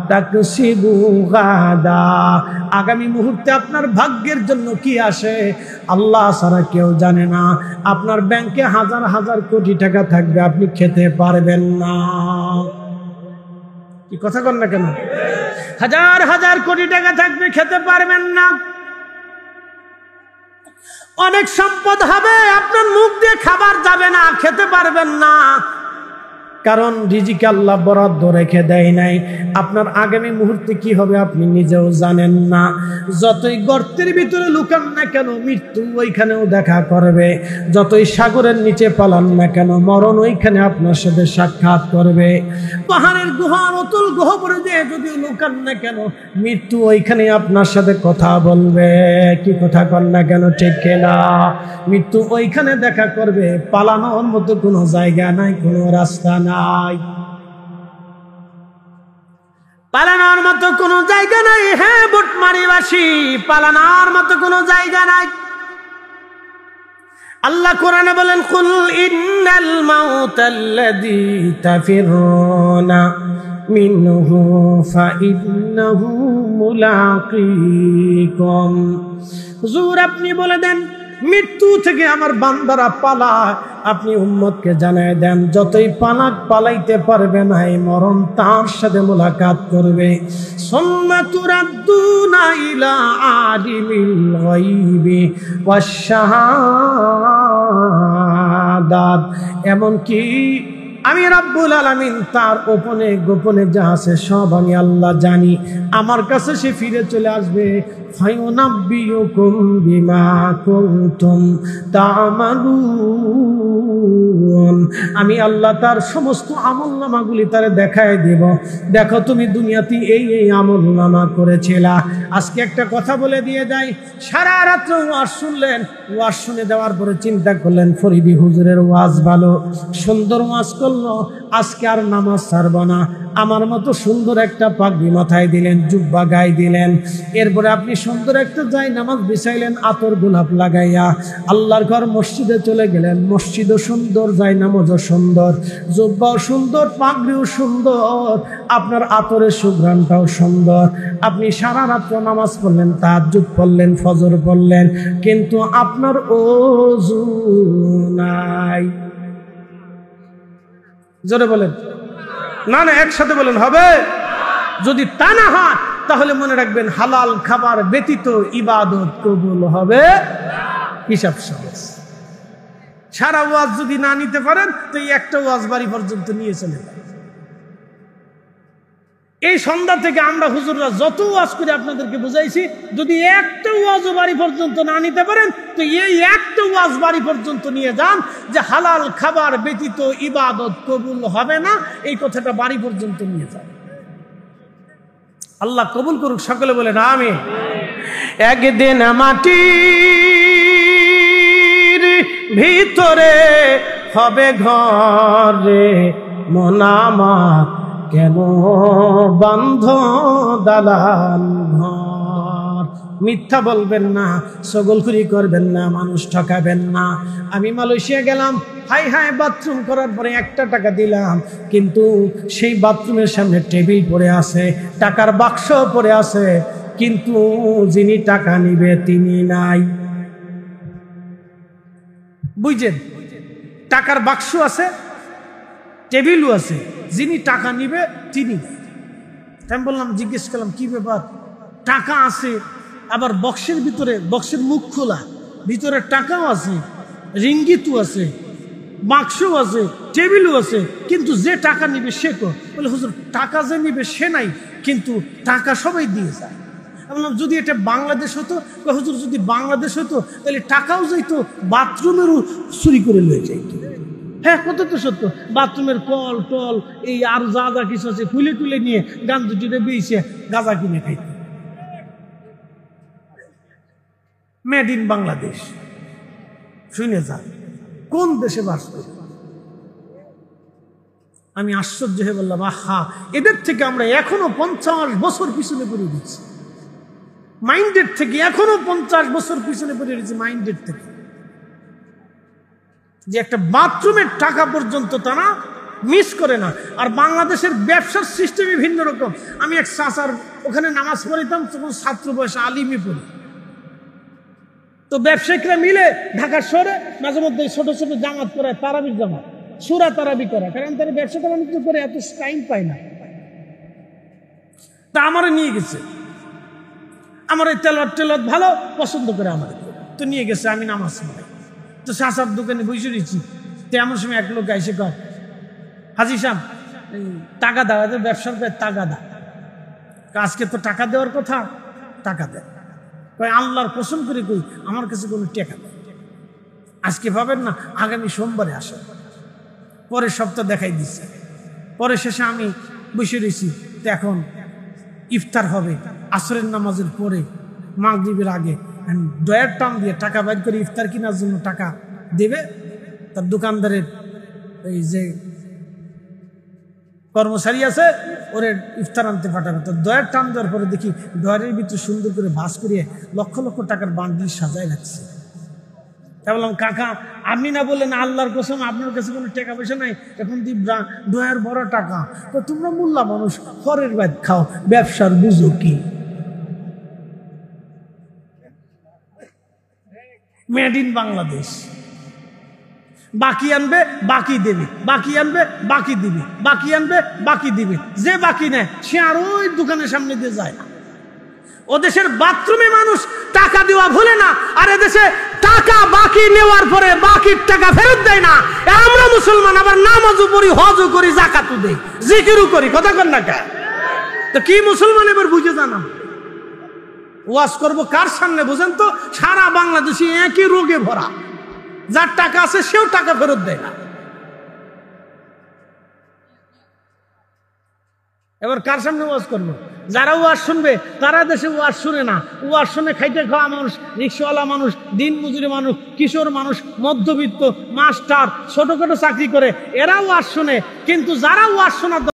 তাকসিবু গাদা, আগামী মুহূর্তে আপনার ভাগ্যের জন্য কি আসে আল্লাহ ছাড়া কেউ জানে না। আপনার ব্যাংকে হাজার হাজার কোটি টাকা থাকবে, আপনি খেতে পারবেন না। কি কথা বল না কেন? হাজার হাজার কোটি টাকা থাকবে, খেতে পারবেন না। অনেক সম্পদ হবে, আপনার মুখ দিয়ে খাবার যাবে না, খেতে পারবেন না। কারণ রিজিক আল্লাহ বরাদ্দ রেখে দেয় নাই। আপনার আগামী মুহূর্তে কি হবে আপনি নিজেও জানেন না। যতই গর্তের ভিতরে লুকান না কেন, মৃত্যু ওইখানেও দেখা করবে। যতই সাগরের নিচে পালান না কেন, মরণ ওইখানে আপনার সাথে সাক্ষাৎ করবে। পাহাড়ের গুহার অতুল গহ্বরে দিয়ে যদি লুকান না কেন, মৃত্যু ওইখানে আপনার সাথে কথা বলবে। কি কথা কর না কেন, ঠিক না? মৃত্যু ওইখানে দেখা করবে। পালানোর মতো কোনো জায়গা নাই, কোনো রাস্তা নাই। পালানোর মতো কোনো জায়গা নাই। হ্যাঁ বুটমারিবাসী, পালানোর মতো কোনো জায়গা নাই। আল্লাহ কোরআনে বলেন, কুল ইন্নাল মাউতাল্লাযী তাফিরুনা মিনহু ফাইন্নাহু মুলাকীকুম। হুজুর আপনি বলে দেন, মৃত্যু থেকে আমার বান্দারা পালায়। আপনি উম্মতকে জানায় দেন, যতই পালাইতে পারবে না, এই মরণ তার সাথে মোলাকাত করবে। সুম্মা তুরাদ্দুনা ইলা আলিমিল গায়বি ওয়াশ শাহাদাত। এমনকি আমি রব্বুল আলামিন তার গোপনে যা আছে সব আমি আল্লাহ জানি। আমার কাছে সে ফিরে চলে আসবে। ফায়ুনাব্বিউকুম বিমা কুনতুম তা'মালুন। আমি আল্লাহ তার সমস্ত আমলনামাগুলি তারে দেখায় দেব। দেখো তুমি দুনিয়াতে এই আমলনামা করেছিলা। আজকে একটা কথা বলে দিয়ে যাই, সারা রাত ওয়াজ শুনলেন, ওয়াজ শুনে দেওয়ার পরে চিন্তা করলেন ফরিদি হুজুরের ওয়াজ ভালো, সুন্দর ওয়াজ করলো, আজকে আর নামাজ ছাড়ব না। আমার মতো সুন্দর একটা পাগড়ি মাথায় দিলেন, জুব্বা গায়ে দিলেন, এরপরে আপনি সুন্দর একটা যাই নামাজ বিছাইলেন আতর গোলাপ লাগাইয়া, আল্লাহর ঘর মসজিদে চলে গেলেন। মসজিদও সুন্দর, যাই নামাজও সুন্দর, জুব্বাও সুন্দর, পাগড়িও সুন্দর, আপনার আতরের সুঘ্রাণটাও সুন্দর। আপনি সারা রাত্র নামাজ পড়লেন, তাহাজ্জুদ পড়লেন, ফজর পড়লেন, কিন্তু আপনার ওযু নাই। জোরে বলেন না, না একসাথে বলেন হবে। যদি তা না হয় তাহলে মনে রাখবেন, হালাল খাবার ব্যতীত ইবাদত কবুল হবে। হিসাব সহজ। সারা ওয়াজ যদি না নিতে পারেন তো এই একটা ওয়াজ বাড়ি পর্যন্ত নিয়ে চলে যান। এই সন্ধ্যা থেকে আমরা হুজুররা যত ওয়াজ করে আপনাদেরকে বুঝাইছি, যদি একটা ওয়াজও বাড়ি পর্যন্ত না নিতে পারেন তো এই একটা ওয়াজ বাড়ি পর্যন্ত নিয়ে যান, যে হালাল খাবার ব্যতীত ইবাদত কবুল হবে না, এই কথাটা বাড়ি পর্যন্ত নিয়ে যান। আল্লাহ কবুল করুক, সকলে বলেন আমিন। একদিন মাটির ভিতরে হবে ঘরে, মন আমার কেন বান্ধ দালান ঘর। মিথ্যা বলবেন না, চগলখুরি করবেন না, মানুষ ঠকাবেন না। আমি মালয়েশিয়া গেলাম, হাই হাই বাথরুম করার পরে 1 টাকা দিলাম, কিন্তু সেই বাথরুমের সামনে টেবিল পড়ে আছে, টাকার বাক্স পড়ে আছে, কিন্তু যিনি টাকা নিবে তিনি নাই। বুঝছেন? টাকার বাক্স আছে, টেবিলও আছে, যিনি টাকা নিবে তিনি নাই। আমি বললাম, জিজ্ঞেস করলাম কি ব্যাপার? টাকা আছে, আবার বক্সের ভিতরে, বক্সের মুখ খোলা, ভিতরে টাকাও আছে, রিঙ্গিতও আছে, বাক্সও আছে, টেবিলও আছে, কিন্তু যে টাকা নিবে সে কো? বলে হুজুর টাকা যে নিবে সে নাই, কিন্তু টাকা সবাই দিয়ে যায়। আমি বললাম, যদি এটা বাংলাদেশ হতো? হুজুর যদি বাংলাদেশ হতো তাহলে টাকাও যাইতো, বাথরুমেরও চুরি করে লয়ে যাইতো। হ্যাঁ, কত তো সত্য। বাথরুমের কল টল এই আর যা যা কিছু আছে খুলে তুলে নিয়ে গান দুটিতে বেয়েছে গাঁজা কিনে খাইতো। Made in Bangladesh. শুনে যান, কোন দেশে বাস করে? আমি আশ্চর্য হয়ে বললাম, আহা, এদের থেকে আমরা এখনো 50 বছর পিছনে পড়ে দিচ্ছি। মাইন্ডেড থেকে এখনো 50 বছর পিছনে পড়ে দিচ্ছি, মাইন্ডেড থেকে। যে একটা বাথরুমের টাকা পর্যন্ত তারা মিস করে না। আর বাংলাদেশের ব্যবসার সিস্টেমই ভিন্ন রকম। আমি এক চাচার ওখানে নামাজ পড়িতাম, তখন ছাত্র বয়সে আলিমে পড়ি। তো ব্যবসায়িকরা মিলে ঢাকার শহরে মাঝে মধ্যে ছোট ছোট জামাত করায়, তারাবির জামাত, সুরা তারাবি করা, কারণ তারা ব্যবসা বাণিজ্য করে এত টাইম পায় না। তা আমারে নিয়ে গেছে, আমার এই তেলত ভালো পছন্দ করে আমাদের, তো নিয়ে গেছে, আমি নামাজ পড়াই। তো চাচার দোকানে বসে রয়েছি, তো এমন সময় এক লোক এসে কয়, হাজি সাহেব টাকা দাও, এদের ব্যবসার কাছে টাকা দাও। আজকে তো টাকা দেওয়ার কথা, টাকা দেয়। কয় আল্লাহর কসম করে কই, আমার কাছে কোনো টাকা নেই, আজকে পাবেন না, আগামী সোমবারে আসেন। পরের সপ্তাহ দেখাই দিচ্ছে। পরে শেষে আমি বসে রয়েছি, তো এখন ইফতার হবে আসরের নামাজের পরে, মাগরিবের আগে। ডয়ার টান দিয়ে টাকা বাইর করে ইফতার কেনার জন্য টাকা দেবে। তার দোকানদারের এই যে কর্মচারী আছে, ওরে ইফতার আনতে পাঠাবে। তো ডয়ার টান দেওয়ার পরে দেখি ডয়ারের ভিতরে সুন্দর করে ভাঁজ করিয়ে লক্ষ লক্ষ টাকার বান্ডিল সাজায় রাখছে। তা বললাম কাকা আপনি না বললেন আল্লাহর কসম আপনার কাছে কোনো টাকা পয়সা নাই, এখন দিব্রা দোয়ের বড় টাকা, তো তোমরা মোল্লা মানুষ ফরের বাদ খাও, ব্যবসার বুঝো কি? Made in Bangladesh. বাকি আনবে বাকি দেবে, বাকি আনবে বাকি দিবে, বাকি আনবে বাকি দিবে, যে বাকি নেয় সে আর ওই দোকানের সামনে দিয়ে যায় না। ও দেশের বাথরুমে মানুষ টাকা দেওয়া ভুলে না, আর এদেশে টাকা বাকি নেওয়ার পরে বাকির টাকা ফেরত দেয় না। আমরা মুসলমান আবার নামাজও পড়ি, হজও করি, যাকাতও দেই, জিকিরও করি, কথা কন না কে? তো কি মুসলমান এবার বুঝে জানাম? ওয়াজ করবো কার সামনে বুঝেন তো? সারা বাংলাদেশে একই রোগে ভরা, যার টাকা আছে সেও টাকা ফেরত দেয় না। এবার কার সামনে ওয়াজ করবো? যারা ওয়াজ শুনবে তারা দেশে ওয়াজ শুনে না, ওয়াজ শুনে খাইতে খাওয়া মানুষ, রিক্সাওয়ালা মানুষ, দিন মজুরি মানুষ, কিশোর মানুষ, মধ্যবিত্ত, মাস্টার, ছোটখাটো চাকরি করে, এরা ওয়াজ শুনে। কিন্তু যারা ওয়াজ শোনা